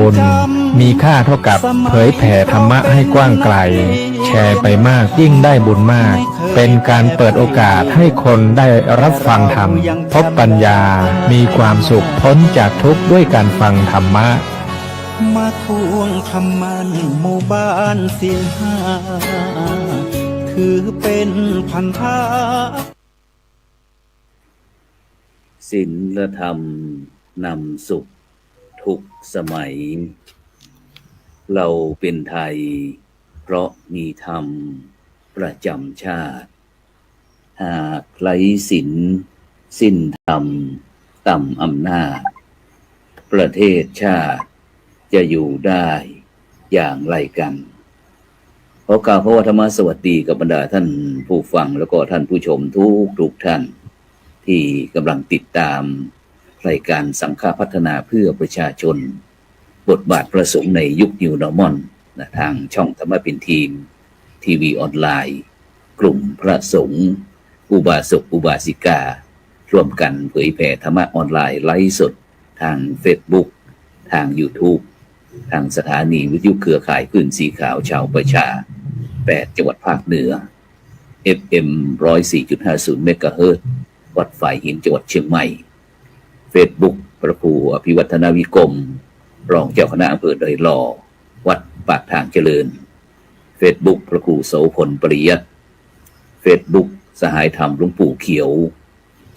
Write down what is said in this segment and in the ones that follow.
บุญมีค่าเท่ากับเผยแผ่ธรรมะให้กว้างไกลแชร์ไปมากยิ่งได้บุญมากเป็นการเปิดโอกาสให้คนได้รับฟังธรรมพบปัญญามีความสุขพ้นจากทุกข์ด้วยการฟังธรรมะมาทวงคำมันหมู่บ้านศีลห้าคือเป็นพันธะศีลธรรมนำสุขทุกสมัยเราเป็นไทยเพราะมีธรรมประจำชาติหากไร้ศีลสิ้นธรรมต่ำอำนาจประเทศชาติจะอยู่ได้อย่างไรกันขอกล่าวพระวธรรมสวัสดีกับบรรดาท่านผู้ฟังแล้วก็ท่านผู้ชมทุกท่านที่กำลังติดตามรายการสังฆพัฒนาเพื่อประชาชนบทบาทพระสงฆ์ในยุค New Normal ทางช่องธรรมปิ่นทีมทีวีออนไลน์กลุ่มพระสงฆ์อุบาสกอุบาสิการ่วมกันเผยแผ่ธรรมะออนไลน์ไลฟ์สดทาง Facebook ทาง YouTube ทางสถานีวิทยุเครือข่ายคลื่นสีขาวชาวประชา8จังหวัดภาคเหนือ FM 104.50 เมกะเฮิรตซ์วัดฝ่ายหินจังหวัดเชียงใหม่ Facebook พระครูอภิวัฒนวิกรมรองเจ้าคณะอำเภอดอยหล่อวัดปากทางเจริญ Facebook พระครูโสพลปริยัติ Facebook สหายธรรมหลวงปู่เขียว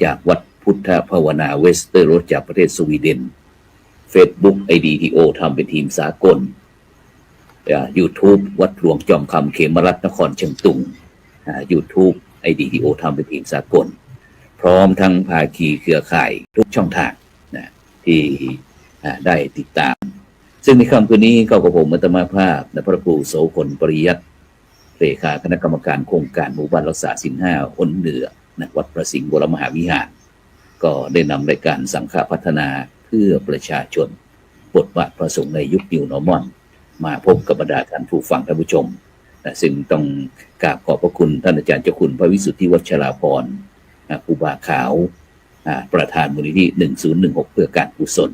จากวัดพุทธภาวนาเวสเตอร์โรสจากประเทศสวีเดน Facebook IDTO ทำเป็นทีมสากลYouTube วัดหลวงจอมคำเขมรัตน์นครเชียงตุงYouTube IDTO ทำเป็นทีมสากลพร้อมทั้งภาคีเครือข่ายทุกช่องทางนะที่ได้ติดตามซึ่งในค่ำคืนนี้ก็กับผมอัตมาภาพและพระครูโสพลปริยัติเลขาคณะกรรมการโครงการหมู่บ้านรักษาศีล5อ้นเหนือวัดประสิงห์วรมหาวิหารก็ได้นำรายการสังฆพัฒนาเพื่อประชาชนบทบาทพระสงฆ์ในยุค New Normal มาพบกับบรรดาท่านผู้ฟังท่านผู้ชมซึ่งต้องกราบขอบพระคุณท่านอาจารย์เจ้าคุณพระวิสุทธิวัชราภรณ์ครูบาขาวประธานมูลนิธิ1016เพื่อการกุศล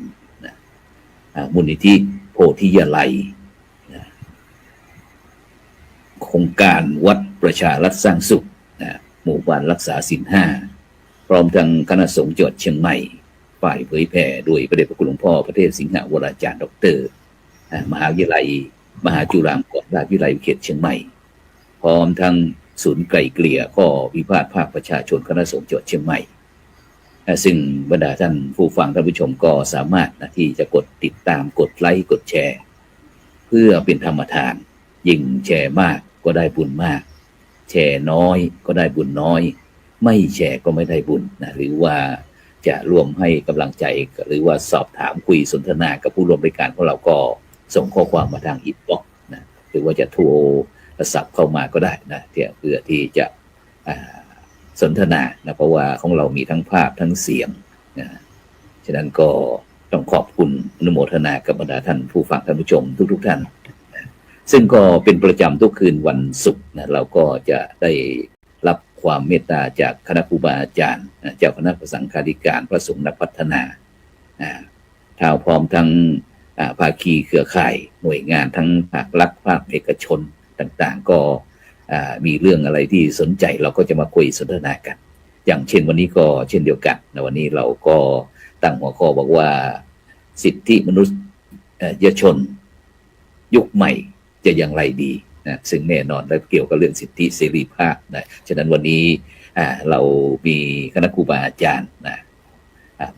มูลนิธิโพธิยาลัยโครงการวัดประชารัฐสร้างสุขหมู่บ้านรักษาศีล5พร้อมทั้งคณะสงฆ์จังหวัดเชียงใหม่ฝ่ายเผยแผ่โดยพระเดชพระคุณหลวงพ่อพระเทพสิงหวราจารย์ดร.มหาวิทยาลัยมหาจุฬาลงกรณราชวิทยาลัยเขตเชียงใหม่พร้อมทั้งศูนย์ไกล่เกลี่ยข้อวิพาทภาคประชาชนคณะสงฆ์จังหวัดเชียงใหม่ซึ่งบรรดาท่านผู้ฟังท่านผู้ชมก็สามารถที่จะกดติดตามกดไลค์กดแชร์เพื่อเป็นธรรมทานยิ่งแชร์มากก็ได้บุญมากแชร์น้อยก็ได้บุญน้อยไม่แชร์ก็ไม่ได้บุญหรือว่าจะร่วมให้กำลังใจหรือว่าสอบถามคุยสนทนากับผู้ร่วมรายการของเราก็ส่งข้อความมาทางอินบ็อกซ์หรือว่าจะโทรศัพท์เข้ามาก็ได้นะเพื่อที่จะสนทนาเพราะว่าของเรามีทั้งภาพทั้งเสียงฉะนั้นก็ต้องขอบคุณอนุโมทนากับบรรดาท่านผู้ฟังท่านผู้ชมทุกท่านซึ่งก็เป็นประจำทุกคืนวันศุกร์เราก็จะได้รับความเมตตาจากคณะครูบาอาจารย์เจ้าคณะสังฆาธิการพระสงฆ์นักพัฒนาท้าวพร้อมทั้งภาคีเครือข่ายหน่วยงานทั้งภาครัฐภาคเอกชนต่างๆก็มีเรื่องอะไรที่สนใจเราก็จะมาคุยสนทนากันอย่างเช่นวันนี้ก็เช่นเดียวกันวันนี้เราก็ตั้งหัวข้อบอกว่าสิทธิมนุษยชนยุคใหม่จะอย่างไรดีซึ่งแน่นอนและเกี่ยวกับเรื่องสิทธิเสรีภาพฉะนั้นวันนี้เรามีคณะครูบาอาจารย์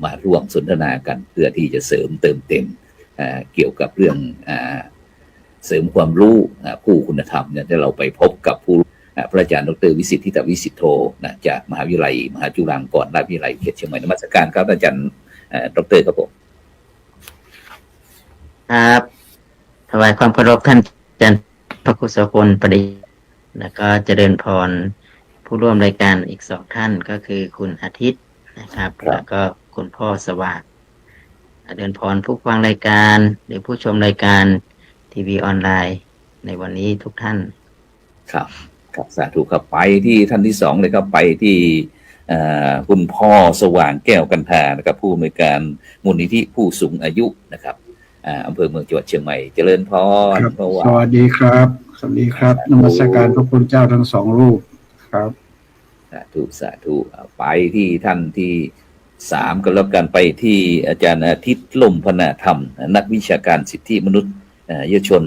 มาร่วมสนทนากันเพื่อที่จะเสริมเติมเต็มเกี่ยวกับเรื่องเสริมความรู้ผู้คุณธรรมเนี่ยที่เราไปพบกับผู้พระอาจารย์ดร.วิสิทธิวิสิทโธจากมหาวิทยาลัยมหาจุฬาลงกรณราชวิทยาลัยเขตเชียงใหม่นมัสการครับอาจารย์ดร.ครับผมครับถวายความเคารพท่านอาจารย์พระครูโสพลปริยัติแล้วก็เจริญพรผู้ร่วมรายการอีก2ท่านก็คือคุณอาทิตย์นะครับแล้วก็คุณพ่อสวัสดิ์เดินพรผู้ฟังรายการหรือผู้ชมรายการทีวีออนไลน์ในวันนี้ทุกท่านครับสาธุครับไปที่ท่านที่2เลยครับไปที่คุณพ่อสว่างแก้วกันทานะครับผู้อำนวยการมูลนิธิผู้สูงอายุนะครับ อำเภอเมืองจังหวัดเชียงใหม่เจริญพร ครับ เมื่อวา ส น วัสดีครับ สวัสดีครับนมัสการพระคุณเจ้าทั้งสองรูปครับ สาธุไปที่ท่านที่3กันแล้วกันไปที่อาจารย์อาทิตย์ล่มพนาธรรมนักวิชาการสิทธิมนุษยชน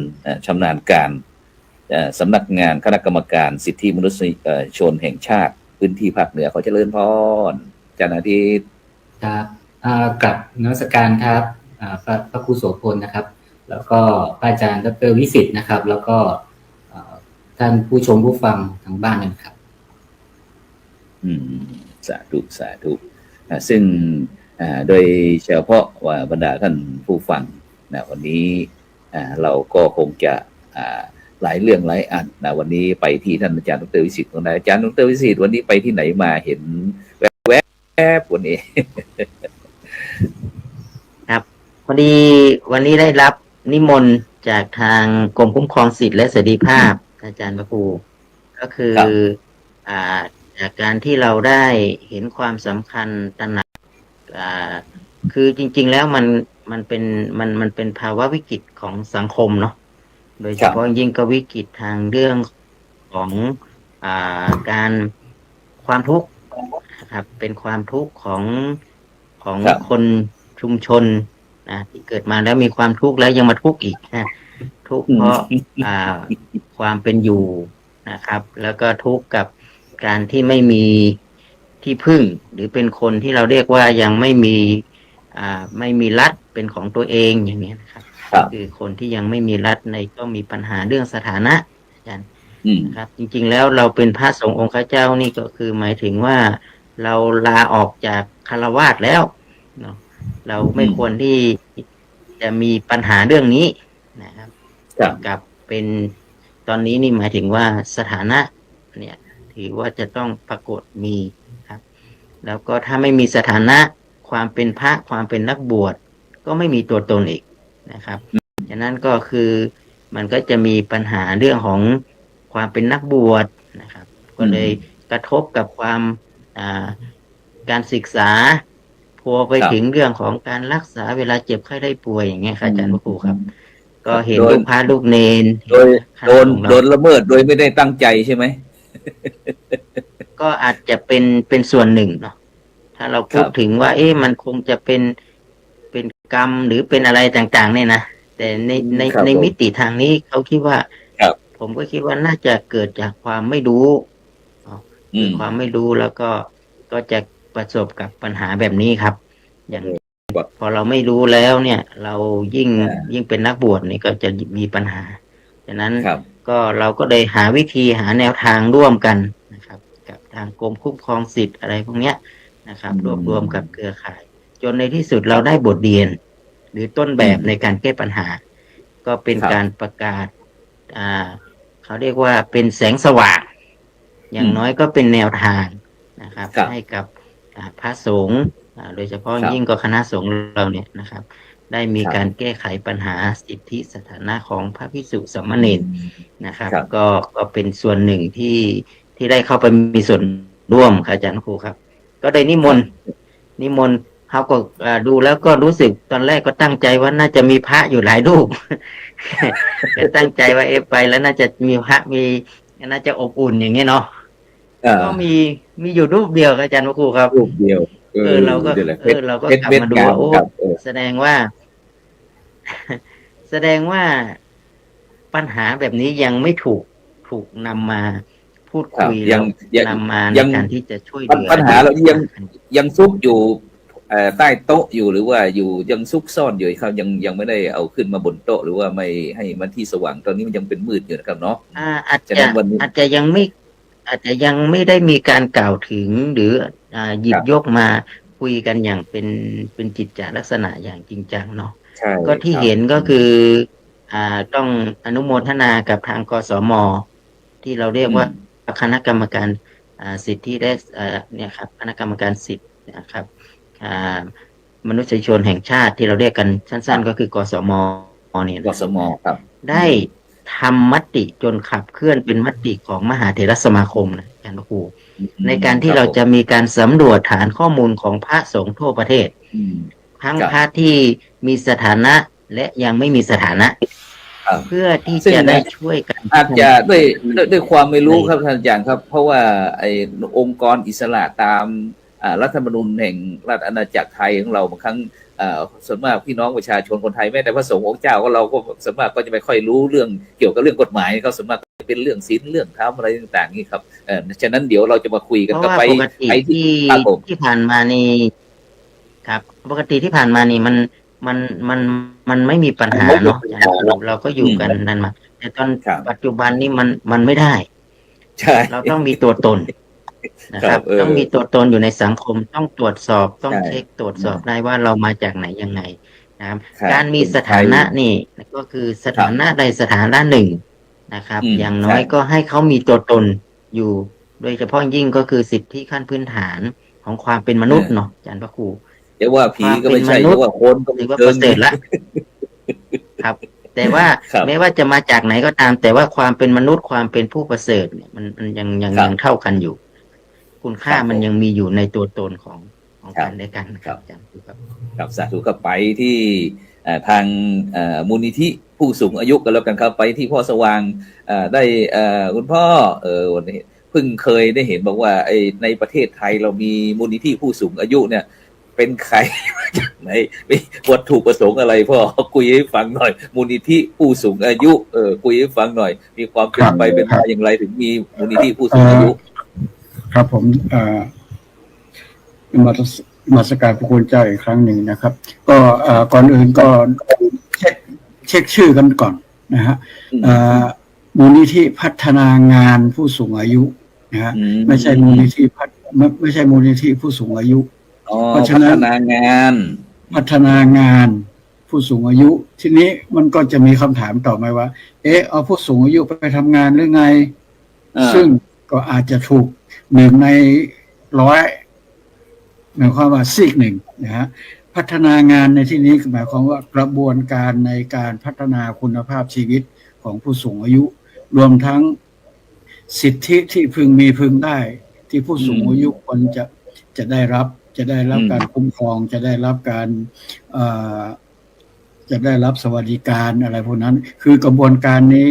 ชำนาญการสำนักงานคณะกรรมการสิทธิมนุษยชนแห่งชาติพื้นที่ภาคเหนือขอเจริญพรอาจารย์อาทิตย์ ครับกับนมัสการครับพระครูโสพลนะครับ แล้วก็พระอาจารย์ดร.วิสิทธิ์นะครับ แล้วก็ท่านผู้ชมผู้ฟังทางบ้านนะครับ สาธุซึ่งโดยเฉพาะว่าบรรดาท่านผู้ฟังวันนี้เราก็คงจะหลายเรื่องหลายอันวันนี้ไปที่ท่านอาจารย์ดร.วิสิทธิ์ของนายอาจารย์ดร.วิสิทธิ์วันนี้ไปที่ไหนมาเห็นแวบวันนี้ ครับพอดีวันนี้ได้รับนิมนต์จากทางกรมคุ้มครองสิทธิและเสรีภาพอาจารย์พระครูก็คือจากการที่เราได้เห็นความสำคัญตระหนักคือจริงๆแล้วมันเป็นภาวะวิกฤตของสังคมเนาะโดยเฉพาะยิ่งก็วิกฤตทางเรื่องของการความทุกข์นะครับเป็นความทุกข์ของคนชุมชนนะที่เกิดมาแล้วมีความทุกข์แล้วยังมาทุกข์อีกนะทุกข์เพราะความเป็นอยู่นะครับแล้วก็ทุกข์กับการที่ไม่มีที่พึ่งหรือเป็นคนที่เราเรียกว่ายังไม่มีรัฐเป็นของตัวเองอย่างนี้นะครับคือคนที่ยังไม่มีรัฐในก็มีปัญหาเรื่องสถานะอาจารย์ครับจริงๆแล้วเราเป็นพระสงฆ์องค์ข้าเจ้านี่ก็คือหมายถึงว่าเราลาออกจากคฤหัสถ์แล้วเนาะเราไม่ควรที่จะมีปัญหาเรื่องนี้นะครับกับเป็นตอนนี้นี่หมายถึงว่าสถานะเนี่ยถือว่าจะต้องปรากฏมีครับแล้วก็ถ้าไม่มีสถานะความเป็นพระความเป็นนักบวชก็ไม่มีตัวตนอีกนะครับฉะนั้นก็คือมันก็จะมีปัญหาเรื่องของความเป็นนักบวชนะครับก็เลยกระทบกับความการศึกษาพอไปถึงเรื่องของการรักษาเวลาเจ็บไข้ได้ป่วยอย่างเงี้ยครับอาจารย์พระครูครับก็เห็นลูกพระลูกเนนโดนละเมิดโดยไม่ได้ตั้งใจใช่ไหม ก็อาจจะเป็นส่วนหนึ่งเนาะถ้าเราพูดถึงว่ามันคงจะเป็นกรรมหรือเป็นอะไรต่างๆเนี่ยนะแต่ในมิติทางนี้เขาคิดว่าผมก็คิดว่าน่าจะเกิดจากความไม่รู้ความไม่รู้แล้วก็จะประสบกับปัญหาแบบนี้ครับอย่างพอเราไม่รู้แล้วเนี่ยเรายิ่งเป็นนักบวชนี่ก็จะมีปัญหาฉะนั้นก็เราก็เลยหาวิธีหาแนวทางร่วมกันนะครับกับทางกรมคุ้มครองสิทธิ์อะไรพวกเนี้ยนะครับรวมกับเครือข่ายจนในที่สุดเราได้บทเรียนหรือต้นแบบในการแก้ปัญหาก็เป็นการประกาศเขาเรียกว่าเป็นแสงสว่างอย่างน้อยก็เป็นแนวทางนะครับให้กับพระสงฆ์โดยเฉพาะยิ่งก็คณะสงฆ์เราเนี่ยนะครับได้มีการแก้ไขปัญหาสิทธิสถานะของพระภิกษุสามเณรนะครับก็เป็นส่วนหนึ่งที่ได้เข้าไปมีส่วนร่วมครับอาจารย์ครูครับก็ได้นิมนต์เขาก็ดูแล้วก็รู้สึกตอนแรกก็ตั้งใจว่าน่าจะมีพระอยู่หลายรูป ก็ตั้งใจว่าไปแล้วน่าจะมีพระน่าจะอบอุ่นอย่างเงี้ยเนาะก็มีอยู่รูปเดียวครับอาจารย์ครูครับรูปเดียวเราก็กลับมาดูว่าโอ้แสดงว่าปัญหาแบบนี้ยังไม่ถูกนำมาพูดคุยนำมาในการที่จะช่วยเหลือปัญหาเรายังซุกอยู่ใต้โต๊ะอยู่หรือว่าอยู่ยังซุกซ่อนอยู่เขายังไม่ได้เอาขึ้นมาบนโต๊ะหรือว่าไม่ให้มันที่สว่างตอนนี้มันยังเป็นมืดอยู่นะครับเนาะอาจจะยังไม่ได้มีการกล่าวถึงหรือหยิบยกมาคุยกันอย่างเป็นจิตจลักษณะอย่างจริงจังเนาะก็ที่เห็นก็คือต้องอนุโมทนากับทางกสม.ที่เราเรียกว่าคณะกรรมการสิทธิและเนี่ยครับคณะกรรมการสิทธินะครับมนุษยชนแห่งชาติที่เราเรียกกันสั้นๆก็คือกสม.เนี่ยกสม.ครับได้ทำมติจนขับเคลื่อนเป็นมติของมหาเถรสมาคมนะอาจารย์ครูในการที่เราจะมีการสำรวจฐานข้อมูลของพระสงฆ์ทั่วประเทศทั้งพระที่มีสถานะ และยังไม่มีสถานะ ครับ เพื่อที่ ซึ่ง จะได้ช่วยกัน อาจจะด้วยความไม่รู้ครับท่านอาจารย์ครับ เพราะว่าไอ้องค์กรอิสระตามรัฐธรรมนูญแห่งราชอาณาจักรไทยของเราบางครั้งส่วนมากพี่น้องประชาชนคนไทยแม้แต่พระสงฆ์องค์เจ้าก็เราก็ส่วนมากก็จะไม่ค่อยรู้เรื่องเกี่ยวกับเรื่องกฎหมายเขาส่วนมากเป็นเรื่องศีลเรื่องธรรมอะไรต่างๆนี่ครับฉะนั้นเดี๋ยวเราจะมาคุยกัน เพ ก็ ราะว่า ไป ปกติ ไป ที่ ครับผม ที่ผ่านมานี่ครับ ปกติที่ผ่านมานี่มันไม่มีปัญหาเนาะอาจารย์เราก็อยู่กันนั่นมา แต่ตอน ครับ ปัจจุบันนี่มันไม่ได้ ใช่ เราต้องมีตัวตนนะครับ ต้องมีตัวตนอยู่ในสังคมต้องตรวจสอบต้อง ใช่ เช็คตรวจสอบได้ว่าเรามาจากไหนยังไงนะครับ ครับ การมีสถานะนี่ก็คือสถานะใดสถานะหนึ่งนะครับ อย่างน้อยก็ให้เขามีตัวตนอยู่ โดยเฉพาะยิ่งก็คือสิทธิขั้นพื้นฐานของความเป็นมนุษย์เนาะอาจารย์พระครู จะว่าผีก็ไม่ใช่ ความเป็นมนุษย์ จะว่าคนก็ หรือว่า เกิ ประเสริฐละ ครับ แต่ว่า ครับ แม้ว่าจะมาจากไหนก็ตาม แต่ว่าความเป็นมนุษย์ความเป็นผู้ประเสริฐเนี่ยมันยังเท่ากันอยู่ คุณค่ามันยังมีอยู่ในตัวตนของกันและกันครับอาจารย์ครับ ครับสาธุครับไปที่ทางมูลนิธิผู้สูงอายุกันแล้วกันครับไปที่พ่อสว่างได้คุณพ่อวันนี้เพิ่งเคยได้เห็นบอกว่าในประเทศไทยเรามีมูลนิธิผู้สูงอายุเนี่ยเป็นใคร มาจากไหนมีวัตถุประสงค์อะไรพ่อคุยให้ฟังหน่อย มูลนิธิผู้สูงอายุคุยให้ฟังหน่อย มีความเป็นไปเป็นมาอย่างไรถึงมีมูลนิธิผู้สูงอายุ ครับผมมาสการพระคุณเจ้าอีกครั้งหนึ่งนะครับ ก็ก่อนอื่นก็เช็คชื่อกันก่อนนะฮะมูลนิธิพัฒนางานผู้สูงอายุนะฮะไม่ใช่มูลนิธิไม่ใช่มูลนิธิผู้สูงอายุเพราะฉะนั้นพัฒนางานผู้สูงอายุ ทีนี้มันก็จะมีคำถามต่อมาว่าเอาผู้สูงอายุไปทำงานหรือไงซึ่งก็อาจจะถูก1 ใน 100หมายความว่าซีกหนึ่งนะฮะพัฒนางานในที่นี้หมายความว่ากระบวนการในการพัฒนาคุณภาพชีวิตของผู้สูงอายุรวมทั้งสิทธิที่พึงมีพึงได้ที่ผู้สูงอายุควรจะได้รับการคุ้มครองจะได้รับการจะได้รับสวัสดิการอะไรพวกนั้นคือกระบวนการนี้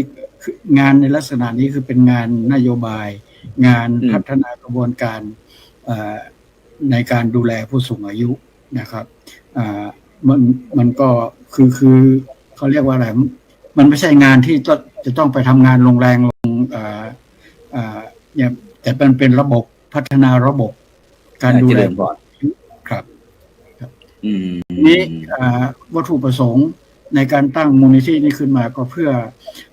งานในลักษณะนี้คือเป็นงานนโยบายงานพัฒนากระบวนการในการดูแลผู้สูงอายุนะครับมันก็คือเขาเรียกว่าอะไรมันไม่ใช่งานที่จะต้องไปทำงานลงแรงเนี่ยแต่เป็นระบบพัฒนาระบบการดูแลครับนี้วัตถุประสงค์ในการตั้งมูลนิธินี้ขึ้นมาก็เพื่อ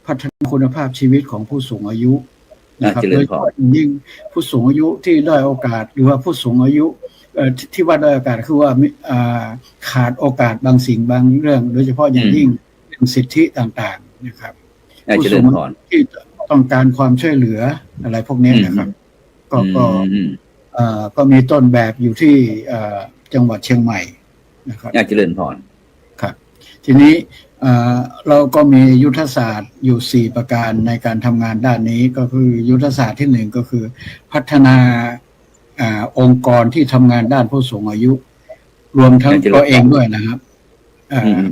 พัฒนาคุณภาพชีวิตของผู้สูงอายุนะครับโดยเฉพาะยิ่งผู้สูงอายุที่ด้อยโอกาสหรือว่าผู้สูงอายุที่ว่าด้อยโอกาสคือว่าขาดโอกาสบางสิ่งบางเรื่องโดยเฉพาะอย่างยิ่งเรื่องสิทธิต่างๆนะครับผู้สูงอายุที่ต้องการความช่วยเหลืออะไรพวกนี้นะครับก็มีต้นแบบอยู่ที่จังหวัดเชียงใหม่นะครับเจริญพรครับทีนี้เราก็มียุทธศาสตร์อยู่4ประการในการทำงานด้านนี้ก็คือยุทธศาสตร์ที่1ก็คือพัฒนาองค์กรที่ทำงานด้านผู้สูงอายุรวมทั้งตัวเองด้วยนะครับ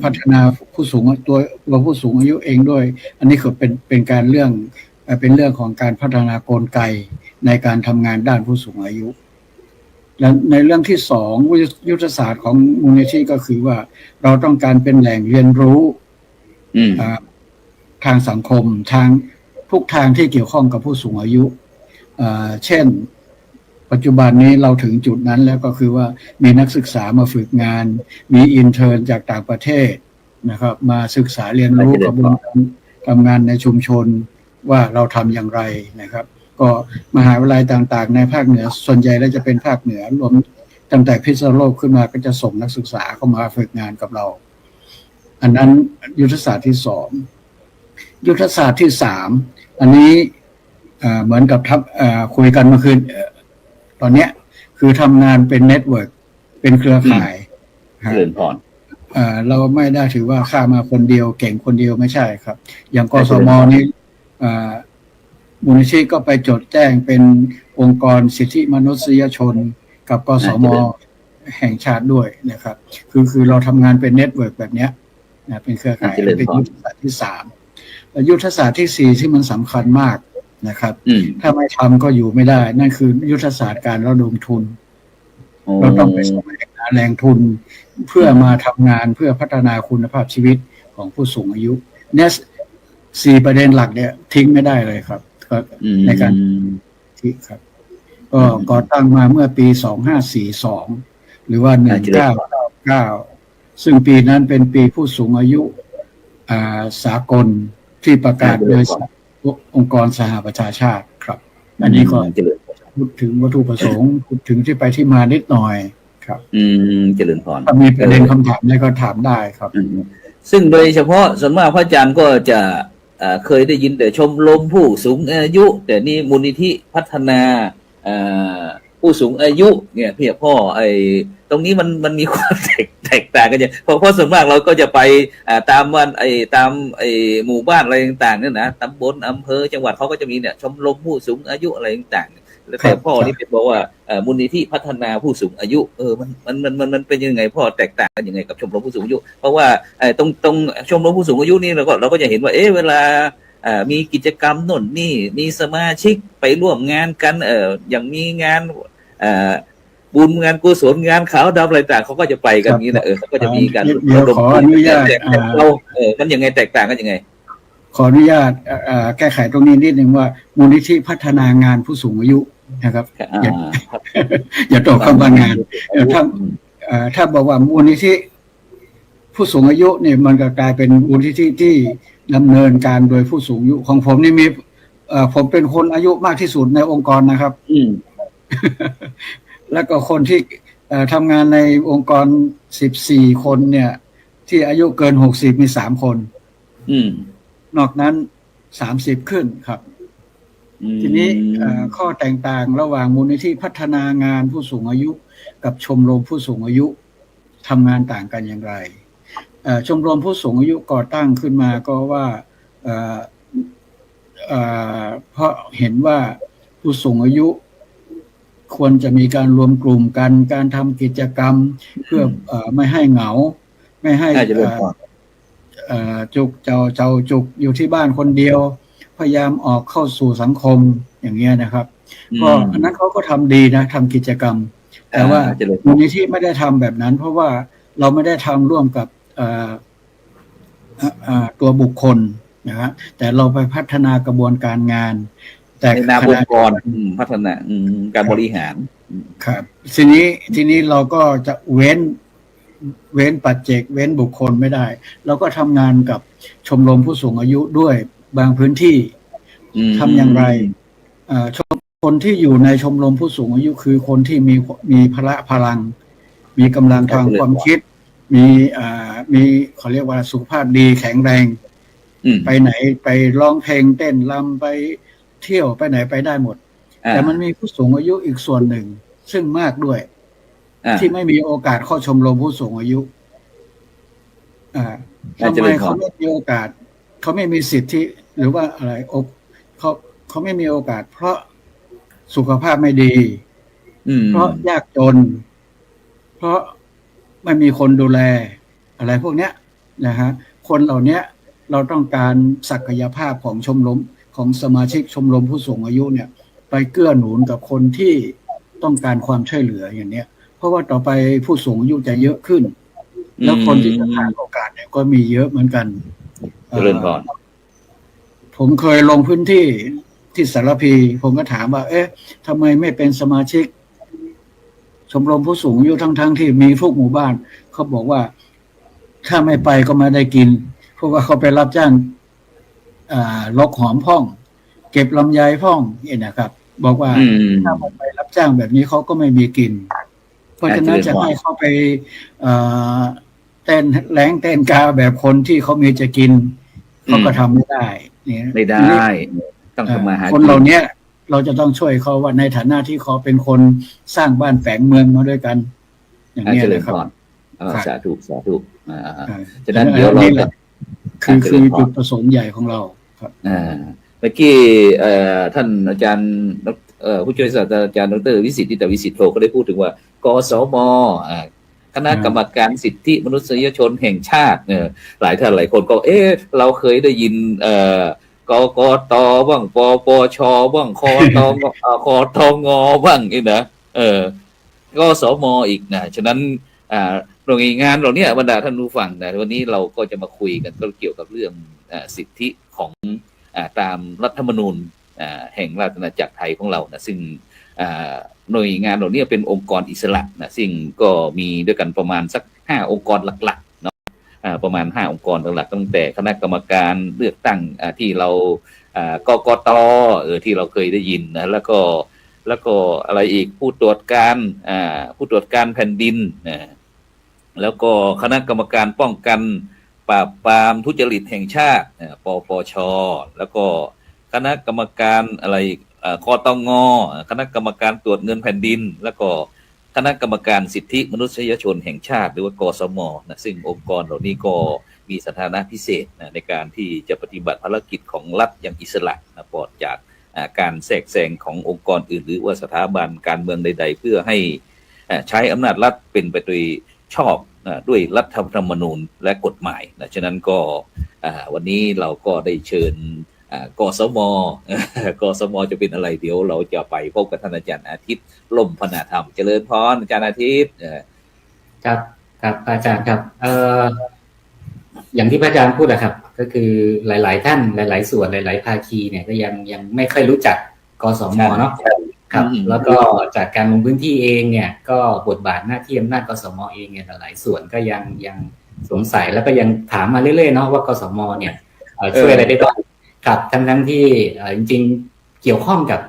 พัฒนาผู้สูงตัวผู้สูงอายุเองด้วยอันนี้คือเป็นการเรื่องของการพัฒนากลไกในการทำงานด้านผู้สูงอายุและในเรื่องที่2ยุทธศาสตร์ของมูลนิธิก็คือว่าเราต้องการเป็นแหล่งเรียนรู้ทางสังคมทางทุกทางที่เกี่ยวข้องกับผู้สูงอายุเช่นปัจจุบันนี้เราถึงจุดนั้นแล้วก็คือว่ามีนักศึกษามาฝึกงานมีอินเทอร์นจากต่างประเทศนะครับมาศึกษาเรียนรู้กระบวนการทำงานในชุมชนว่าเราทำอย่างไรนะครับก็มหาวิทยาลัยต่างๆในภาคเหนือส่วนใหญ่แล้วจะเป็นภาคเหนือรวมตั้งแต่พิษณุโลกขึ้นมาก็จะส่งนักศึกษาเข้ามาฝึกงานกับเราอันนั้นยุทธศาสตร์ที่2ยุทธศาสตร์ที่3อันนี้เหมือนกับคุยกันเมื่อคืนตอนนี้คือทำงานเป็นเน็ตเวิร์กเป็นเครือข่ายเจริญพรเราไม่ได้ถือว่าข้ามาคนเดียวเก่งคนเดียวไม่ใช่ครับอย่างกสมนี่มูลนิธิก็ไปจดแจ้งเป็นองค์กรสิทธิมนุษยชนกับกสมแห่งชาติด้วยนะครับคือเราทำงานเป็นเน็ตเวิร์กแบบนี้ นะเป็นเครือข่าย เจริญ เป็น พร ยุทธศาสตร์ที่ 3ยุทธศาสตร์ที่ 4ที่มันสำคัญมากนะครับ ถ้าไม่ทำก็อยู่ไม่ได้ นั่นคือยุทธศาสตร์การระดมทุน เราต้องไปแสวงหาแรงทุนเพื่อมาทำงานเพื่อพัฒนาคุณภาพชีวิตของผู้สูงอายุเนี่ย4ประเด็นหลักเนี่ยทิ้งไม่ได้เลยครับก็ในการที่ครับก็ก่อตั้งมาเมื่อปี 2542 หรือว่า 1999 ซึ่งปีนั้นเป็นปีผู้สูงอายุสากลที่ประกาศโดยองค์กรสหประชาชาติครับอันนี้ก็พูดถึงวัตถุประสงค์พูดถึงที่ไปที่มานิดหน่อยครับเจริญพรถ้ามีประเด็นคำถามอะไรก็ถามได้ครับซึ่งโดยเฉพาะส่วนมากพระอาจารย์ก็จะเคยได้ยินแต่ชมรมผู้สูงอายุแต่นี่มูลนิธิพัฒนาผู้สูงอายุเนี่ยพี่พ่อตรงนี้มันมีความแตกต่างกันอย่างเพราะส่วนมากเราก็จะไปตามวันตามหมู่บ้านอะไรต่างๆเนี่ยนะตำบลอำเภอจังหวัดเขาก็จะมีเนี่ยชมรมผู้สูงอายุอะไรต่างๆแต่พ่อนี่เป็นบอกว่ามูลนิธิพัฒนาผู้สูงอายุมันเป็นยังไงพ่อแตกต่างกันยังไงกับชมรมผู้สูงอายุเพราะว่าตรงชมรมผู้สูงอายุนี่เราก็จะเห็นว่าเวลามีกิจกรรมโน่นนี่มีสมาชิกไปร่วมงานกันอย่างมีงานบุญงานกุศลงานขาวดำอะไรต่างเขาก็จะไปกันนี้นะเขาก็จะมีการขออนุญาตเรามันยังไงแตกต่างกันยังไงขออนุญาตแก้ไขตรงนี้นิดนึงว่ามูลนิธิพัฒนางานผู้สูงอายุนะครับอย่าตกคำว่างานถ้าบอกว่ามูลนิธิผู้สูงอายุเนี่ยมันก็กลายเป็นมูลนิธิที่ดำเนินการโดยผู้สูงอายุของผมนี่มีผมเป็นคนอายุมากที่สุดในองค์กรนะครับแล้วก็คนที่ทำงานในองค์กร14 คนเนี่ยที่อายุเกิน60มี3 คนนอกนั้น30ขึ้นครับทีนี้ข้อแตกต่างระหว่างมูลนิธิพัฒนางานผู้สูงอายุกับชมรมผู้สูงอายุทำงานต่างกันอย่างไรชมรมผู้สูงอายุก่อตั้งขึ้นมาก็ว่าเพราะเห็นว่าผู้สูงอายุควรจะมีการรวมกลุ่มกันการทำกิจกรรมเพื่อไม่ให้เหงาไม่ให้จุกเจ้าจุกอยู่ที่บ้านคนเดียวพยายามออกเข้าสู่สังคมอย่างเงี้ยนะครับก็อันนั้นเขาก็ทำดีนะทำกิจกรรมแต่ว่ามูลนิธิไม่ได้ทำแบบนั้นเพราะว่าเราไม่ได้ทำร่วมกับตัวบุคคลนะฮะแต่เราไปพัฒนากระบวนการงานแต่ในนามองค์กรพัฒนาการบริหารครับทีนี้เราก็จะเว้นปัจเจกเว้นบุคคลไม่ได้เราก็ทำงานกับชมรมผู้สูงอายุด้วยบางพื้นที่ทำอย่างไรคนที่อยู่ในชมรมผู้สูงอายุคือคนที่มีพลังมีกำลังทางความคิดมีเขาเรียกว่าสุขภาพดีแข็งแรงไปไหนไปร้องเพลงเต้นรำไปเที่ยวไปไหนไปได้หมดแต่มันมีผู้สูงอายุอีกส่วนหนึ่งซึ่งมากด้วยที่ไม่มีโอกาสเข้าชมรมผู้สูงอายุทำไมเขาไม่มีโอกาสเขาไม่มีสิทธิหรือว่าอะไรเขาไม่มีโอกาสเพราะสุขภาพไม่ดีเพราะยากจนเพราะไม่มีคนดูแลอะไรพวกเนี้ยนะฮะคนเหล่านี้เราต้องการศักยภาพของชมรมของสมาชิกชมรมผู้สูงอายุเนี่ยไปเกื้อหนุนกับคนที่ต้องการความช่วยเหลืออย่างเนี้ยเพราะว่าต่อไปผู้สูงอายุจะเยอะขึ้นแล้วคนที่จะขาดโอกาสเนี่ยก็มีเยอะเหมือนกันผมเคยลงพื้นที่ที่สารพีผมก็ถามว่าทำไมไม่เป็นสมาชิกชมรมผู้สูงอายุทั้งที่มีทุกหมู่บ้านเขาบอกว่าถ้าไม่ไปก็ไม่ได้กินเพราะว่าเขาไปรับจ้างลกหอมพ่องเก็บลำไยพ่องเนี่ยนะครับบอกว่าถ้าไปรับจ้างแบบนี้เขาก็ไม่มีกินเพราะฉะนั้นจะให้เขาไปเต้นแรงเต้นกาแบบคนที่เขามีจะกินเขาก็ทำไม่ได้เนี่ยไม่ได้ต้องทำมาหาคนเหล่านี้เราจะต้องช่วยเขาว่าในฐานะที่เขาเป็นคนสร้างบ้านแฝงเมืองมาด้วยกันอย่างนี้เลยครับสาธุฉะนั้นเดี๋ยวเราคือจุดประสงค์ใหญ่ของเราครับเมื่อกี้ท่านอาจารย์ผู้ช่วยศาสตราจารย์ดร.วิสิทธิ์นิตวิสิทธิ์โทก็ได้พูดถึงว่ากสมค ณะกรรมการสิทธิมนุษยชนแห่งชาติเนี่ยหลายท่านหลายคนก็เราเคยได้ยินกกตบ้างปปชบ้างคอตงคอทงบ้างนี่นะกสมอีกนะฉะนั้นหน่วยงานเหล่านี้บรรดาท่านผู้ฟังนะวันนี้เราก็จะมาคุยกันก็เกี่ยวกับเรื่องสิทธิของตามรัฐธรรมนูญแห่งราชอาณาจักรไทยของเรานะซึ่งหน่วยงานเหล่านี้เป็นองค์กรอิสระนะซึ่งก็มีด้วยกันประมาณสัก5องค์กรหลักๆเนาะประมาณ5องค์กรหลักๆตั้งแต่คณะกรรมการเลือกตั้งที่เรากกตที่เราเคยได้ยินนะแล้วก็อะไรอีกผู้ตรวจการแผ่นดินแล้วก็คณะกรรมการป้องกันปราบปรามทุจริตแห่งชาติปปชแล้วก็คณะกรรมการอะไรคตงคณะกรรมการตรวจเงินแผ่นดินแล้วก็คณะกรรมการสิทธิมนุษยชนแห่งชาติหรือว่ากสมนะซึ่งองค์กรเหล่านี้ก็มีสถานะพิเศษในการที่จะปฏิบัติภารกิจของรัฐอย่างอิสระปลอดจากการแทรกแซงขององค์กรอื่นหรือว่าสถาบันการเมืองใดๆเพื่อให้ใช้อำนาจรัฐเป็นไปโดยชอบด้วยรัฐธรรมนูญและกฎหมายนะฉะนั้นก็วันนี้เราก็ได้เชิญกสมกสมจะเป็นอะไรเดี๋ยวเราจะไปพบกับท่านอาจารย์อาทิตย์ล่มพนาธรรมเจริญพรอาจารย์อาทิตย์ครับครับอาจารย์ครับอย่างที่พระอาจารย์พูดนะครับก็คือหลายๆท่านหลายๆส่วนหลายๆภาคีเนี่ยก็ยังไม่ค่อยรู้จักกสมเนาะครับแล้วก็จากการลงพื้นที่เองเนี่ยก็บทบาทหน้าที่อำนาจกสมเองเนี่ยหลายส่วนก็ยังสงสัยแล้วก็ยังถามมาเรื่อยๆเนาะว่ากสมเนี่ยช่วยอะไรได้บ้างครับทั้งที่จริงๆเกี่ยวข้องกับ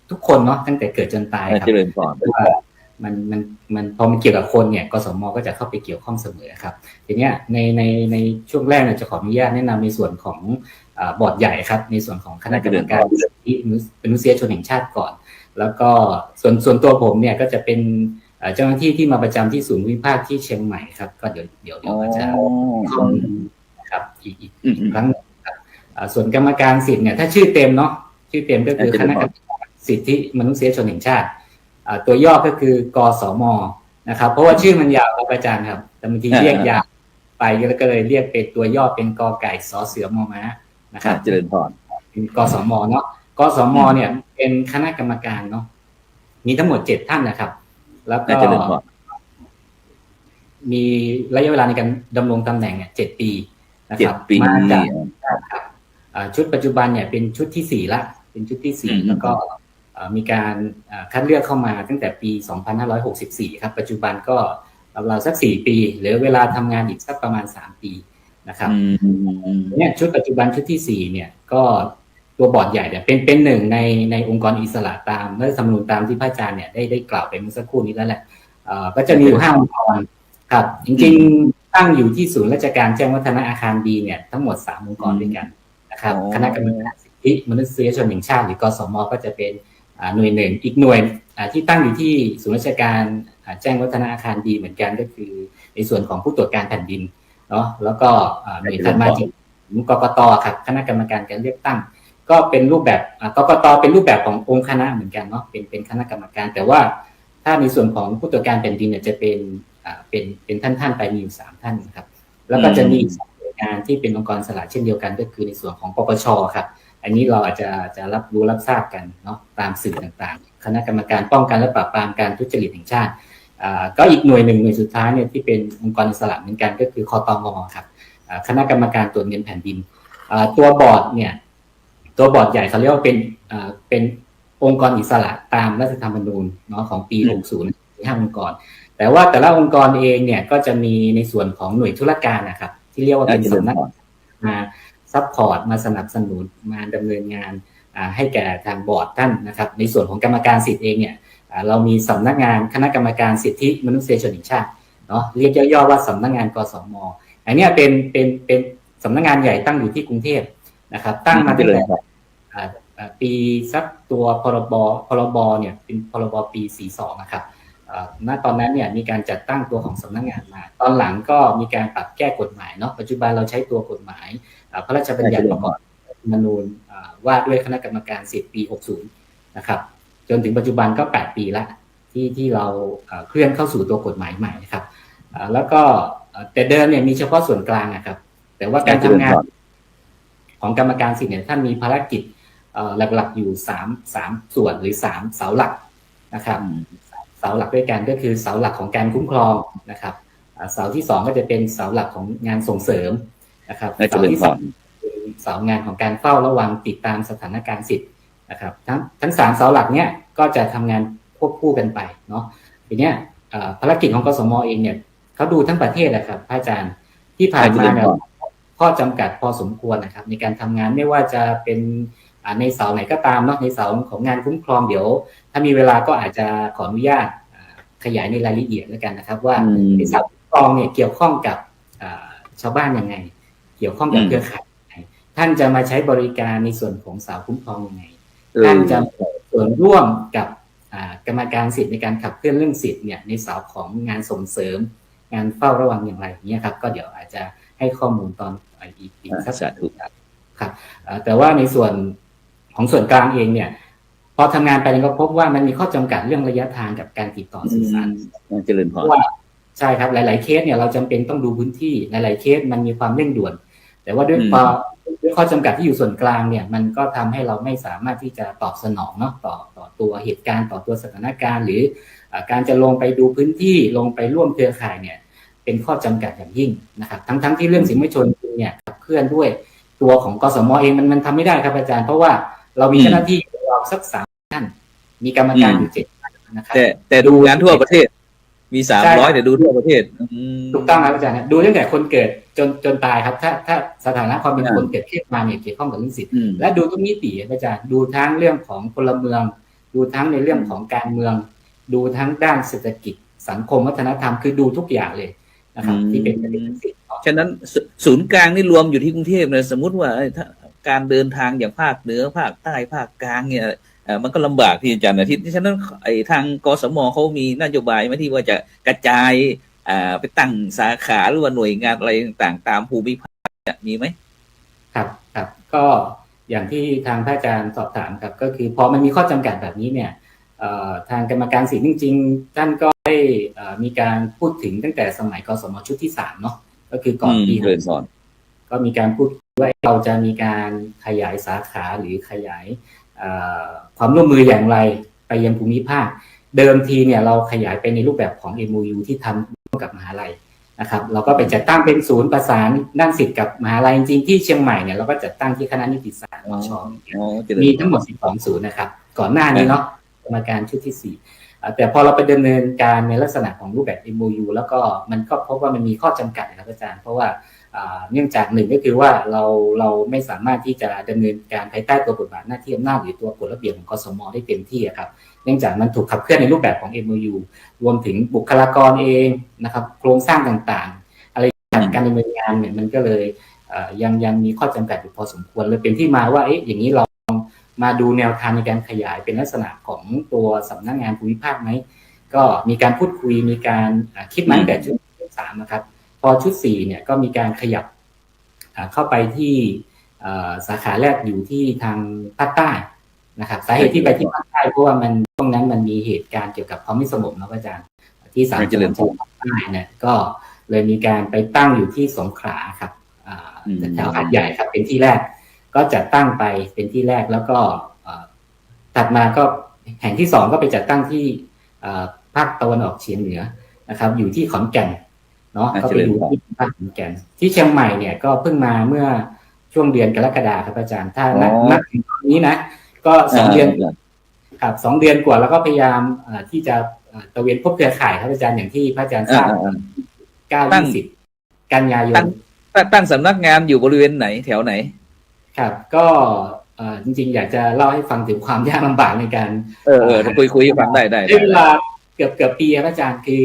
ทุกคนเนาะตั้งแต่เกิดจนตายครับว่ามันพอมันเกี่ยวกับคนเนี่ยกสมก็จะเข้าไปเกี่ยวข้องเสมอครับทีเนี้ยในช่วงแรกเนี่ยจะขออนุญาตแนะนำในส่วนของบอร์ดใหญ่ครับในส่วนของคณะกรรมการสิทธิมนุษยชนแห่งชาติก่อนแล้วก็ส่วนตัวผมเนี่ยก็จะเป็นเจ้าหน้าที่ที่มาประจำที่ศูนย์วิพากษ์ที่เชียงใหม่ครับก็เดี๋ยวอาจารย์ครับอีกครั้งครับส่วนกรรมการสิทธิ์เนี่ยถ้าชื่อเต็มเนาะชื่อเต็มก็คือคณะกรรมการสิทธิมนุษยชนแห่งชาติตัวย่อก็คือกสมนะครับเพราะว่าชื่อมันยาวครับอาจารย์ครับแต่บางทีเรียกยาวไปก็เลยเรียกเป็นตัวย่อเป็นกไก่สเสือมม้านะครับเจริญพรเป็นกสมเนาะกสมเนี่ยเป็นคณะกรรมการเนาะมีทั้งหมด7ท่านนะครับแล้วก็มีระยะเวลาในการดำรงตำแหน่งเนี่ย7 ปีนะครับมาจากชุดปัจจุบันเนี่ยเป็นชุดที่4ละเป็นชุดที่4แล้วก็มีการคัดเลือกเข้ามาตั้งแต่ปี2564ครับปัจจุบันก็เราสัก4 ปีเหลือเวลาทำงานอีกสักประมาณ3 ปีนะครับเนี่ยชุดปัจจุบันชุดที่4เนี่ยก็ตัวบอร์ดใหญ่เนี่ยเป็นหนึ่งในองค์กรอิสระตามรัฐธรรมนูญตามที่พระอาจารย์เนี่ยได้กล่าวไปเมื่อสักครู่นี้แล้วแหละก็จะมีอยู่5องค์กรครับจริงๆตั้งอยู่ที่ศูนย์ราชการแจ้งวัฒนะอาคารบีเนี่ยทั้งหมด3องค์กรด้วยกันนะครับคณะกรรมการสิทธิมนุษยชนแห่งชาติหรือกสมก็จะเป็นหน่วยหนึ่งอีกหน่วยที่ตั้งอยู่ที่ศูนย์ราชการแจ้งวัฒนะอาคารบีเหมือนกันก็คือในส่วนของผู้ตรวจการแผ่นดินเนาะแล้วก็หน่วยถัดมาจากกกตครับคณะกรรมการการเลือกตั้งก็เป็นรูปแบบกกตเป็นรูปแบบขององค์คณะเหมือนกันเนาะเป็นคณะกรรมการแต่ว่าถ้าในส่วนของผู้ตรวจการแผ่นดินเนี่ยจะเป็นท่านไปมีอยู่3 ท่านครับแล้วก็จะมีหน่วยงานที่เป็นองค์กรอิสระเช่นเดียวกันก็คือในส่วนของปปชครับอันนี้เราอาจจะรับทราบกันเนาะตามสื่อต่างๆคณะกรรมการป้องกันและปราบปรามการทุจริตแห่งชาติก็อีกหน่วยสุดท้ายเนี่ยที่เป็นองค์กรอิสระเหมือนกันก็คือคตงครับคณะกรรมการตรวจเงินแผ่นดินตัวบอร์ดเนี่ยตัวบอร์ดใหญ่เขาเรียกว่าเป็นองค์กรอิสระตามรัฐธรรมนูญเนาะของปี60มี5องค์กรแต่ว่าแต่ละองค์กรเองเนี่ยก็จะมีในส่วนของหน่วยธุรการนะครับที่เรียกว่าเป็นสำนักมาซัพพอร์ตมาสนับสนุนมาดำเนินงานให้แก่ทางบอร์ดท่านนะครับในส่วนของกรรมการสิทธิ์เองเนี่ยเรามีสำนักงานคณะกรรมการสิทธิมนุษยชนแห่งชาติเนาะเรียกย่อๆว่าสำนักงานกสมอันนี้เป็นสำนักงานใหญ่ตั้งอยู่ที่กรุงเทพนะครับตั้งมาตั้งแต่ปีสักตัวพรบเนี่ยเป็นพรบปี42นะครับณตอนนั้นเนี่ยมีการจัดตั้งตัวของสำนักงานมาตอนหลังก็มีการปรับแก้กฎหมายเนาะปัจจุบันเราใช้ตัวกฎหมายพระราชบัญญัติประกอบรัฐธรรมนูญว่าด้วยคณะกรรมการสิทธิปี60นะครับจนถึงปัจจุบันก็8 ปีละที่เราเคลื่อนเข้าสู่ตัวกฎหมายใหม่นะครับ แล้วก็แต่เดิมเนี่ยมีเฉพาะส่วนกลางนะครับแต่ว่าการทำงานของกรรมการสิทธิ์เนี่ยท่านมีภารกิจหลักๆอยู่สามส่วนหรือ3เสาหลักนะครับเสาหลักด้วยกันก็คือเสาหลักของการคุ้มครองนะครับเสาที่2ก็จะเป็นเสาหลักของงานส่งเสริมนะครับเสาที่3เป็นเสางานของการเฝ้าระวังติดตามสถานการณ์สิทธิ์นะครับทั้ง3เสาหลักเนี้ยก็จะทำงานควบคู่กันไปเนาะทีเนี้ยภารกิจของกสม.เองเนี่ยเขาดูทั้งประเทศนะครับพระอาจารย์ที่ผ่านมาเนี่ยข้อจำกัดพอสมควรนะครับในการทำงานไม่ว่าจะเป็นในเสาไหนก็ตามเนาะในเสาของงานคุ้มครองเดี๋ยวถ้ามีเวลาก็อาจจะขออนุญาตขยายในรายละเอียดแล้วกันนะครับว่าในเสาคุ้มครองเนี่ยเกี่ยวข้องกับชาวบ้านยังไงเกี่ยวข้องกับเครือข่ายยังไงท่านจะมาใช้บริการในส่วนของเสาคุ้มครองยังไงท่านจะมีส่วนร่วมกับกรรมการสิทธิ์ในการขับเคลื่อนเรื่องสิทธิ์เนี่ยในเสาของงานส่งเสริมงานเฝ้าระวังอย่างไรเนี่ยครับก็เดี๋ยวอาจจะให้ข้อมูลตอนอีกสักครับแต่ว่าในส่วนของส่วนกลางเองเนี่ยพอทำงานไปก็พบว่ามันมีข้อจำกัดเรื่องระยะทางกับการติดต่อสื่อสารเจริญพรใช่ครับหลายๆเคสเนี่ยเราจำเป็นต้องดูพื้นที่หลายๆเคสมันมีความเร่งด่วนแต่ว่าด้วยข้อจำกัดที่อยู่ส่วนกลางเนี่ยมันก็ทำให้เราไม่สามารถที่จะตอบสนองเนาะต่อตัวเหตุการณ์ต่อตัวสถานการณ์หรือการจะลงไปดูพื้นที่ลงไปร่วมเครือข่ายเนี่ยเป็นข้อจำกัดอย่างยิ่งนะครับทั้งที่เรื่องสิ่งแวดล้อมเนี่ยขับเคลื่อนด้วยตัวของกสม.เองมันทำไม่ได้ครับอาจารย์เพราะว่าเรามีเจ้าหน้าที่เราสัก3 ท่านมีกรรมการอยู่7 ท่านนะครับแต่ดูงานทั่วประเทศมี300แต่ดูทั่วประเทศถูกต้องครับอาจารย์ดูตั้งแต่คนเกิดจนตายครับถ้าสถานะความเป็นคนเกิดขึ้นมาเนี่ยเกี่ยวข้องกับเรื่องสิทธิ์และดูทุกมิติอาจารย์ดูทั้งเรื่องของพลเมืองดูทั้งในเรื่องของการเมืองดูทั้งด้านเศรษฐกิจสังคมวัฒนธรรมคือดูทุกอย่างเลยนะครับที่เป็นประเด็นสิทธิ์ฉะนั้นศูนย์กลางนี่รวมอยู่ที่กรุงเทพเลยสมมุติว่าถ้าการเดินทางอย่างภาคเหนือภาคใต้ภาคกลางเนี่ยมันก็ลำบากที่อาจารย์อาทิตย์ฉะนั้นทางกสม.เขามีนโยบายไหมที่ว่าจะกระจายไปตั้งสาขาหรือว่าหน่วยงานอะไรต่างๆตามภูมิภาคมีไหมครับก็อย่างที่ทางพระอาจารย์สอบถามครับก็คือพอมันมีข้อจำกัดแบบนี้เนี่ยทางกรรมการสิทธิ์จริงๆท่านก็ได้มีการพูดถึงตั้งแต่สมัยกสม.ชุดที่3เนาะก็คือก่อนปีก็มีการพูดว่าเราจะมีการขยายสาขาหรือขยายความร่วมมืออย่างไรไปยังภูมิภาคเดิมทีเนี่ยเราขยายไปในรูปแบบของ MOU ที่ทำร่วมกับมหาลัยนะครับเราก็ไปจัดตั้งเป็นศูนย์ประสานด้านสิทธิ์กับมหาลัยจริงๆที่เชียงใหม่เนี่ยเราก็จัดตั้งที่คณะนิติศาสตร์ช.มีทั้งหมด12 ศูนย์นะครับก่อนหน้านี้เนาะกรรมการชุดที่4แต่พอเราไปดำเนินการในลักษณะของรูปแบบ MOU แล้วก็มันก็พบว่ามันมีข้อจำกัดนะครับอาจารย์เพราะว่าเนื่องจากหนึ่งก็คือว่าเราไม่สามารถที่จะดำเนินการภายใต้ตัวบทบาทหน้าที่อำนาจหรือตัวกฎระเบียบของกสม.ได้เต็มที่ครับเนื่องจากมันถูกขับเคลื่อนในรูปแบบของ MOU รวมถึงบุคลากรเองนะครับโครงสร้างต่างๆอะไรการดำเนินงานเนี่ยมันก็เลยยังมีข้อจำกัดอยู่พอสมควรเลยเป็นที่มาว่าอย่างนี้เรามาดูแนวทางในการขยายเป็นลักษณะของตัวสำนักงานภูมิภาคไหมก็มีการพูดคุยมีการคิดมาตั้งแต่ชุดที่3นะครับพอชุด4เนี่ยก็มีการขยับเข้าไปที่สาขาแรกอยู่ที่ทางภาคใต้นะครับสาเหตุที่ไปที่ภาคใต้เพราะว่ามันช่วงนั้นมันมีเหตุการณ์เกี่ยวกับความไม่สงบนะอาจารย์ที่3 จังหวัดภาคใต้เนี่ยก็เลยมีการไปตั้งอยู่ที่สงขลาครับแถวหาดใหญ่ครับเป็นที่แรกก็จัดตั้งไปเป็นที่แรกแล้วก็ถัดมาก็แห่งที่2ก็ไปจัดตั้งที่ภาคตะวันออกเฉียงเหนือนะครับอยู่ที่ขอนแก่นเนาะก็ไปดูที่ภาคขอนแก่นที่เชียงใหม่เนี่ยก็เพิ่งมาเมื่อช่วงเดือนกรกฎาคมครับอาจารย์ถ้านับถึงตอนนี้นะก็2 เดือนครับ2 เดือนกว่าแล้วก็พยายามที่จะตระเวนพบเครือข่ายครับอาจารย์อย่างที่พระอาจารย์ทราบ9-20 กันยายนตั้งสำนักงานอยู่บริเวณไหนแถวไหนครับก็จริงๆอยากจะเล่าให้ฟังถึงความยากลำบากในการคุยให้ฟังได้เวลาเกือบปีครับอาจารย์คือ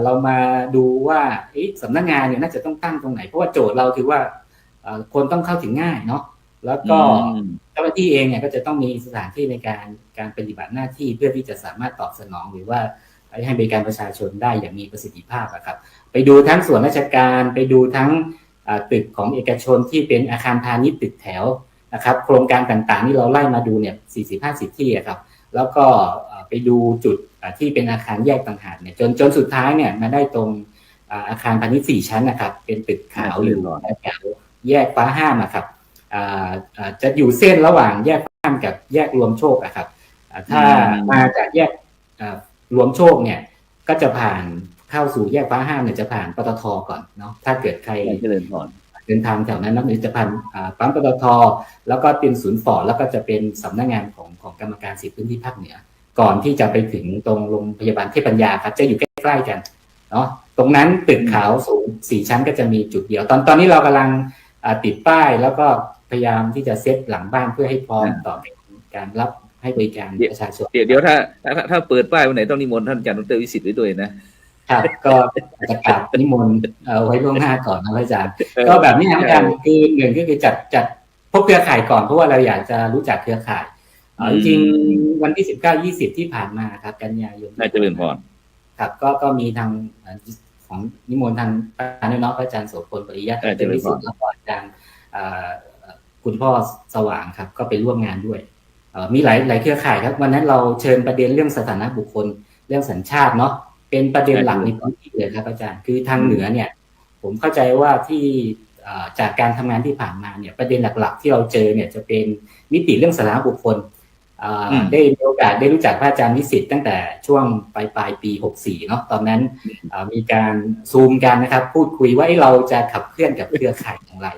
เรามาดูว่าสำนักงานเนี่ยน่าจะต้องตั้งตรงไหนเพราะว่าโจทย์เราคือว่าคนต้องเข้าถึงง่ายเนาะแล้วก็เจ้าหน้าที่เองเนี่ยก็จะต้องมีสถานที่ในการปฏิบัติหน้าที่เพื่อที่จะสามารถตอบสนองหรือว่าให้บริการประชาชนได้อย่างมีประสิทธิภาพครับไปดูทั้งส่วนราชการไปดูทั้งตึกของเอกชนที่เป็นอาคารพาณิชย์ตึกแถวนะครับโครงการต่างๆที่เราไล่มาดูเนี่ย40-50 ที่ครับแล้วก็ไปดูจุดที่เป็นอาคารแยกต่างหากเนี่ยจนสุดท้ายเนี่ยมาได้ตรง อาคารพาณิชย์4 ชั้นนะครับเป็นตึกขาวอยู่แถวแยกฟ้าห้ามครับจะอยู่เส้นระหว่างแยกฟ้าห้ามกับแยกรวมโชคครับถ้ามาจากแยกรวมโชคเนี่ยก็จะผ่านเข้าสู่แยกฟ้าห้ามเนี่ยจะผ่านปตท.ก่อนเนาะถ้าเกิดใครเดินทางแถวนั้นนะจะผ่านปั๊มปตท.แล้วก็เป็นศูนย์ฟอร์ดแล้วก็จะเป็นสำนักงานของกรรมการสิทธิพื้นที่ภาคเหนือก่อนที่จะไปถึงตรงโรงพยาบาลเทพปัญญาครับจะอยู่ใกล้ๆกันเนาะตรงนั้นตึกขาวสูง4 ชั้นก็จะมีจุดเดียวตอนนี้เรากำลังติดป้ายแล้วก็พยายามที่จะเซตหลังบ้านเพื่อให้พร้อมต่อการรับให้บริการประชาชนเดี๋ยวถ้าเปิดป้ายวันไหนต้องนิมนต์ท่านอาจารย์ดร.วิสิทธิ์ไว้ด้วยนะครับก็จะกราบนิมนต์ไว้ล่วงหน้าก่อนนะอาจารย์ก็แบบนี้นะกันคือหนึ่งก็คือจัดพบเครือข่ายก่อนเพราะว่าเราอยากจะรู้จักเครือข่ายจริงๆวันที่19-20ที่ผ่านมาครับกันยายนน่าจะเริ่มก่อนครับก็มีทางของนิมนต์ทางพระน้องพระอาจารย์โสพลปริยัติวิสุทธิ์แล้วก็อาจารย์คุณพ่อสว่างครับก็ไปร่วมงานด้วยมีหลายเครือข่ายครับวันนั้นเราเชิญประเด็นเรื่องสถานะบุคคลเรื่องสัญชาติเนาะเป็นประเด็นหลักในพื้นที่เลยครับอาจารย์คือทางเหนือเนี่ยผมเข้าใจว่าที่จากการทำงานที่ผ่านมาเนี่ยประเด็นหลักๆที่เราเจอเนี่ยจะเป็นมิติเรื่องสถานะบุคคลได้มีโอกาสได้รู้จักพระอาจารย์วิสิทธิ์ตั้งแต่ช่วงปลายปี64เนาะตอนนั้นมีการซูมกันนะครับพูดคุยว่าเราจะขับเคลื่อนกับเครือข่ายอย่างไร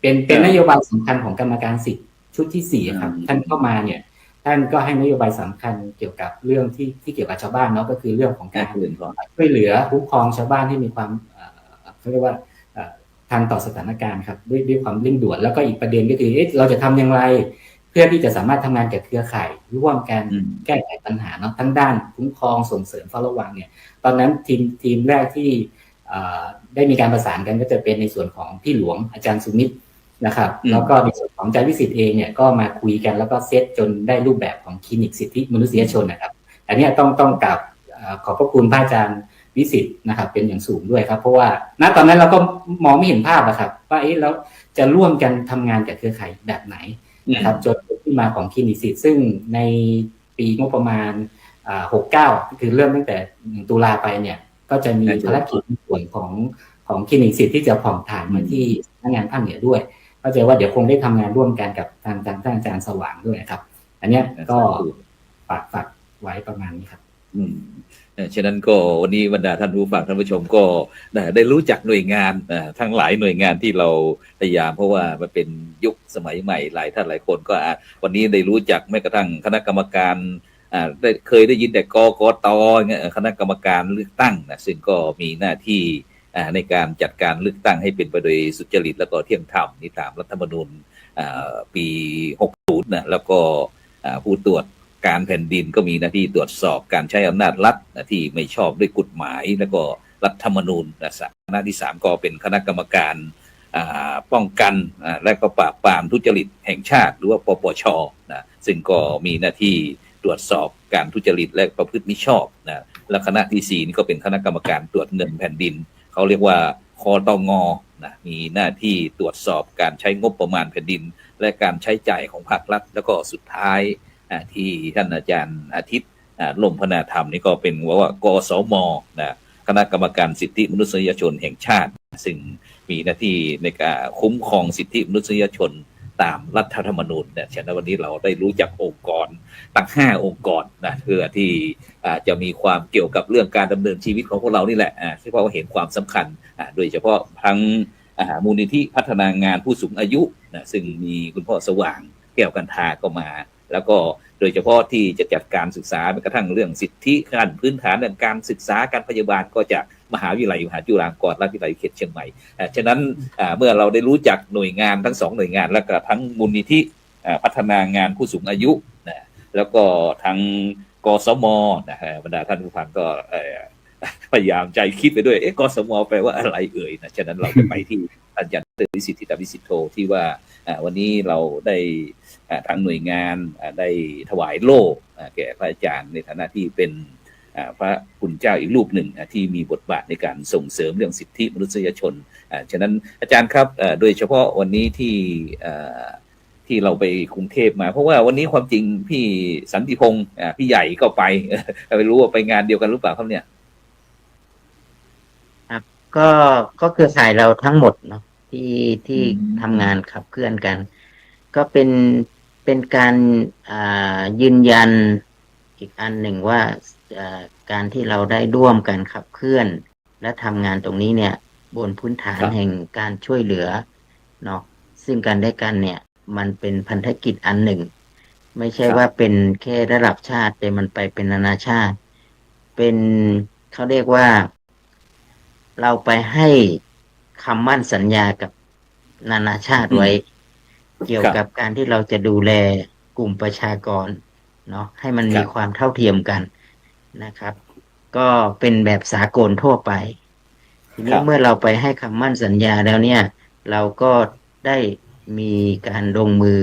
เป็นนโยบายสำคัญของกรรมการสิทธิ์ชุดที่4ครับท่านเข้ามาเนี่ยท่านก็ให้นโยบายสำคัญเกี่ยวกับเรื่องที่เกี่ยวกับชาวบ้านเนาะก็คือเรื่องของการช่วยเหลือคุ้มครองชาวบ้านให้มีความเขาเรียกว่าทันต่อสถานการณ์ครับด้วยความเร่งด่วนแล้วก็อีกประเด็นก็คือเราจะทำอย่างไรเพื่อที่จะสามารถทำงานกับเครือข่ายร่วมกันแก้ไขปัญหาเนาะทั้งด้านคุ้มครองส่งเสริมเฝ้าระวังเนี่ยตอนนั้นทีมแรกที่ได้มีการประสานกันก็จะเป็นในส่วนของพี่หลวงอาจารย์สุมิตรนะครับแล้วก็ในส่วนของอาจารย์วิสิทธิ์เองเนี่ยก็มาคุยกันแล้วก็เซตจนได้รูปแบบของคลินิกสิทธิมนุษยชนนะครับอันนี้ต้องกับขอบพระคุณพระอาจารย์วิสิทธิ์นะครับเป็นอย่างสูงด้วยครับเพราะว่าณตอนนั้นเราก็มองไม่เห็นภาพอะครับว่าแล้วจะร่วมกันทำงานกับเครือข่ายแบบไหนนะครับจนที่มาของคลินิกสิทธิ์ซึ่งในปีงบประมาณ69คือเริ่มตั้งแต่1 ตุลาไปเนี่ยก็จะมีภารกิจในส่วนของคลินิกสิทธิ์ที่จะผ่องถ่ายมาที่สำนักงานภาคเหนือด้วยเข้าใจว่าเดี๋ยวคงได้ทำงานร่วมกันกับทางท่านอาจารย์สว่างด้วยนะครับอันนี้ก็ฝากไว้ประมาณนี้ครับฉะนั้นก็วันนี้บรรดาท่านผู้ฟังท่านผู้ชมก็ได้รู้จักหน่วยงานทั้งหลายหน่วยงานที่เราพยายามเพราะว่ามันเป็นยุคสมัยใหม่หลายท่านหลายคนก็วันนี้ได้รู้จักแม้กระทั่งคณะกรรมการเคยได้ยินแต่กกต.คณะกรรมการเลือกตั้งนะซึ่งก็มีหน้าที่ในการจัดการเลือกตั้งให้เป็นไปโดยสุจริตและก็เที่ยงธรรมนี่ตามรัฐธรรมนูญปี60นะแล้วก็ผู้ตรวจการแผ่นดินก็มีหน้าที่ตรวจสอบการใช้อำนาจรัฐที่ไม่ชอบด้วยกฎหมายแล้วก็รัฐธรรมนูญหน้าที่3ก็เป็นคณะกรรมการป้องกันและก็ปราบปรามทุจริตแห่งชาติหรือว่าปปชนะซึ่งก็มีหน้าที่ตรวจสอบการทุจริตและประพฤติมิชอบนะและคณะที่4นี่ก็เป็นคณะกรรมการตรวจเงินแผ่นดินเขาเรียกว่าคตง.นะมีหน้าที่ตรวจสอบการใช้งบประมาณแผ่นดินและการใช้จ่ายของภาครัฐแล้วก็สุดท้ายที่ท่านอาจารย์อาทิตย์ลมพนาธรรมนี่ก็เป็นว่ากสม.นะคณะกรรมการสิทธิมนุษยชนแห่งชาติซึ่งมีหน้าที่ในการคุ้มครองสิทธิมนุษยชนตามรัฐธรรมนูญเนี่ยฉะนั้นวันนี้เราได้รู้จักองค์กรตั้ง5องค์กรนะเพื่อที่จะมีความเกี่ยวกับเรื่องการดำเนินชีวิตของพวกเรานี่แหละที่เพราะว่าเห็นความสำคัญโดยเฉพาะทั้งมูลนิธิพัฒนางานผู้สูงอายุนะซึ่งมีคุณพ่อสว่างแก้วกันทาก็มาแล้วก็โดยเฉพาะที่จะจัดการศึกษาแม้กระทั่งเรื่องสิทธิขั้นพื้นฐานเรื่องการศึกษาการพยาบาลก็จากมหาวิทยาลัยมหาจุฬาลงกรณราชวิทยาลัยเขตเชียงใหม่ฉะนั้นเมื่อเราได้รู้จักหน่วยงานทั้ง2หน่วยงานแล้วก็ทั้งมูลนิธิพัฒนางานผู้สูงอายุนะแล้วก็ทั้งกสม.นะบรรดาท่านผู้ฟังก็พยายามใจคิดไปด้วยกสม.แปลว่าอะไรเอ่ยนะฉะนั้นเราจะไปที่อาจารย์วิสิทธิวิสิทธิโธที่ว่าวันนี้เราได้ทางหน่วยงานได้ถวายโล่แก่พระอาจารย์ในฐานะที่เป็นพระคุณเจ้าอีกรูปหนึ่งที่มีบทบาทในการส่งเสริมเรื่องสิทธิมนุษยชนฉะนั้นอาจารย์ครับโดยเฉพาะวันนี้ที่เราไปกรุงเทพมาเพราะว่าวันนี้ความจริงพี่สันติพงศ์พี่ใหญ่ก็ไปไม่รู้ว่าไปงานเดียวกันหรือเปล่าครับเนี่ยครับ ก็ก็เครือข่ายเราทั้งหมดเนาะที่อืมทำงานขับเคลื่อนกัน ก็เป็นการยืนยันอีกอันหนึ่งว่าอ่าการที่เราได้ร่วมกันขับเคลื่อน และทำงานตรงนี้เนี่ยบนพื้นฐานครับแห่งการช่วยเหลือเนาะซึ่งกันและกันเนี่ยมันเป็นพันธกิจอันหนึ่ง ไม่ใช่ครับว่าเป็นแค่ระดับชาติแต่มันไปเป็นนานาชาติ เป็นเขาเรียกว่าเราไปให้คำมั่นสัญญากับนานาชาติอืมไว้ เกี่ยวครับกับการที่เราจะดูแลกลุ่มประชากรเนาะให้มันครับมีความเท่าเทียมกันนะครับ ก็เป็นแบบสากลทั่วไป ทีครับนี้เมื่อเราไปให้คำมั่นสัญญาแล้วเนี่ยเราก็ได้มีการลงมือ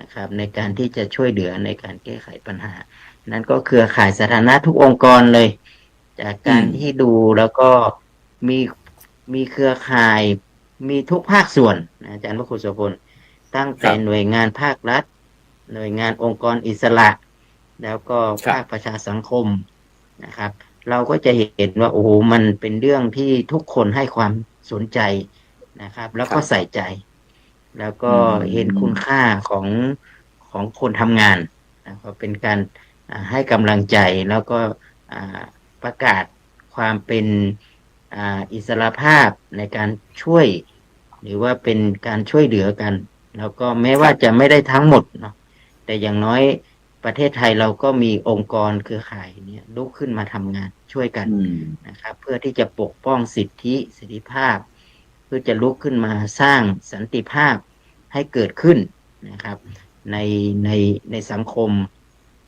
นะครับในการที่จะช่วยเหลือในการแก้ไขปัญหา นั้นก็เครือข่ายสาธารณะทุกองค์กรเลย จากอืมการที่ดูแล้วก็มีมีเครือข่ายมีทุกภาคส่วนนะอาจารย์พระครูโสพลตั้งแต่ครับหน่วยงานภาครัฐหน่วยงานองค์กรอิสระ แล้วก็ครับภาคประชาสังคมนะครับ เราก็จะเห็นว่าโอ้โหมันเป็นเรื่องที่ทุกคนให้ความสนใจนะครับ แล้วก็ครับใส่ใจ แล้วอืก็เห็นคุณมค่าของคนทำงานนะครับเป็นการให้กำลังใจแล้วก็อ่าประกาศความเป็นอิสรภาพในการช่วยหรือว่าเป็นการช่วยเหลือกัน แล้วก็แม้ว่าครับจะไม่ได้ทั้งหมดเนาะแต่อย่างน้อยประเทศไทยเราก็มีองค์กรเครือข่ายเนี่ยลุกขึ้นมาทำงานช่วยกันอืมนะครับเพื่อที่จะปกป้องสิทธิเสรีภาพ เพื่อจะลุกขึ้นมาสร้างสันติภาพให้เกิดขึ้นนะครับในในในสังคม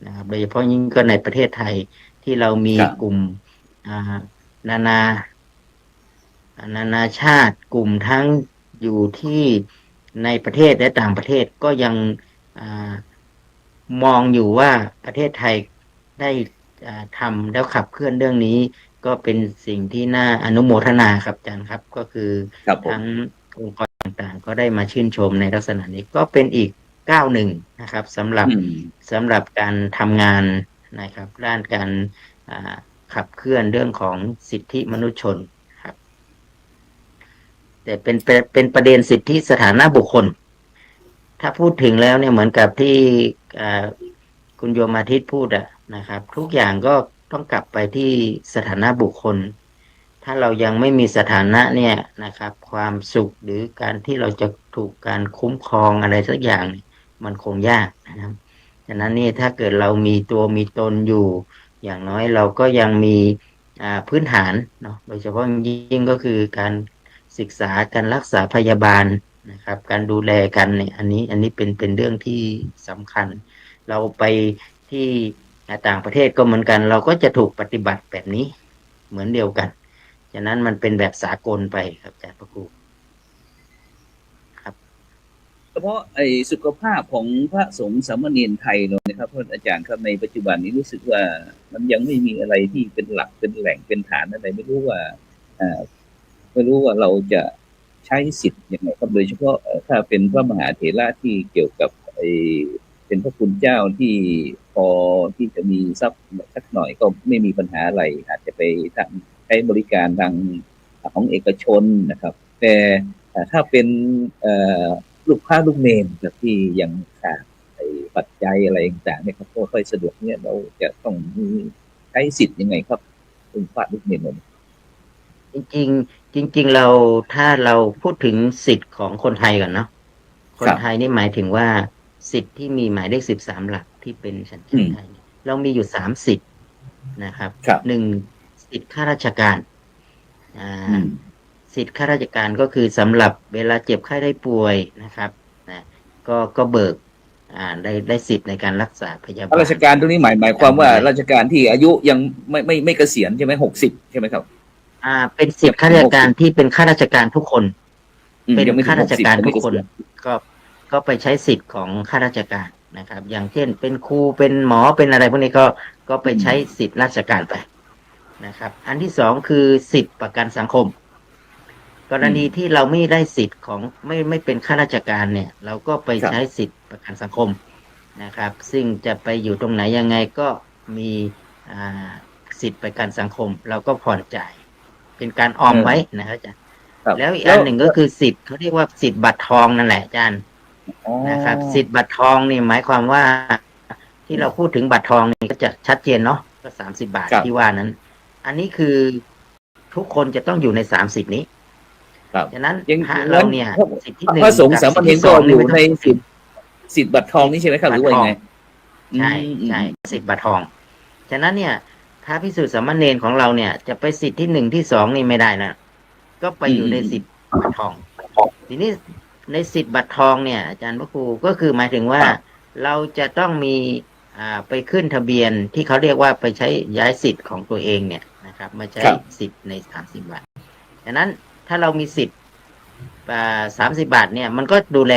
นะครับโดยเฉพาะยิ่งก็ในประเทศไทยที่เรามีครับกลุ่มอ่านานานานาชาติกลุ่มทั้งอยู่ที่ในประเทศและต่างประเทศก็ยังอามองอยู่ว่าประเทศไทยได้ทำแล้วขับเคลื่อนเรื่องนี้ก็เป็นสิ่งที่น่าอนุโมทนาครับอาจารย์ครับก็คือครับผมทั้งองค์กรต่างๆก็ได้มาชื่นชมในลักษณะนี้ก็เป็นอีกก้าวหนึ่งนะครับสำหรับอืมการทำงานนะครับด้านการอ่าขับเคลื่อนเรื่องของสิทธิมนุษยชนครับ แต่เป็นประเด็นสิทธิสถานะบุคคล ถ้าพูดถึงแล้วเนี่ยเหมือนกับที่อ่าคุณโยมาทิตพูดอะนะครับ ทุกอย่างก็ต้องกลับไปที่สถานะบุคคล ถ้าเรายังไม่มีสถานะเนี่ยนะครับ ความสุขหรือการที่เราจะถูกการคุ้มครองอะไรสักอย่างเนี่ยมันคงยากนะครับฉะนั้นนี่ถ้าเกิดเรามีตัวมีตนอยู่ อย่างน้อยเราก็ยังมีพื้นฐานเนาะโดยเฉพาะยิ่งก็คือการศึกษาการรักษาพยาบาลนะครับการดูแลกันเนี่ยอันนี้เป็นเรื่องที่สำคัญ เราไปที่ต่างประเทศก็เหมือนกัน เราก็จะถูกปฏิบัติแบบนี้เหมือนเดียวกันฉะนั้นมันเป็นแบบสากลไปครับอาจารย์พระครูครับเฉพาะไอ้สุขภาพของพระสงฆ์สามเณรไทยเรานะครับท่านอาจารย์ครับในปัจจุบันนี้รู้สึกว่ามันยังไม่มีอะไรที่เป็นหลักเป็นแหล่งเป็นฐานอะไรไม่รู้ว่าอ่าไม่รู้ว่าเราจะใช้สิทธิ์ยังไงครับโดยเฉพาะถ้าเป็นพระมหาเถระที่เกี่ยวกับไอ้เป็นพระคุณเจ้าที่พอที่จะมีทรัพย์สักหน่อยก็ไม่มีปัญหาอะไรอาจจะไปทำใช้บริการทางของเอกชนนะครับแต่ถ้าเป็นลูกค้าลูกเนรแบบที่ยังขาดไอ้ปัจจัยอะไรต่างๆเนี่ยครับก็ค่อยสะดวกเนี่ยเราจะต้องมีใช้สิทธิ์ยังไงครับลูกค้าลูกเนรเราจริงๆจริงๆเราถ้าเราพูดถึงสิทธิ์ของคนไทยก่อนเนาะคครับนไทยนี่หมายถึงว่าสิทธิ์ที่มีหมายเลข13หลักที่เป็นสัญอืชาติมไทยเนี่ยเรามีอยู่3 สิทธิ์นะครับครับหนึ่งสิทธิ์ข้าราชการอ่อืามสิทธิ์ข้าราชการก็คือสำหรับเวลาเจ็บไข้ได้ป่วยนะครับนะก็เบิกได้สิทธิ์ในการรักษาพยาข้าบาลราชการตรงนี้หมายความว่าราชการที่อายุยังไม่เกษียณใช่ไหม60ใช่ไหมครับเป็นสิทธิ์ข้าราชการที่เป็นข้าราชการทุกคนเป็นยังไม่ถึข้างราชการ60ยังทุกคนไม่เกษียณก็ก็ไปใช้สิทธิ์ของข้าราชการนะครับ อย่างเช่นเป็นครูเป็นหมอเป็นอะไรพวกนี้ก็ไปอืมใช้สิทธิ์ราชการไปนะครับ อันที่สองคือสิทธิ์ประกันสังคม กรอืมณีที่เราไม่ได้สิทธิ์ของไม่เป็นข้าราชการเนี่ยเราก็ไปครับใช้สิทธิ์ประกันสังคมนะครับซึ่งจะไปอยู่ตรงไหนยังไงก็มีอ่าสิทธิ์ประกันสังคมเราก็ผ่อนจ่าย เป็นการออมไว้นะครับอาจารย์ ครับ แล้วอีกอันหนึ่งก็คือสิทธิ์เขาเรียกว่าสิทธิ์บัตรทองนั่นแหละอาจารย์ อ๋อ นะครับสิทธิ์บัตรทองนี่หมายความว่า ที่เราพูดถึงบัตรทองนี่ก็จะชัดเจนเนาะก็30 บาท ครับ ที่ว่านั้น อันนี้คือทุกคนจะต้องอยู่ใน30นี้ ครับ ฉะนั้น ยัง พระเราเนี่ยสิทธิ์ที่1 พระสงฆ์สามเณรก็อยู่ใน ไม่ต้อง สิทธิ์บัตรทองนี่ใช่ไหมครับหรือว่ายังไง ใช่ใช่สิทธิ์บัตรทอง ฉะนั้นเนี่ยพระภิกษุสามเณรของเราเนี่ย จะไปสิทธิ์ที่1ที่2นี่ไม่ได้นะก็ไปอยู่ในสิทธิ์บัตรทอง ทีนี้ในสิทธิ์บัตรทองเนี่ยอาจารย์พระครูก็คือหมายถึงว่า ครับ เราจะต้องมีไปขึ้นทะเบียนที่เขาเรียกว่าไปใช้ย้ายสิทธิ์ของตัวเองเนี่ยนะครับมาใช้ ครับ สิทธิ์ใน30 บาทฉะนั้นถ้าเรามีสิทธิ์30 บาทเนี่ยมันก็ดูแล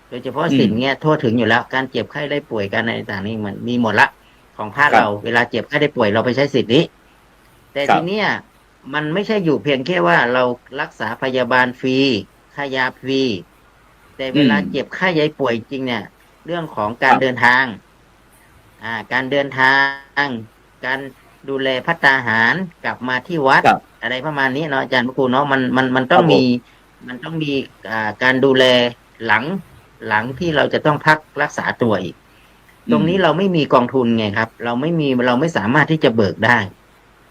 โดยเฉพาะสิทธิ์เนี่ยทั่วถึงอยู่แล้วการเจ็บไข้ได้ป่วยการอะไรต่างๆนี่มันมีหมดละของภาคเราเวลาเจ็บไข้ได้ป่วยเราไปใช้สิทธิ์นี้ แต่ ครับ ทีเนี้ยมันไม่ใช่อยู่เพียงแค่ว่าเรารักษาพยาบาลฟรีค่ายาฟรีแต่เวลาเจ็บไข้ยายป่วยจริงเนี่ย เรื่องของการเดินทางการเดินทาง การดูแลภัตตาหารกลับมาที่วัด ครับ อะไรประมาณนี้เนาะอาจารย์พระครูเนาะมันต้อง ครับผม มีมันต้องมีการดูแลหลังที่เราจะต้องพักรักษาตัวอีก ตรงนี้เราไม่มีกองทุนไงครับ เราไม่สามารถที่จะเบิกได้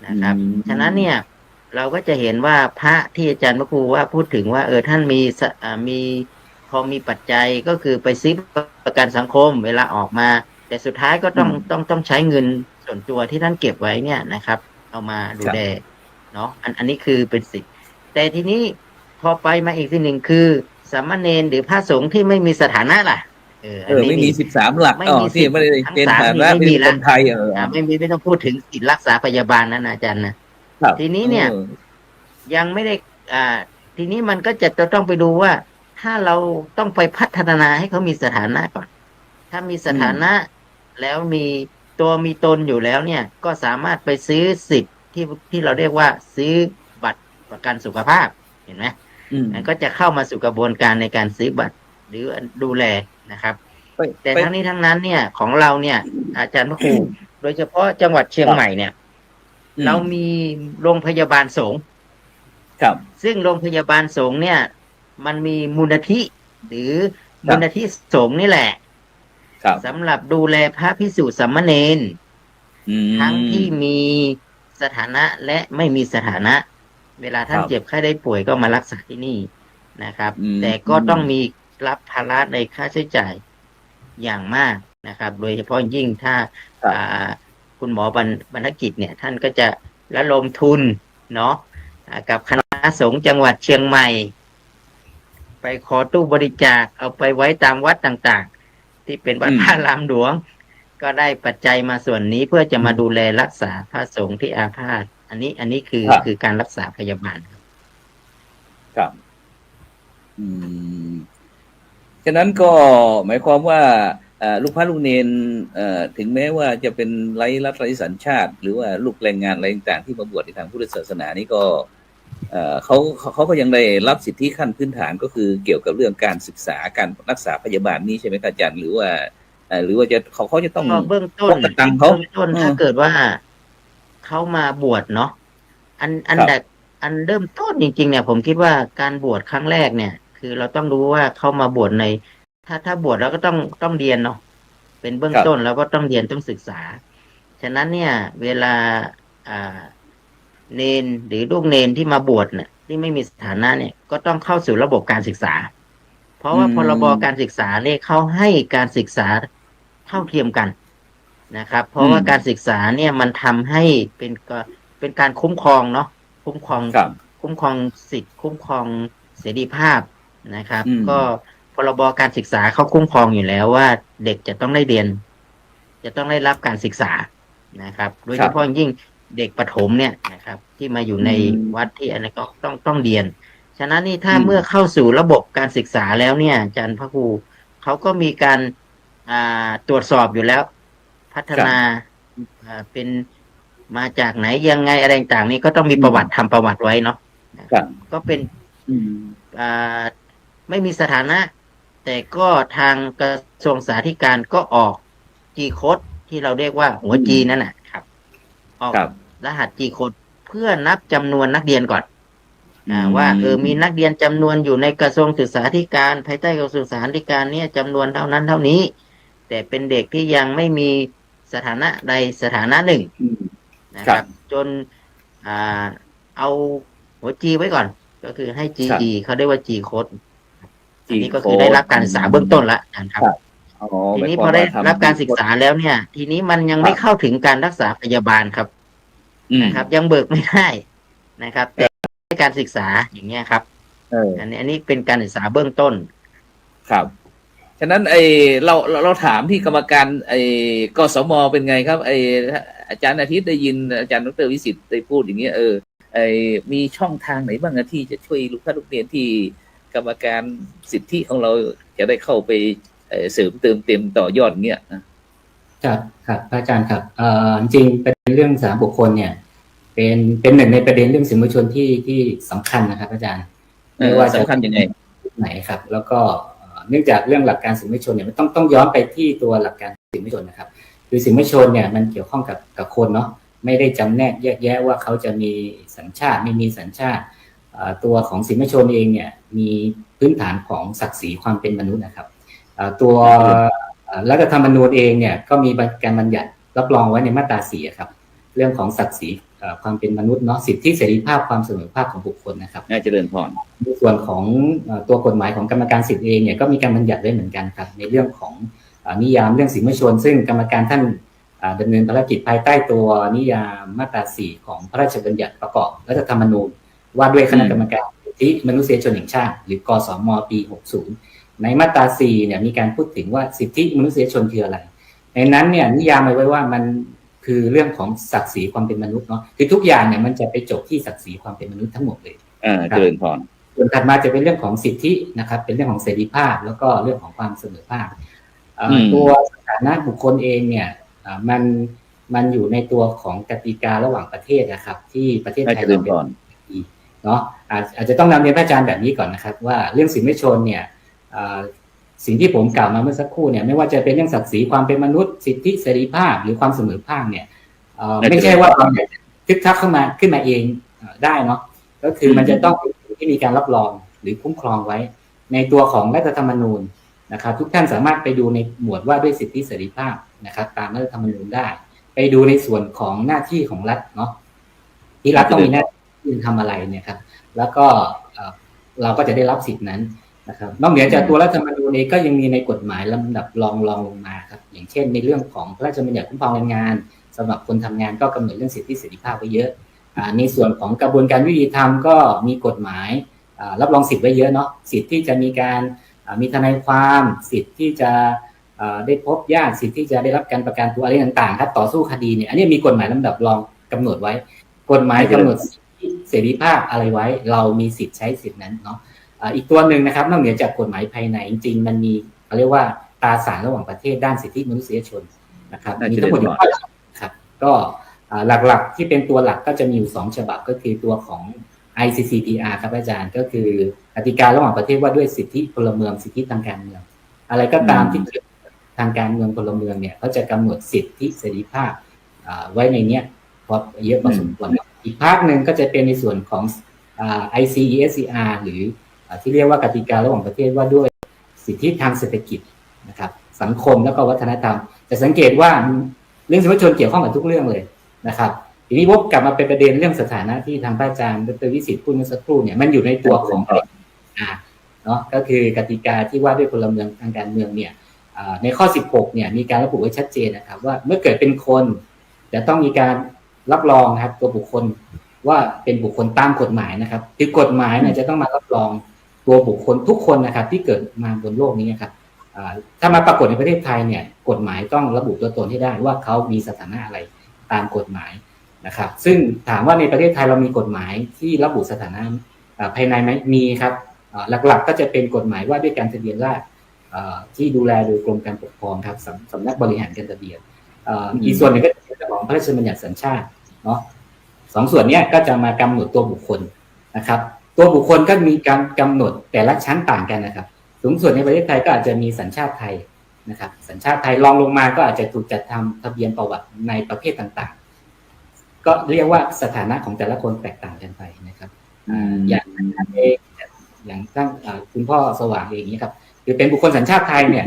นะครับ ฉะนั้นเนี่ยเราก็จะเห็นว่าพระที่อาจารย์พระครูว่าพูดถึงว่าท่านมีพอมีปัจจัยก็คือไปซื้อประกันสังคมเวลาออกมา แต่สุดท้ายก็ต้องใช้เงินส่วนตัวที่ท่านเก็บไว้เนี่ยนะครับ เอามาดูแลเนาะอันนี้คือเป็นสิทธิ์แต่ทีนี้พอไปมาอีกทีหนึ่งคือสามเณรหรือพระสงฆ์ที่ไม่มีสถานะล่ะไม่มี13 หลัก ไม่มี ที่ไม่ได้ ทั้ง เป็น สาม ฐานะ ไม่ เป็ มี น ละ คนไทยไม่ต้องพูดถึงสิทธิรักษาพยาบาลนั่นอาจารย์นะครับ ทีนี้เนี่ยยังไม่ได้ทีนี้มันก็จะต้องไปดูว่า ถ้าเราต้องไปพัฒนาให้เขามีสถานะก่อน ถ้ามีสถานะแล้วมีตัวมีตนอยู่แล้วเนี่ย ก็สามารถไปซื้อสิทธิ์ที่เราเรียกว่าซื้อบัตรประกันสุขภาพเห็นไหมมันก็จะเข้ามาสู่กระบวนการในการซื้อบัตรหรือดูแลนะครับ แต่ทั้งนี้ทั้งนั้นเนี่ยของเราเนี่ย อาจารย์พระครู โดยเฉพาะจังหวัดเชียงใหม่เนี่ย เรามีโรงพยาบาลสงฆ์ ครับ ซึ่งโรงพยาบาลสงฆ์เนี่ย มันมีมูลนิธิหรือมูลนิธิสงฆ์นี่แหละ ครับ สำหรับดูแลพระภิกษุสามเณรทั้งที่มีสถานะและไม่มีสถานะ เวลาท่านเจ็บไข้ได้ป่วยก็มารักษาที่นี่นะครับ แต่ก็ต้องมีรับภาระในค่าใช้จ่ายอย่างมากนะครับ โดยเฉพาะยิ่งถ้าคุณหมอบรรณกิจเนี่ย ท่านก็จะระดมทุนเนาะกับคณะสงฆ์จังหวัดเชียงใหม่ ไปขอตู้บริจาคเอาไปไว้ตามวัดต่างๆ ที่เป็นวัดพระรามหลวง ก็ได้ปัจจัยมาส่วนนี้เพื่อจะมาดูแลรักษาพระสงฆ์ที่อาพาธอันนี้คือการรักษาพยาบาลครับฉะนั้นก็หมายความว่าลูกพระลูกเนนถึงแม้ว่าจะเป็นไร้รัฐไร้สัญชาติ หรือว่าลูกแรงงานอะไรต่างๆที่มาบวชในทางพุทธศาสนานี่ก็เขาก็ยังได้รับสิทธิขั้นพื้นฐานก็คือเกี่ยวกับเรื่องการศึกษาการรักษาพยาบาลนี่ใช่ไหมครับอาจารย์หรือว่าจะเขาจะต้อง เบื้องต้นถ้าเกิดว่าเขามาบวชเนาะอันเริ่มต้นจริงๆเนี่ยผมคิดว่าการบวชครั้งแรกเนี่ย คือเราต้องรู้ว่าเขามาบวชในถ้าบวชแล้วก็ต้องเรียนเนาะเป็นเบื้องต้นแล้วก็ต้องเรียนต้องศึกษาฉะนั้นเนี่ย เวลาเนนหรือลูกเนนที่มาบวชเนี่ยที่ไม่มีสถานะเนี่ยก็ต้องเข้าสู่ระบบการศึกษา เพราะว่าพรบการศึกษาเนี่ยเขาให้การศึกษาเท่าเทียมกันนะครับ เพราะว่าการศึกษาเนี่ยมันทำให้เป็นการคุ้มครองเนาะคุ้มครองสิทธิ์คุ้มครองเสรีภาพนะครับ ก็พรบการศึกษาเขาคุ้มครองอยู่แล้วว่าเด็กจะต้องได้เรียน จะต้องได้รับการศึกษานะครับ โดยเฉพาะยิ่งเด็กประถมเนี่ยนะครับ ที่มาอยู่ในวัดที่อะไรก็ต้องเรียน ฉะนั้นนี่ถ้าเมื่อเข้าสู่ระบบการศึกษาแล้วเนี่ยอาจารย์พระครูเขาก็มีการตรวจสอบอยู่แล้ว พัฒนาเป็นมาจากไหนยังไงอะไรต่างๆนี่ก็ต้องมีประวัติทำประวัติไว้เนาะก็เป็นไม่มีสถานะ แต่ก็ทางกระทรวงสาธารณสุขก็ออก G โค้ดที่เราเรียกว่าหัว G นั่นแหละครับออกรหัส G โค้ดเ พื่อนับจำนวนนักเรียนก่อนว่ามีนักเรียนจำนวนอยู่ในกระทรวงศึกษาธิการภายใต้กระทรวงศึกษาธิการเนี่ยจำนวนเท่านั้นเท่านี้ แต่เป็นเด็กที่ยังไม่มีสถานะใดสถานะหนึ่งนะครับจนเอาหัวจีไว้ก่อนก็คือให้ G เขาเรียกว่า G โค้ดอันนี้ก็คือได้รับการศึกษาเบื้องต้นแล้วนะครับทีนี้พอได้รับการศึกษาแล้วเนี่ย ทีนี้มันยังไม่เข้าถึงการรักษาพยาบาลครับนะครับยังเบิกไม่ได้นะครับแต่ได้การศึกษาอย่างเงี้ยครับอันนี้เป็นการศึกษาเบื้องต้นครับฉะนั้นเราถามที่กรรมการกสมเป็นไงครับอาจารย์อาทิตย์ได้ยินอาจารย์ดร.วิสิทธิ์ได้พูดอย่างเงี้ยมีช่องทางไหนบ้างที่จะช่วยลูกเรียนที่กรรมการสิทธิของเราจะได้เข้าไปเสริมเติมเต็มต่อยอดเงี้ยครับอาจารย์ครับจริงเป็นเรื่องสาบุคคลเนี่ยเป็นหนึ่งในประเด็นเรื่องสื่อมวลชนที่สำคัญนะครับอาจารย์ไม่ว่าสำคัญยังไงไหนครับแล้วก็เนื่องจากเรื่องหลักการสื่อมวลชนเนี่ยมันต้องย้อนไปที่ตัวหลักการสื่อมวลชนนะครับคือสื่อมวลชนเนี่ยมันเกี่ยวข้องกับคนเนาะไม่ได้จำแนกแยกแยะว่าเขาจะมีสัญชาติไม่มีสัญชาติตัวของสื่อมวลชนเองเนี่ยมีพื้นฐานของศักดิ์ศรีความเป็นมนุษย์นะครับตัวรัฐธรรมนูญเองเนี่ยก็มีการบัญญัติรับรองไว้ในมาตรา 4ครับเรื่องของศักดิ์ศรีความเป็นมนุษย์เนาะสิทธิเสรีภาพความเสมอภาคของบุคคลนะครับน่าเจริญพรในส่วนของตัวกฎหมายของกรรมการสิทธิ์เองเนี่ยก็มีการบัญญัติไว้เหมือนกันครับในเรื่องของนิยามเรื่องสื่อมวลชนซึ่งกรรมการท่านดำเนินภารกิจภายใต้ตัวนิยามมาตรา 4ของพระราชบัญญัติประกอบรัฐธรรมนูญว่าด้วยคณะกรรมการสิทธิมนุษยชนแห่งชาติหรือกสมปี 60ในมาตรา 4เนี่ยมีการพูดถึงว่าสิทธิมนุษยชนคืออะไรในนั้นเนี่ยนิยามไว้ว่ามันคือเรื่องของศักดิ์ศรีความเป็นมนุษย์เนาะคือทุกอย่างเนี่ยมันจะไปจบที่ศักดิ์ศรีความเป็นมนุษย์ทั้งหมดเลยเจริญพรส่วนถัดมาจะเป็นเรื่องของสิทธินะครับเป็นเรื่องของเสรีภาพแล้วก็เรื่องของความเสมอภาคตัวสถานะบุคคลเองเนี่ยมันอยู่ในตัวของกติการะหว่างประเทศนะครับที่ประเทศไทยเราเป็นเนาะอาจจะต้องนำเรียนพระอาจารย์แบบนี้ก่อนนะครับว่าเรื่องสื่อมวลชนเนี่ยสิ่งที่ผมกล่าวมาเมื่อสักครู่เนี่ยไม่ว่าจะเป็นเรื่องศักดิ์ศรีความเป็นมนุษย์สิทธิเสรีภาพหรือความเสมอภาคเนี่ยไม่ใช่ว่าเราทึกทักขึ้นมาเองได้เนาะก็คือมันจะต้องที่มีการรับรองหรือคุ้มครองไว้ในตัวของรัฐธรรมนูญนะครับทุกท่านสามารถไปดูในหมวดว่าด้วยสิทธิเสรีภาพนะครับตามรัฐธรรมนูญได้ไปดูในส่วนของหน้าที่ของรัฐเนาะที่รัฐต้องมีหน้าที่ทำอะไรเนี่ยครับแล้วก็เราก็จะได้รับสิทธินั้นนะครับนอกเหนือจากตัวรัฐธรรมนูญเองก็ยังมีในกฎหมายลำดับรองลงมาครับอย่างเช่นในเรื่องของพระราชบัญญัติคุ้มครองแรงงานสำหรับคนทำงานก็กำหนดเรื่องสิทธิเสรีภาพไว้เยอะในส่วนของกระบวนการยุติธรรมก็มีกฎหมายรับรองสิทธิ์ไว้เยอะเนาะสิทธิ์ที่จะมีการมีทนายความสิทธิ์ที่จะได้พบญาติสิทธิ์ที่จะได้รับการประกันตัวอะไรต่างๆครับต่อสู้คดีเนี่ยอันนี้มีกฎหมายลำดับรองกำหนดไว้กฎหมายกำหนดเสรีภาพอะไรไว้เรามีสิทธิ์ใช้สิทธิ์นั้นเนาะอีกตัวหนึ่งนะครับนอกเหนือจากกฎหมายภายในจริงๆมันมีเขาเรียกว่าตราสารระหว่างประเทศด้านสิทธิมนุษยชนนะครับมีทั้งหมดอยู่ครับก็หลักๆที่เป็นตัวหลักก็จะมีอยู่2ฉบับก็คือตัวของ ICCPR ครับอาจารย์ก็คือกติการะหว่างประเทศว่าด้วยสิทธิพลเมืองสิทธิทางการเมืองอะไรก็ตามที่เกี่ยวกับทางการเมืองพลเมืองเนี่ยเขาจะกำหนดสิทธิเสรีภาพไว้ในเนี้ยพอเยอะพอสมควรอีกภาคหนึ่งก็จะเป็นในส่วนของICESCR หรือที่เรียกว่ากติการะหว่างประเทศว่าด้วยสิทธิทางเศรษฐกิจนะครับสังคมแล้วก็วัฒนธรรมจะสังเกตว่าเรื่องสื่อมวลชนเกี่ยวข้องกับทุกเรื่องเลยนะครับทีนี้วกกลับมาเป็นประเด็นเรื่องสถานะที่ทางพระอาจารย์ดร.วิสิทธิ์พูดเมื่อสักครู่เนี่ยมันอยู่ในตัวของเนาะก็คือกติกาที่ว่าด้วยพลเมืองทางการเมืองเนี่ยในข้อ16เนี่ยมีการระบุไว้ชัดเจนนะครับว่าเมื่อเกิดเป็นคนจะต้องมีการรับรองนะครับตัวบุคคลว่าเป็นบุคคลตามกฎหมายนะครับคือกฎหมายเนี่ยจะต้องมารับรองตัวบุคคลทุกคนนะครับที่เกิดมาบนโลกนี้นะครับถ้ามาปรากฏในประเทศไทยเนี่ยกฎหมายต้องระบุตัวตนให้ได้ว่าเขามีสถานะอะไรตามกฎหมายนะครับซึ่งถามว่าในประเทศไทยเรามีกฎหมายที่ระบุสถานะภายในไหมมีครับหลักๆก็จะเป็นกฎหมายว่าด้วยการทะเบียนราษฎร์ที่ดูแลโดยกรมการปกครองครับสำนักบริหารการทะเบียนอีกส่วนหนึ่งก็จะของพระราชบัญญัติสัญชาติเนาะ2ส่วนนี้ก็จะมากำหนดตัวบุคคลนะครับตัวบุคคลก็มีการกำหนดแต่ละชั้นต่างกันนะครับสูงสุดในประเทศไทยก็อาจจะมีสัญชาติไทยนะครับสัญชาติไทยรองลงมาก็อาจจะถูกจัดทำทะเบียนประวัติในประเภทต่างๆ ก็เรียกว่าสถานะของแต่ละคนแตกต่างกันไปนะครับอย่างเองอย่างตั้งคุณพ่อสว่างเองนี้ครับคือเป็นบุคคลสัญชาติไทยเนี่ย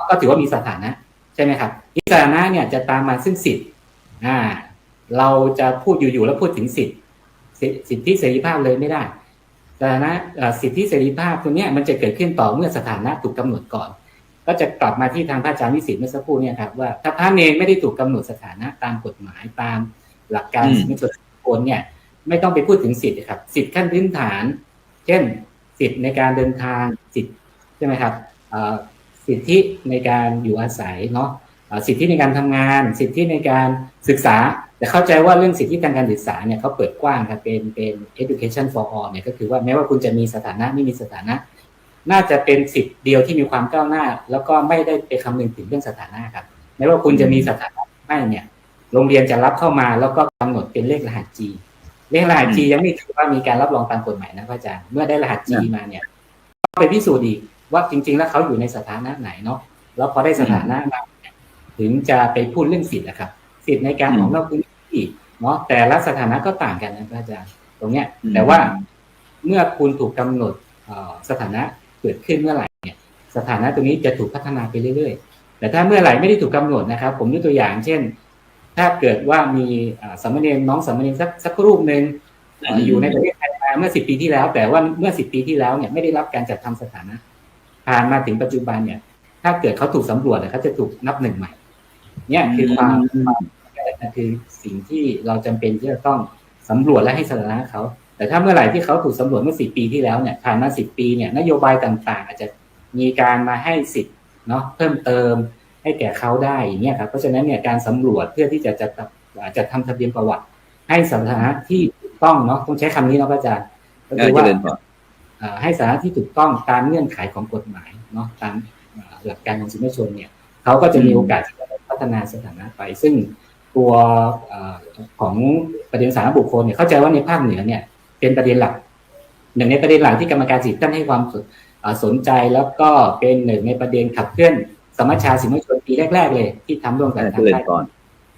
ก็ถือว่ามีสถานะใช่ไหมครับสถานะเนี่ยจะตามมาซึ่งสิทธิ์เราจะพูดอยู่ๆแล้วพูดถึงสิทธิเสรีภาพเลยไม่ได้สถานะสิทธิเสรีภาพตัวเนี้ยมันจะเกิดขึ้นต่อเมื่อสถานะถูกกำหนดก่อนก็จะกลับมาที่ทางพระอาจารย์วิสิทธิ์เมื่อสักครู่เนี่ยครับว่าถ้าพระเนรไม่ได้ถูกกำหนดสถานะตามกฎหมายตามหลักการสิทธิมนุษยชนเนี่ยไม่ต้องไปพูดถึงสิทธิ์ครับสิทธิขั้นพื้นฐานเช่นสิทธิในการเดินทางสิทธิใช่ไหมครับสิทธิในการอยู่อาศัยเนาะสิทธิในการทำงานสิทธิในการศึกษาแต่เข้าใจว่าเรื่องสิทธิทางการศึกษาเนี่ยเขาเปิดกว้างครับเป็น education for all เนี่ยก็คือว่าแม้ว่าคุณจะมีสถานะไม่มีสถานะน่าจะเป็นสิทธิ์เดียวที่มีความก้าวหน้าแล้วก็ไม่ได้ไปคำนึงถึงเรื่องสถานะครับแม้ว่าคุณจะมีสถานะไม่เนี่ยโรงเรียนจะรับเข้ามาแล้วก็กำหนดเป็นเลขรหัส G เลขรหัส G ยังไม่ถือว่ามีการรับรองตามกฎหมายนะพระอาจารย์เมื่อได้รหัส G มาเนี่ยต้องไปพิสูจน์อีกว่าจริงๆแล้วเขาอยู่ในสถานะไหนเนาะแล้วพอได้สถานะมาถึงจะไปพูดเรื่องสิทธิ์นะครับสิทธิ์ในการออกนอกพื้นที่เนาะแต่ละสถานะก็ต่างกันนะพระอาจารย์ตรงเนี้ยแต่ว่าเมื่อคุณถูกกำหนดสถานะเกิดขึ้นเมื่อไหร่เนี่ยสถานะตรงนี้จะถูกพัฒนาไปเรื่อยๆแต่ถ้าเมื่อไหร่ไม่ได้ถูกกำหนดนะครับผมยกตัวอย่างเช่นถ้าเกิดว่ามีสามเณรน้องสามเณรสักรูปหนึ่งอยู่ในประเทศไทยมาเมื่อ10 ปีที่แล้วแต่ว่าเมื่อ10 ปีที่แล้วเนี่ยไม่ได้รับการจัดทำสถานะผ่านมาถึงปัจจุบันเนี่ยถ้าเกิดเขาถูกสำรวจเขาจะถูกนับหนึ่งใหม่เนี่ยคือความคือสิ่งที่เราจำเป็นที่จะต้องสำรวจและให้สถานะเขาแต่ถ้าเมื่อไหร่ที่เขาถูกสำรวจเมื่อ10 ปีที่แล้วเนี่ยผ่านมา10 ปีเนี่ยนโยบายต่างๆอาจจะมีการมาให้สิทธิ์เนาะเพิ่มเติมให้แก่เขาได้อย่างเงี้ยครับเพราะฉะนั้นเนี่ยการสำรวจเพื่อที่จะทำทะเบียนประวัติให้สถานะที่ถูกต้องเนาะต้องใช้คำนี้เนาะอาจารย์ก็คือว่าให้สถานะที่ถูกต้องตามเงื่อนไขของกฎหมายเนาะตามหลักการของสิทธิมนุษยชนเนี่ยเขาก็จะมีโอกาสที่จะพัฒนาสถานะไปซึ่งตัวของประเด็นสถานะบุคคลเนี่ยเข้าใจว่าในภาคเหนือเนี่ยเป็นประเด็นหลักหนึ่งในประเด็นหลักที่กรรมการสิทธิท่านให้ความสนใจแล้วก็เป็นหนึ่งในประเด็นขับเคลื่อนสมัชชาสิทธิมนุษยชนปีแรกๆเลยที่ทำร่วมกันทางค่าย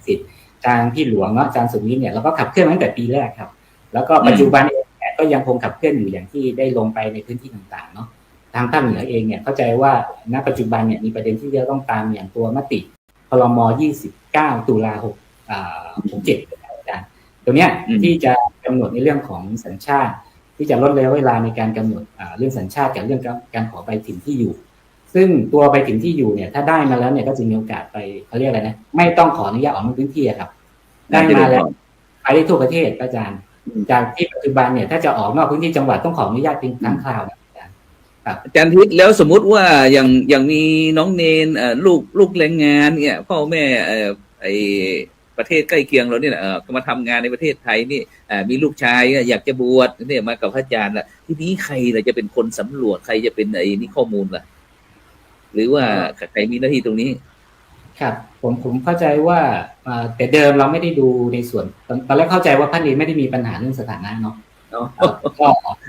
สิทธิทางพี่หลวงเนาะอาจารย์สุวิทย์เนี่ยเราก็ขับเคลื่อนมาตั้งแต่ปีแรกครับแล้วก็ปัจจุบันเองก็ยังคงขับเคลื่อนอยู่อย่างที่ได้ลงไปในพื้นที่ต่างๆเนาะทางภาคเหนือเองเนี่ยเข้าใจว่าณปัจจุบันเนี่ยมีประเด็นที่จะต้องตามอย่างตัวมติพรม29 ตุลา67อาจารย์ตัวเนี้ยที่จะกำหนดในเรื่องของสัญชาติที่จะลดระยะเวลาในการกำหนดเรื่องสัญชาติกับเรื่องการขอใบถิ่นที่อยู่ซึ่งตัวใบถิ่นที่อยู่เนี่ยถ้าได้มาแล้วเนี่ยก็จะมีโอกาสไปเขาเรียกอะไรนะไม่ต้องขออนุญาตออกนอกพื้นที่ครับได้มาแล้วไปได้ทั่วประเทศอาจารย์จากที่ปัจจุบันเนี่ยถ้าจะออกนอกพื้นที่จังหวัดต้องขออนุญาตเป็นครั้งคราวอาจารย์ทิศแล้วสมมุติว่าอย่างมีน้องเนนลูกแรงงานเนี่ยพ่อแม่ไอประเทศใกล้เคียงเราเนี่ยก็มาทำงานในประเทศไทยนี่มีลูกชายอยากจะบวชเนี่ยมากับพระอาจารย์ล่ะทีนี้ใครล่ะจะเป็นคนสำรวจใครจะเป็นไอ้นี่ข้อมูลล่ะหรือว่าใครมีหน้าที่ตรงนี้ครับผมเข้าใจว่าแต่เดิมเราไม่ได้ดูในส่วนตอนแรกเข้าใจว่าพระเนรไม่ได้มีปัญหาเรื่องสถานะเนาะ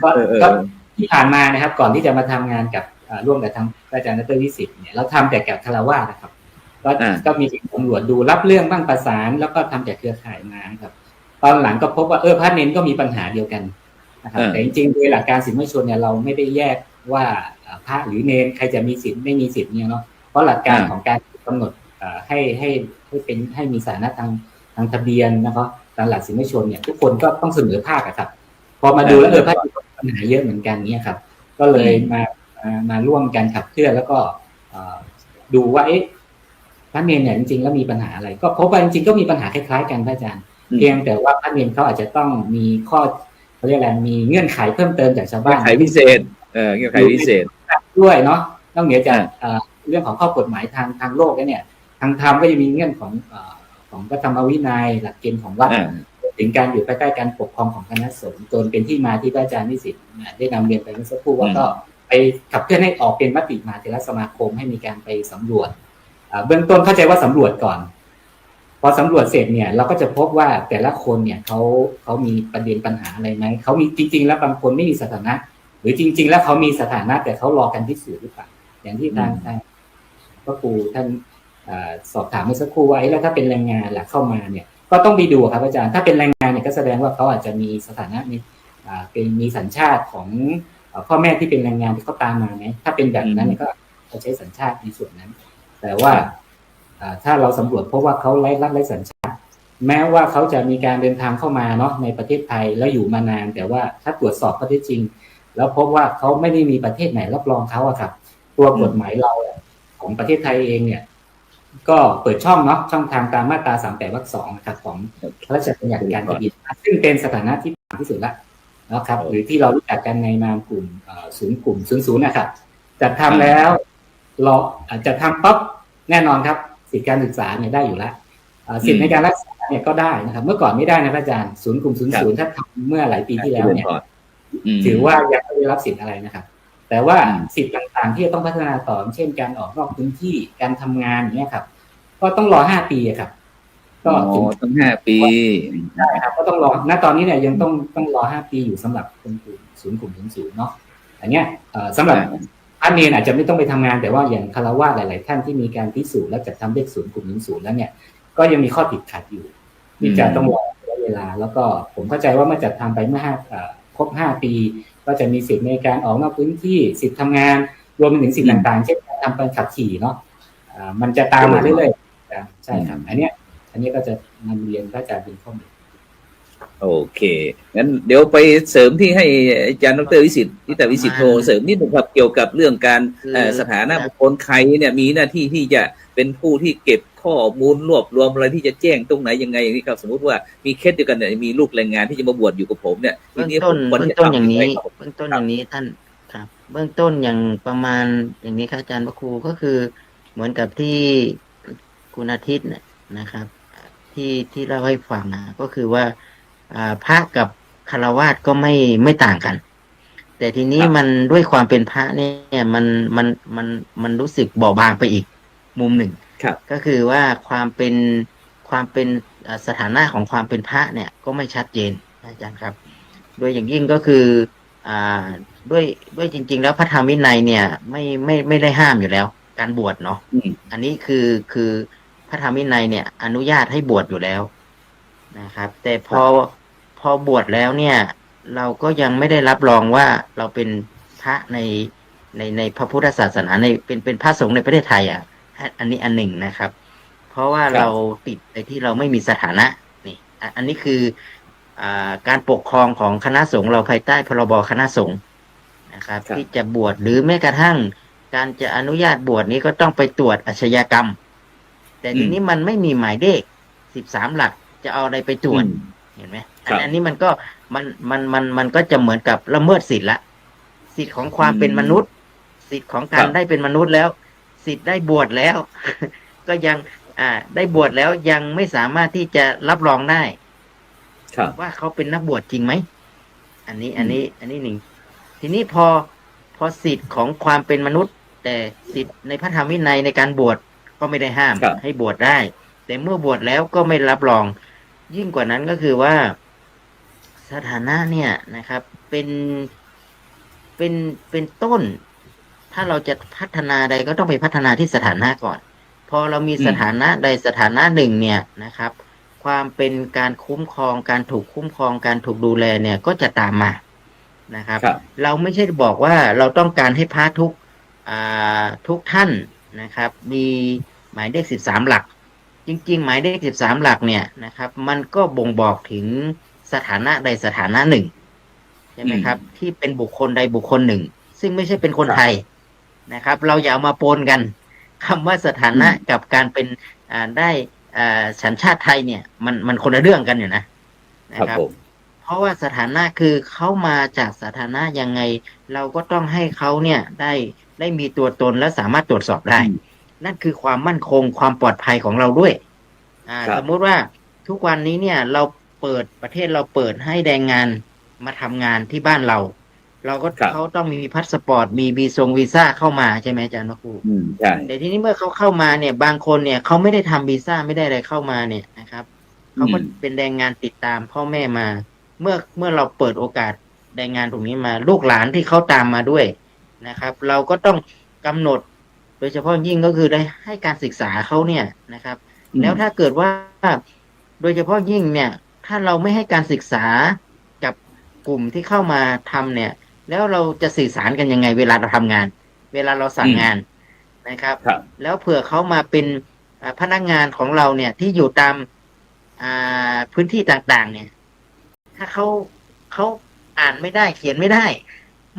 ก็ที่ผ่านมานะครับก่อนที่จะมาทำงานกับร่วมกับทางอาจารย์ดร.วิสิทธิ์เนี่ยเราทำแต่กับคารวะนะครับก็มีตำรวจดูรับเรื่องบ้างประสานแล้วก็ทำแต่เครือข่ายมาครับตอนหลังก็พบว่าพระเนรก็มีปัญหาเดียวกันนะครับแต่จริงๆโดยหลักการสิทธิมนุษยชนเนี่ยเราไม่ได้แยกว่าพระหรือเนรใครจะมีสิทธิ์ไม่มีสิทธิ์เนี่ยเนาะเพราะหลักการของการกำหนดให้มีสถานะทางทะเบียนนะครับตามหลักสิทธิมนุษยชนเนี่ยทุกคนก็ต้องเสนอภาคครับพอมาดูแล้วพระมีปัญหาเยอะเหมือนกันเนี่ยครับก็เลยมาร่วมกันขับเคลื่อนแล้วก็ดูว่าพระเนรเนี่ยจริงๆแล้วมีปัญหาอะไรก็พบว่าจริงๆก็มีปัญหาคล้ายๆกันพระอาจารย์เพียงแต่ว่าพระเนรเขาอาจจะต้องมีข้อเขาเรียกอะไรมีเงื่อนไขเพิ่มเติมจากชาวบ้านเงื่อนไขพิเศษเงื่อนไขพิเศษด้วยเนาะนอกเหนือจากเรื่องของข้อกฎหมายทางโลกแล้วเนี่ยทางธรรมก็จะมีเงื่อนของพระธรรมวินัยหลักเกณฑ์ของวัดถึงการอยู่ภายใต้การปกครองของคณะสงฆ์จนเป็นที่มาที่พระอาจารย์นิสิตได้นำเรียนไปเมื่อสักครู่ว่าก็ไปขับเคลื่อนให้ออกเป็นมติมหาเถรสมาคมให้มีการไปสำรวจเบื้องต้นเข้าใจว่าสำรวจก่อนพอสำรวจเสร็จเนี่ยเราก็จะพบว่าแต่ละคนเนี่ยเขามีประเด็นปัญหาอะไรไหมเขามีจริงๆแล้วบางคนไม่มีสถานะหรือจริงๆแล้วเขามีสถานะแต่เขารอกันพิสูจน์หรือเปล่าอย่างที่ทางพระครูท่านสอบถามเมื่อสักครู่ว่าแล้วถ้าเป็นแรงงานหลักเข้ามาเนี่ย ก็ต้องไปดูครับอาจารย์ถ้าเป็นแรงงานเนี่ยก็แสดงว่าเขาอาจจะมีสถานะเป็นมีสัญชาติของพ่อแม่ที่เป็นแรงงานที่เขาตามมาไหมถ้าเป็นแบบนั้นเนี่ยก็จะใช้สัญชาติในส่วนนั้น แต่ว่าถ้าเราสำรวจพบว่าเขาไร้รัฐไร้สัญชาติแม้ว่าเขาจะมีการเดินทางเข้ามาเนาะในประเทศไทยแล้วอยู่มานานแต่ว่าถ้าตรวจสอบข้อเท็จจริงแล้วพบว่าเขาไม่ได้มีประเทศไหนรับรองเขาอะครับตัวกฎหมายเราของประเทศไทยเองเนี่ยก็เปิดช่องเนาะช่องทางตามมาตรา38 วรรค 2นะครับของพระราชบัญญัติการบินซึ่งเป็นสถานะที่ต่ำที่สุดละนะครับหรือที่เรารู้จักกันในนามกลุ่ม00นะครับจัดทำแล้วเราจะทำปั๊บแน่นอนครับสิทธิการศึกษาเนี่ยได้อยู่แล้วสิทธิในการรักษาเนี่ยก็ได้นะครับเมื่อก่อนไม่ได้นะอาจารย์กลุ่ม00ถ้าทำเมื่อหลายปีที่แล้วเนี่ยถือว่ายังไม่ได้รับสิทธิ์อะไรนะครับแต่ว่าสิทธิ์ต่างๆที่จะต้องพัฒนาต่อเช่นการออกนอกพื้นที่การทำงานเนี่ยครับก็ต้องรอ5 ปีครับก็ต้อง5 ปีใช่ครับก็ต้องรอณตอนนี้เนี่ยยังต้องรอ5 ปีอยู่สำหรับคนกลุ่ม00เนาะอันเนี้ยสำหรับพระเนรอาจจะไม่ต้องไปทำงานแต่ว่าอย่างคฤหัสถ์หลายๆท่านที่มีการพิสูจน์และจัดทำเลขกลุ่ม00แล้วเนี่ยก็ยังมีข้อติดขัดอยู่ที่จะต้องรอเวลาแล้วก็ผมเข้าใจว่าเมื่อจัดทำไปเมื่อครบ5 ปีก็จะมีสิทธิ์ในการออกนอกพื้นที่สิทธิ์ทำงานรวมไปถึงสิทธิ์ต่างๆเช่นการทำใบขับขี่เนาะมันจะตามมาเรื่อยๆใช่ครับอันนี้ก็จะนำเรียนพระอาจารย์เป็นข้อมูลโอเคงั้นเดี๋ยวไปเสริมที่ให้อาจารย์ดร.วิสิทธิ์วิสิทธิ์โทเสริมนิดนึงครับเกี่ยวกับเรื่องการสถานะบุคคลใครเนี่ยมีหน้าที่ที่จะเป็นผู้ที่เก็บข้อมูลรวบรวมอะไรที่จะแจ้งตรงไหนยังไงอย่างนี้ครับสมมติว่ามีเคสเดียวกันเนี่ยมีลูกแรงงานที่จะมาบวชอยู่กับผมเนี่ยเบื้องต้นอย่างนี้ท่านครับเบื้องต้นอย่างประมาณอย่างนี้ครับอาจารย์พระครูก็คือเหมือนกับที่คุณอาทิตย์นะครับที่เล่าให้ฟังก็คือว่าพระกับฆราวาสก็ไม่ต่างกันแต่ทีนี้มันด้วยความเป็นพระเนี่ยมันรู้สึกเบาบางไปอีกมุมหนึ่งก็คือว่าความเป็นสถานะของความเป็นพระเนี่ยก็ไม่ชัดเจนอาจารย์ครับโดยอย่างยิ่งก็คือด้วยจริงๆแล้วพระธรรมวินัยเนี่ยไม่ได้ห้ามอยู่แล้วการบวชเนาะอันนี้คือพระธรรมวินัยเนี่ยอนุญาตให้บวชอยู่แล้วนะครับแต่พอบวชแล้วเนี่ยเราก็ยังไม่ได้รับรองว่าเราเป็นพระในพระพุทธศาสนาเป็นพระสงฆ์ในประเทศไทยอันนี้อันหนึ่งนะครับเพราะว่าเราติดไปที่เราไม่มีสถานะนี่อันนี้คือการปกครองของคณะสงฆ์เราภายใต้พรบคณะสงฆ์นะครับที่จะบวชหรือแม้กระทั่งการจะอนุญาตบวชนี้ก็ต้องไปตรวจอาชญากรรมแต่ทีนี้มันไม่มีหมายเลข13 หลักจะเอาอะไรไปตรวจเห็นไหมอันนี้มันก็จะเหมือนกับละเมิดสิทธิ์ละสิทธิ์ของความเป็นมนุษย์สิทธิ์ของการได้เป็นมนุษย์แล้วสิทธิ์ได้บวชแล้ว ก็ยังได้บวชแล้วยังไม่สามารถที่จะรับรองได้ว่าเขาเป็นนักบวชจริงไหมอันนี้หนึ่งทีนี้พอสิทธิ์ของความเป็นมนุษย์แต่สิทธิ์ในพระธรรมวินัยในการบวชก็ไม่ได้ห้ามให้บวชได้แต่เมื่อบวชแล้วก็ไม่รับรองยิ่งกว่านั้นก็คือว่าสถานะเนี่ยนะครับเป็นต้นถ้าเราจะพัฒนาใดก็ต้องไปพัฒนาที่สถานะก่อนพอเรามีสถานะใดสถานะหนึ่งเนี่ยนะครับความเป็นการคุ้มครองการถูกคุ้มครองการถูกดูแลเนี่ยก็จะตามมานะครับเราไม่ใช่บอกว่าเราต้องการให้พระทุกท่านนะครับมีหมายเลข13 หลักจริงๆหมายเลข13 หลักเนี่ยนะครับมันก็บ่งบอกถึงสถานะใดสถานะหนึ่งใช่ไหมครับที่เป็นบุคคลใดบุคคลหนึ่งซึ่งไม่ใช่เป็นคนไทยนะครับเราอย่าเอามาปนกันคำว่าสถานะกับการเป็นได้สัญชาติไทยเนี่ยมันคนละเรื่องกันอยู่นะครับเพราะว่าสถานะคือเขามาจากสถานะยังไงเราก็ต้องให้เขาเนี่ยได้มีตัวตนและสามารถตรวจสอบได้นั่นคือความมั่นคงความปลอดภัยของเราด้วยสมมุติว่าทุกวันนี้เนี่ยเราประเทศเราเปิดให้แรงงานมาทำงานที่บ้านเราก็เขาต้องมีพาสปอร์ตมีวีซ่าเข้ามาใช่ไหมอาจารย์พระครูใช่แต่ทีนี้เมื่อเขาเข้ามาเนี่ยบางคนเนี่ยเขาไม่ได้ทำวีซ่าไม่ได้อะไรเข้ามาเนี่ยนะครับเขาก็เป็นแรงงานติดตามพ่อแม่มาเมื่อเราเปิดโอกาสแรงงานตรงนี้มาลูกหลานที่เขาตามมาด้วยนะครับเราก็ต้องกำหนดโดยเฉพาะยิ่งก็คือได้ให้การศึกษาเขาเนี่ยนะครับแล้วถ้าเกิดว่า โดยเฉพาะยิ่งเนี่ย ถ้าเราไม่ให้การศึกษากับกลุ่มที่เข้ามาทำเนี่ย แล้วเราจะสื่อสารกันยังไงเวลาเราทำงาน เวลาเราสั่งงานนะครับ ครับ แล้วเผื่อเขามาเป็นพนักงานของเราเนี่ยที่อยู่ตามพื้นที่ต่างๆ เนี่ย ถ้าเขาอ่านไม่ได้เขียนไม่ได้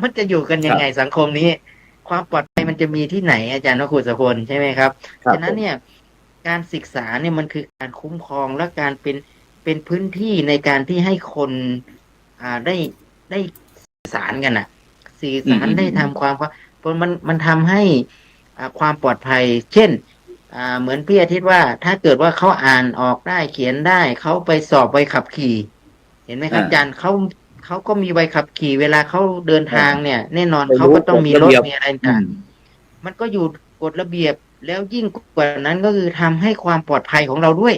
มันจะอยู่กันยังไงสังคมนี้ ความปลอดภัยมันจะมีที่ไหนอาจารย์วคุสพลใช่ไหมครับ ครับ ฉะนั้นเนี่ย การศึกษาเนี่ยมันคือการคุ้มครองและการเป็นพื้นที่ในการที่ให้คนได้สื่อสารกันสื่อสารได้ทำความมันทำให้ความปลอดภัย เช่นเหมือนพี่อาทิตย์ว่าถ้าเกิดว่าเขาอ่านออกได้เขียนได้เขาไปสอบใบขับขี่ เห็นไหมครับอาจารย์เขาก็มีใบขับขี่เวลาเขาเดินทางเนี่ย แน่นอนเขาก็ต้องมีรถมีอะไรต่างมันก็อยู่กฎระเบียบแล้วยิ่งกว่านั้นก็คือทำให้ความปลอดภัยของเราด้วย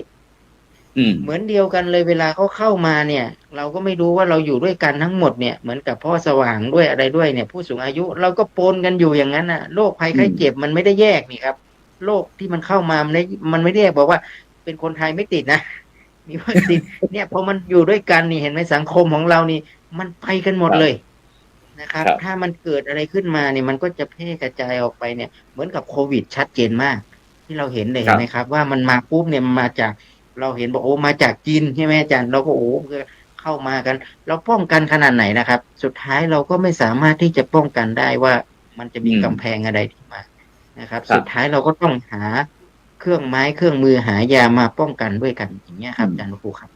เหมือนเดียวกันเลยเวลาเขาเข้ามาเนี่ย เราก็ไม่รู้ว่าเราอยู่ด้วยกันทั้งหมดเนี่ยเหมือนกับพ่อสว่างด้วยอะไรด้วยเนี่ย ผู้สูงอายุเราก็ปนกันอยู่อย่างนั้นโรคภัยไข้เจ็บมันไม่ได้แยกนี่ครับโรคที่มันเข้ามามันไม่ได้แยกบอกว่าเป็นคนไทยไม่ติดนะมีวัคซีนเนี่ยพอมันอยู่ด้วยกันนี่เห็นไหมสังคมของเรานี่มันไปกันหมดเลยนะครับถ้ามันเกิดอะไรขึ้นมาเนี่ยมันก็จะแพร่กระจายออกไปเนี่ยเหมือนกับโควิดชัดเจนมากที่เราเห็นเลยเห็นไหมครับว่ามันมาปุ๊บเนี่ยมันมาจากเราเห็นบอกโอ้มาจากจีนใช่ไหมอาจารย์เราก็โอ้เข้ามากันเราป้องกันขนาดไหนนะครับสุดท้ายเราก็ไม่สามารถที่จะป้องกันได้ว่ามันจะมีกำแพงอะไรที่มานะครับสุดท้ายเราก็ต้องหาเครื่องไม้เครื่องมือหายามาป้องกันด้วยกันอย่างเงี้ยครับอาจารย์ครูครับ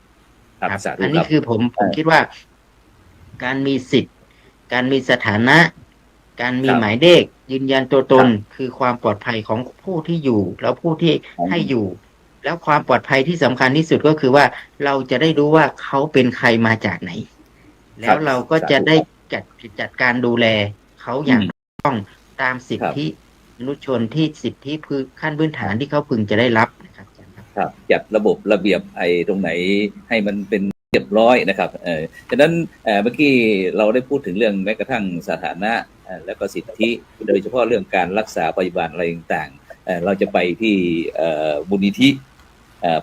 อันนี้คือผมคิดว่าการมีสิทธิ์การมีสถานะการมีหมายเลขยืนยันตัวตนคือความปลอดภัยของผู้ที่อยู่แล้วผู้ที่ให้อยู่แล้วความปลอดภัยที่สำคัญที่สุดก็คือว่าเราจะได้รู้ว่าเขาเป็นใครมาจากไหนแล้วเราก็จะได้จัดการดูแลเขาอย่างถูกต้องตามสิทธิมนุษยชนที่สิทธิคือขั้นพื้นฐานที่เขาพึงจะได้รับนะครับจัดระบบระเบียบตรงไหนให้มันเป็นเรียบร้อยนะครับฉะนั้นเมื่อกี้เราได้พูดถึงเรื่องแม้กระทั่งสถานะแล้วก็สิทธิโดยเฉพาะเรื่องการรักษาพยาบาลอะไรต่างๆเราจะไปที่มูลนิธิ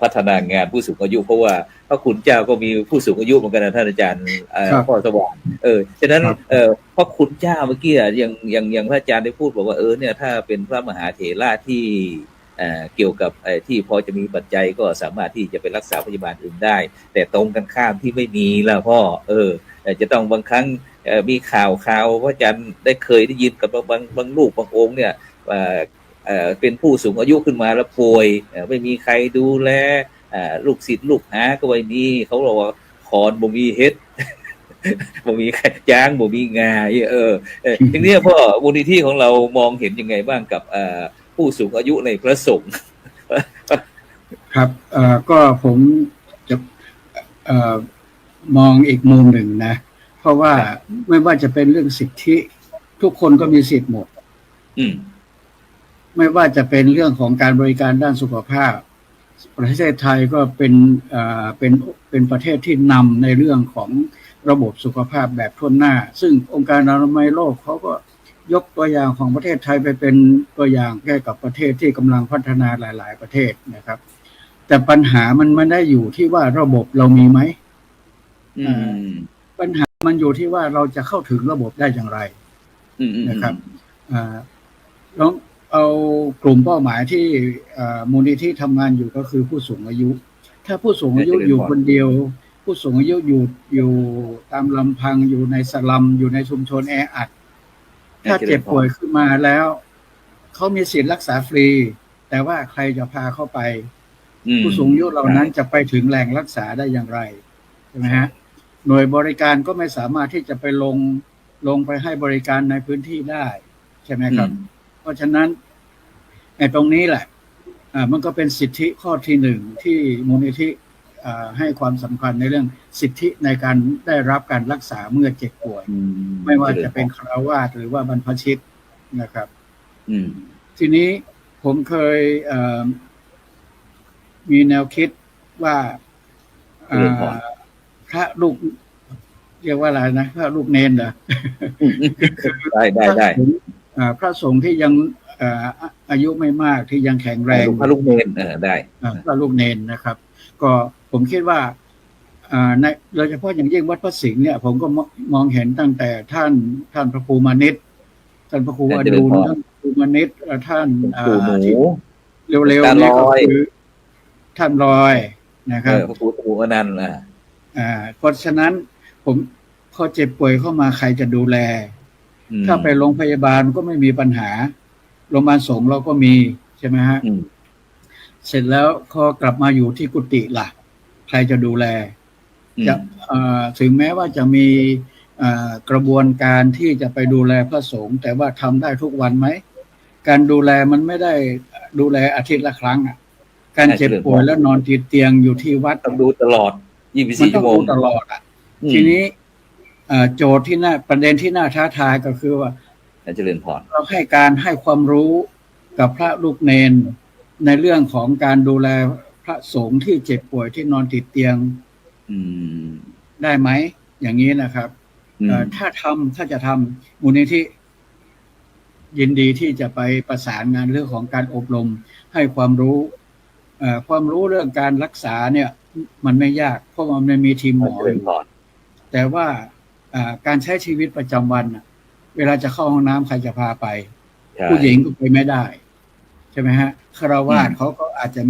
พัฒนางานผู้สูงอายุเพราะว่าพระคุณเจ้าก็มีผู้สูงอายุเหมือนกันนะท่านอาจารย์พ่อสว่างฉะนั้นพระคุณเจ้าเมื่อกี้ยังพระอาจารย์ได้พูดบอกว่าเนี่ยถ้าเป็นพระมหาเถระที่เกี่ยวกับที่พอจะมีปัจจัยก็สามารถที่จะไปรักษาพยาบาลอื่นได้แต่ตรงกันข้ามที่ไม่มีแล้วพ่อจะต้องบางครั้งมีข่าวพระอาจารย์ได้เคยได้ยินกับบางลูกบางองค์เนี่ยเป็นผู้สูงอายุขึ้นมาแล้วป่วยไม่มีใครดูแลลูกศิษย์ลูกหาก็ไม่มีเขาบอกว่าคอนบ่มีเฮ็ด บ่มีจ้างบ่มีงาทีนี้พ่อมูลนิธิของเรามองเห็นยังไงบ้างกับผู้สูงอายุในพระสงฆ์ครับก็ผมจะมองอีกมุมหนึ่งนะเพราะว่าไม่ว่าจะเป็นเรื่องสิทธิทุกคนก็มีสิทธิ์หมดไม่ว่าจะเป็นเรื่องของการบริการด้านสุขภาพประเทศไทยก็เป็นประเทศที่นำในเรื่องของระบบสุขภาพแบบทั่วหน้าซึ่งองค์การอนามัยโลกเขาก็ยกตัวอย่างของประเทศไทยไปเป็นตัวอย่างแก่กับประเทศที่กำลังพัฒนาหลายๆประเทศนะครับแต่ปัญหามันไม่ได้อยู่ที่ว่าระบบเรามีไหมปัญหามันอยู่ที่ว่าเราจะเข้าถึงระบบได้อย่างไรนะครับลองเอากลุ่มเป้าหมายที่มูลนิธิทำงานอยู่ก็คือผู้สูงอายุถ้าผู้สูงอายุอยู่คนเดียวผู้สูงอายุอยู่ตามลำพังอยู่ในสลัมอยู่ในชุมชนแออัดถ้าเจ็บป่วยขึ้นมาแล้วเขามีสิทธิ์รักษาฟรีแต่ว่าใครจะพาเข้าไปผู้สูงอายุเหล่านั้นจะไปถึงแหล่งรักษาได้อย่างไรใช่ไหมฮะหน่วยบริการก็ไม่สามารถที่จะไปลงไปให้บริการในพื้นที่ได้ใช่ไหมครับเพราะฉะนั้นตรงนี้แหละมันก็เป็นสิทธิข้อที่หนึ่งที่มูลนิธิให้ความสำคัญในเรื่องสิทธิในการได้รับการรักษาเมื่อเจ็บป่วยไม่ว่าจะเป็นฆราวาสหรือว่าบรรพชิตนะครับทีนี้ผมเคยมีแนวคิดว่าพระลูกเรียกว่าอะไรนะพระลูกเนนเหรอได้พระสงฆ์ที่ยังอายุไม่มากที่ยังแข็งแรงพระลูกเนนได้พระลูกเนนนะครับ ก็ผมคิดว่าในโดยเฉพาะอย่างยิ่งวัดพระสิงห์เนี่ยผมก็มองเห็นตั้งแต่ท่านพระครูมานิตท่านพระครูอดุลท่านพระครูมานิตท่าน ปู่หมู ที่เร็วๆนี้ก็คือท่านลอยนะครับ พระครูปู่อนันต์เพราะฉะนั้นผมพอเจ็บป่วยเข้ามาใครจะดูแล ถ้าไปโรงพยาบาลก็ไม่มีปัญหาโรงพยาบาลสงฆ์เราก็มีใช่ไหมฮะเสร็จแล้วพอกลับมาอยู่ที่กุฏิล่ะใครจะดูแลจะถึงแม้ว่าจะมีกระบวนการที่จะไปดูแลพระสงฆ์แต่ว่าทำได้ทุกวันไหมการดูแลมันไม่ได้ดูแลอาทิตย์ละครั้งการเจ็บป่วยแล้วนอนติดเตียงอยู่ที่วัดต้องดูตลอด24 ชั่วโมงตลอดทีนี้โจทย์ที่น่าประเด็นที่น่าท้าทายก็คือว่าเจริญพรเราให้ความรู้กับพระลูกเนนในเรื่องของการดูแลพระสงฆ์ที่เจ็บป่วยที่นอนติดเตียงได้ไหมอย่างนี้นะครับถ้าจะทำมูลนิธิยินดีที่จะไปประสานงานเรื่องของการอบรมให้ความรู้เรื่องการรักษาเนี่ยมันไม่ยากเพราะมันมีทีมหมอแต่ว่าการใช้ชีวิตประจำวันเวลาจะเข้าห้องน้ำใครจะพาไปผู้หญิงก็ไปไม่ได้ใช่ไหมฮะคฤหัสถ์เขาก็อาจจะ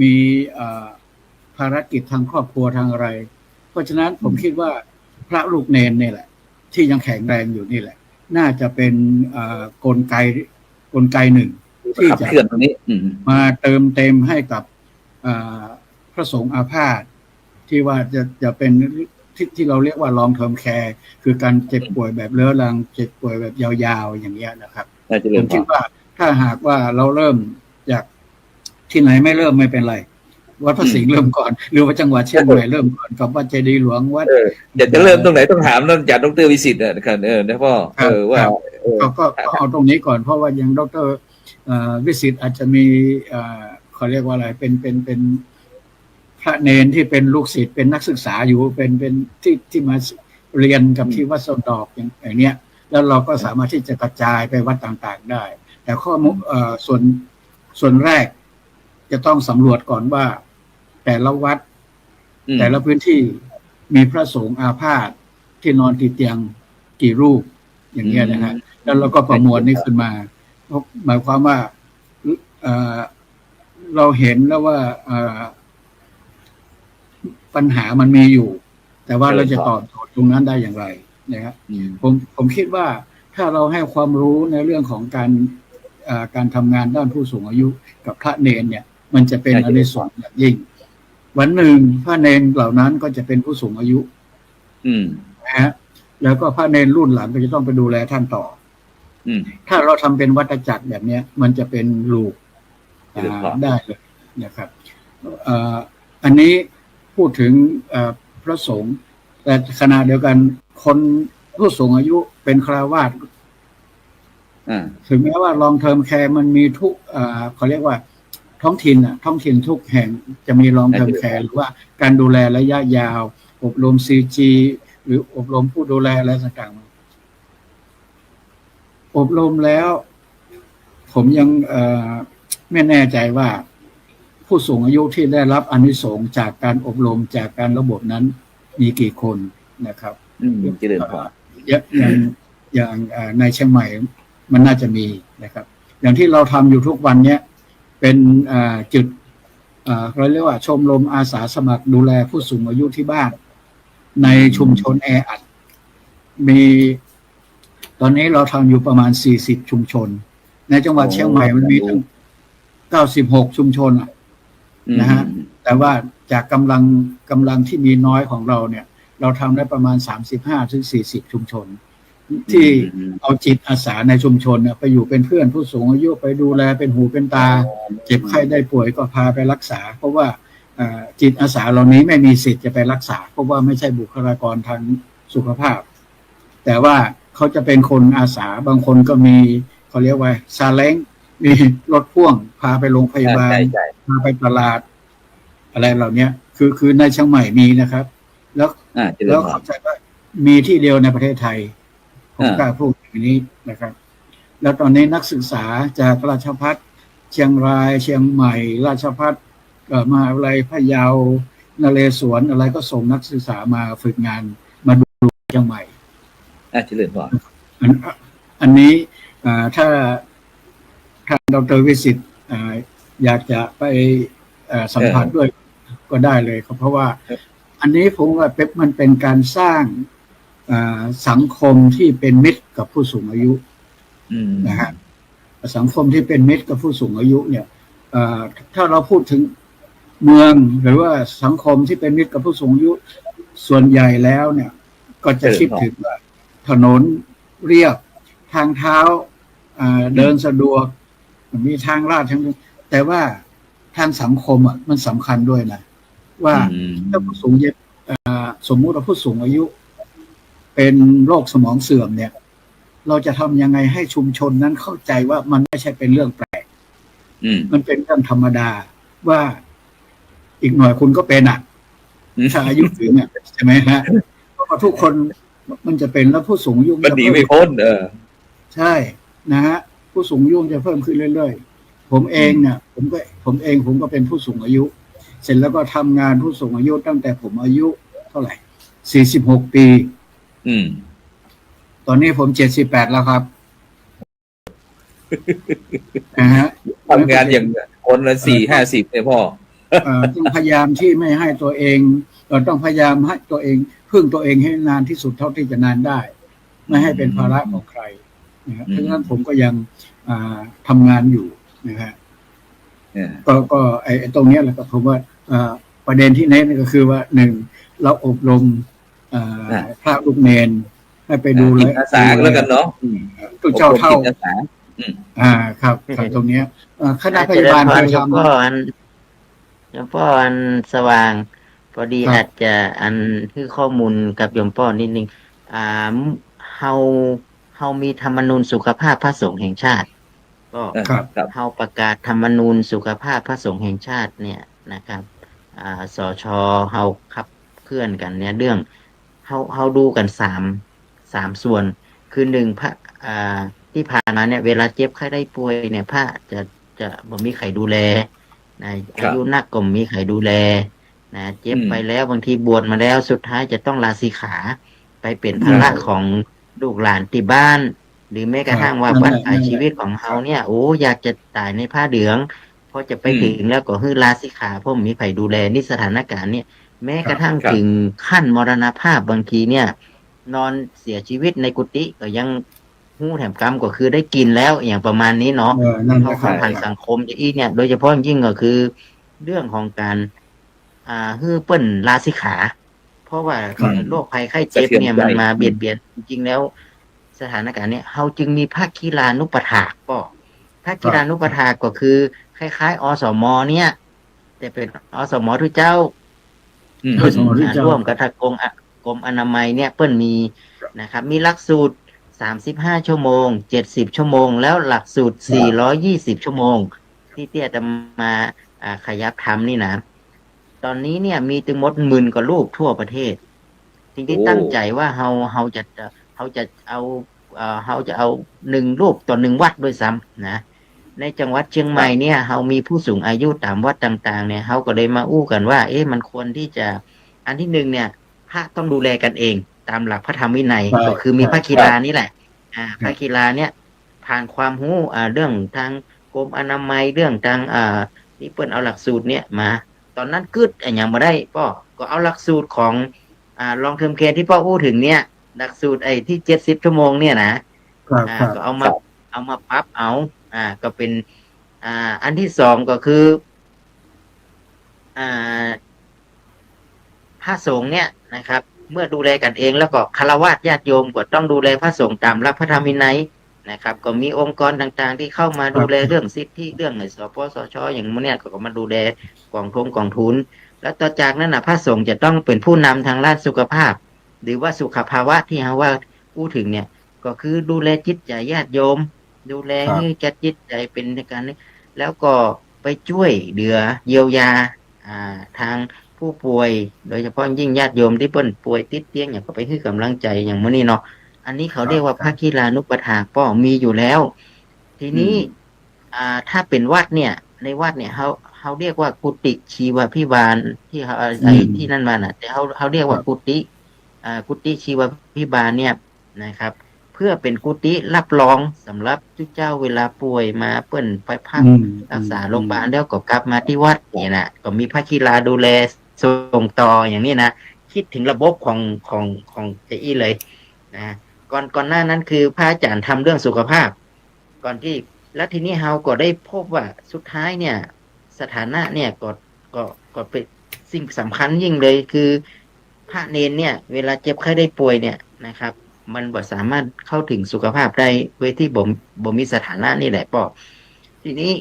มีภารกิจทางครอบครัวทางอะไรเพราะฉะนั้นผมคิดว่าพระลูกเนนเนี่ยแหละที่ยังแข็งแรงอยู่นี่แหละน่าจะเป็นกลไกหนึ่งที่จะมาเติมเต็มให้กับพระสงฆ์อาพาธที่ว่าจะเป็นที่เราเรียกว่า long term care คือการเจ็บป่วยแบบเรื้อรังเจ็บป่วยแบบยาวๆอย่างเงี้ยนะครับผมคิดว่าถ้าหากว่าเราเริ่มจากที่ไหนไม่เริ่มไม่เป็นไรวัดพระสิงห์เริ่มก่อนหรือว่าจังหวัดเชียงใหม่เริ่มก่อนกับวัดเจดีย์หลวงวัดจะเริ่มตรงไหนต้องถามนั่นจากดร.วิสิตนะครับนะพ่อว่าก็เอาตรงนี้ก่อนเพราะว่ายังดร.วิสิตอาจจะมีเขาเรียกว่าอะไรเป็นพระเนนที่เป็นลูกศิษย์เป็นนักศึกษาอยู่เป็นที่มาเรียนกับที่วัดสนดอกอย่างเนี้ยแล้วเราก็สามารถที่จะกระจายไปวัดต่างๆได้แต่ข้อมูลส่วนแรกจะต้องสำรวจก่อนว่าแต่ละวัดแต่ละพื้นที่มีพระสงฆ์อาพาธที่นอนติดเตียงกี่รูปอย่างเงี้ยนะฮะแล้วเราก็ประมวลนี้ขึ้นมาหมายความว่าเราเห็นแล้วว่าปัญหามันมีอยู่แต่ว่าเราจะตอบโจทย์ตรงนั้นได้อย่างไรนะครับผมคิดว่าถ้าเราให้ความรู้ในเรื่องของการทำงานด้านผู้สูงอายุกับพระเนนเนี่ยมันจะเป็นอานิสงส์อย่างยิ่งวันหนึ่งพระเนนเหล่านั้นก็จะเป็นผู้สูงอายุนะฮะแล้วก็พระเนนรุ่นหลังก็จะต้องไปดูแลท่านต่อถ้าเราทำเป็นวัฏจักรแบบนี้มันจะเป็นลูกได้เลยนะครับอันนี้พูดถึงพระสงฆ์แต่ขณะเดียวกันคนผู้สูงอายุเป็นฆราวาสถึงแม้ว่า long term care มันมีทุกเขาเรียกว่าท้องถิ่นทุกแห่งจะมี long term care หรือว่าการดูแลระยะยาวอบรม CG หรืออบรมผู้ดูแลอะไรต่างๆอบรมแล้วผมยังไม่แน่ใจว่าผู้สูงอายุที่ได้รับอานิสงส์จากการอบรมจากการระบบนั้นมีกี่คนนะครับอย่างในเชียงใหม่มันน่าจะมีนะครับอย่างที่เราทำอยู่ทุกวันเนี้ยเป็นจุดเราเรียกว่าชมรมอาสาสมัครดูแลผู้สูงอายุที่บ้านในชุมชนแออัดมีตอนนี้เราทำอยู่ประมาณ40ชุมชนในจังหวัดเชียงใหม่มันมีตั้ง96ชุมชนนะฮะแต่ว่าจากกำลังที่มีน้อยของเราเนี่ยเราทำได้ประมาณ35-40ชุมชนที่เอาจิตอาสาในชุมชนเนี่ยไปอยู่เป็นเพื่อนผู้สูงอายุไปดูแลเป็นหูเป็นตาเจ็บไข้ได้ป่วยก็พาไปรักษาเพราะว่าจิตอาสาเหล่านี้ไม่มีสิทธิ์จะไปรักษาเพราะว่าไม่ใช่บุคลากรทางสุขภาพแต่ว่าเขาจะเป็นคนอาสาบางคนก็มีเขาเรียกว่าซาเล้งมีรถพ่วงพาไปโรงพยาบาลพาไปตลาดอะไรเหล่านี้คือในเชียงใหม่มีนะครับแล้วเข้าใจว่ามีที่เดียวในประเทศไทยผมกล้าพูดอย่างนี้นะครับแล้วตอนนี้นักศึกษาจากราชภัฏเชียงรายเชียงใหม่ราชภัฏ มหาวิทยาลัยพะเยานเรศวรอะไรก็ส่งนักศึกษามาฝึกงานมาดูเชียงใหม่ เจริญพร อันนี้ถ้าดร.วิสิตอยากจะไปสัมผัสด้วยก็ได้เลยครับเพราะว่าอันนี้ผมว่ามันเป็นการสร้างสังคมที่เป็นมิตรกับผู้สูงอายุนะฮะสังคมที่เป็นมิตรกับผู้สูงอายุเนี่ยถ้าเราพูดถึงเมืองหรือว่าสังคมที่เป็นมิตรกับผู้สูงอายุส่วนใหญ่แล้วเนี่ยก็จะคิดถึงว่าถนนเรียบทางเท้าเดินสะดวกมีทางลาดทั้งนั้นแต่ว่าทางสังคมมันสำคัญด้วยนะว่าถ้าผู้สูงอายุสมมุติว่าผู้สูงอายุเป็นโรคสมองเสื่อมเนี่ยเราจะทำยังไงให้ชุมชนนั้นเข้าใจว่ามันไม่ใช่เป็นเรื่องแปลกมันเป็นเรื่องธรรมดาว่าอีกหน่อยคุณก็เป็นถ้าอายุถึงใช่ไหมฮะเพราะว่าทุกคนมันจะเป็นแล้วผู้สูงอายุมันหนีไม่พ้นใช่นะฮะผู้สูงอายุจะเพิ่มขึ้นเรื่อยๆผมเองเนี่ยผมก็เป็นผู้สูงอายุเสร็จแล้วก็ทำงานผู้สูงอายุตั้งแต่ผมอายุเท่าไหร่46 ปีตอนนี้ผม78แล้วครับนะฮะทำงานอย่างคนละ40-50เนี่ยพ่อต้องพยายามที่ไม่ให้ตัวเองเราต้องพยายามให้ตัวเองพึ่งตัวเองให้นานที่สุดเท่าที่จะนานได้ไม่ให้เป็นภาระของใครนะครับเพราะฉะนั้นผมก็ยังทำงานอยู่นะฮะก็ไอ้ตรงนี้แหละก็ผมว่าประเด็นที่เน้นก็คือว่าหนึ่งเราอบรมพระลูกเนนให้ไปดูเลยอาสาแล้วกันเนาะตัวเจ้าเท่าครับตรงนี้คณะพยาบาลไปทำหลวงพ่ออันสว่างพอดีอาจจะคือข้อมูลกับโยมพ่อนิดนึงเฮามีธรรมนูญสุขภาพพระสงฆ์แห่งชาติก็เฮาประกาศธรรมนูญสุขภาพพระสงฆ์แห่งชาติเนี่ยนะครับสช.เฮาขับเคลื่อนกันเนี่ยเรื่องเฮาดูกัน3ส่วนคือ1พระที่ผ่านมาเนี่ยเวลาเจ็บไข้ได้ป่วยเนี่ยพระจะบ่มีใครดูแลนะอายุนักก็มีใครดูแลนะเจ็บไปแล้วบางทีบวชมาแล้วสุดท้ายจะต้องลาสิกขาไปเป็นภาระของลูกหลานที่บ้านหรือแม้กระทั่งว่าบั้นปลายชีวิตของเฮาเนี่ยอยากจะตายในผ้าเหลืองพอจะไปถึงแล้วก็ลาสิกขาเพราะมีใครดูแลนี่สถานการณ์เนี่ยแม้กระทั่งถึงขั้นมรณภาพบางทีเนี่ยนอนเสียชีวิตในกุฏิก็ยังหู้แถมกรรมก็คือได้กินแล้วอย่างประมาณนี้เนาะเขาผ่านสังคมจะเนี่ยโดยเฉพาะยิ่งก็คือเรื่องของการเปิ้นลาสิกขาเพราะว่าโรคภัยไข้เจ็บเนี่ยมันมาเบียดเบียนจริงๆแล้วสถานการณ์เนี่ยเฮาจึงมีภาคีลานุปถากภาคีลานุปถากก็คือคล้ายๆอสม.เนี่ยแต่เป็นอสม.ทุกเจ้าร่วมกับทางกรมอนามัยเนี่ยเปิ้นมีนะครับมีหลักสูตร35 ชั่วโมง70 ชั่วโมงแล้วหลักสูตร420 ชั่วโมงที่เตี้ยจะมาขยับทำนี่นะตอนนี้เนี่ยมีถึงหมด10,000 กว่ารูปทั่วประเทศจริงๆตั้งใจว่าเฮาจะเอา1รูปต่อ1วัดด้วยซ้ำนะในจังหวัดเชียงใหม่เนี่ยเฮามีผู้สูงอายุตามวัดต่างๆเนี่ยเฮาก็เลยมาอู้กันว่ามันควรที่จะอันที่1เนี่ยพระต้องดูแลกันเองตามหลักพระธรรมวินัยก็คือมีพระกีฬานี่แหละพระกีฬาเนี่ยผ่านความรู้เรื่องทางกรมอนามัยเรื่องทางที่เปิ้นเอาหลักสูตรเนี่ยมาตอนนั้นกึดอย่างบ่ได้ก็เอาหลักสูตรของลองเทอมแคร์ที่พ่อพูดถึงเนี่ยหลักสูตรที่70 ชั่วโมงเนี่ยนะก็เอามาปรับก็เป็นอันที่2ก็คือพระสงฆ์เนี่ยนะครับเมื่อดูแลกันเองแล้วก็ฆราวาสญาติโยมก็ต้องดูแลพระสงฆ์ตามหลักพระธรรมวินัยนะครับก็มีองค์กรต่างๆที่เข้ามาดูแลเรื่องสิทธิเรื่องสปสช.อย่างนี้เนี่ยก็มาดูแลกองทุนแล้วต่อจากนั้นพระสงฆ์จะต้องเป็นผู้นำทางด้านสุขภาพหรือว่าสุขภาวะที่ว่าพูดถึงเนี่ยก็คือดูแลจิตใจญาติโยมดูแลให้แก่จิตใจเป็นการแล้วก็ไปช่วยเหลือเยียวยาทางผู้ป่วยโดยเฉพาะยิ่งญาติโยมที่เปิ้นป่วยติดเตียงอย่างก็ไปให้กำลังใจอย่างมื้อนี้เนาะอันนี้เขาเรียกว่าภาคีลานุปถากมีอยู่แล้วทีนี้ถ้าเป็นวัดเนี่ย ในวัดเนี่ยเขาเรียกว่ากุฏิชีวพิบาลที่เขาไอ้ที่นั่นมาน่ะแต่เขาเรียกว่ากุฏิกุฏิชีวพิบาลเนี่ยนะครับ เพื่อเป็นกุฏิรับรองสำหรับทุกเจ้าเวลาป่วยมาเปิ้นไปพักรักษาโรงพยาบาลแล้วก็กลับมาที่วัดเนี่ยนะก็มีพระกีฬาดูแลส่งต่ออย่างนี้นะคิดถึงระบบของเจอี้เลยนะก่อนหน้านั้นคือพระอาจารย์ทำเรื่องสุขภาพ ก่อนที่แล้วทีนี้เฮาก็ได้พบว่าสุดท้ายเนี่ยสถานะเนี่ยก็เป็นสิ่งสำคัญยิ่งเลยคือพระเนนเนี่ยเวลาเจ็บไข้ได้ป่วยเนี่ยนะครับ มันบ่สามารถเข้าถึงสุขภาพได้โดยที่บ่มีสถานะนี่แหละป่อทีนี้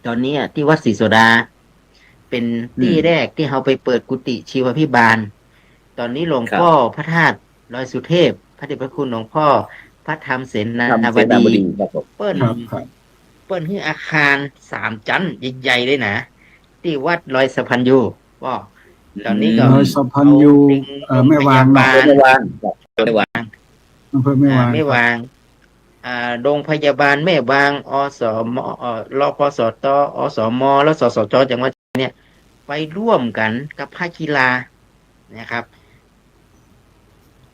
ตอนนี้ที่วัดศรีโสดา เป็นที่แรกที่เราไปเปิดกุฏิชีวพิบาล ตอนนี้หลวงพ่อพระธาตุดอยสุเทพพระเดชพระคุณหลวงพ่อพระธรรมเสนาบดีเปิ้นให้อาคาร3 ชั้นใหญ่ๆเลยนะที่วัดลอยสะพันยูป่อตอนนี้ก็ ลอยสะพันยูแม่วาง ไม่วาง อำเภอแม่วาง ไม่วางโรงพยาบาลแม่วางอสมรพสตอสมและสสจจังหวัดเนี่ยไปร่วมกันกับภาคกีฬานะครับ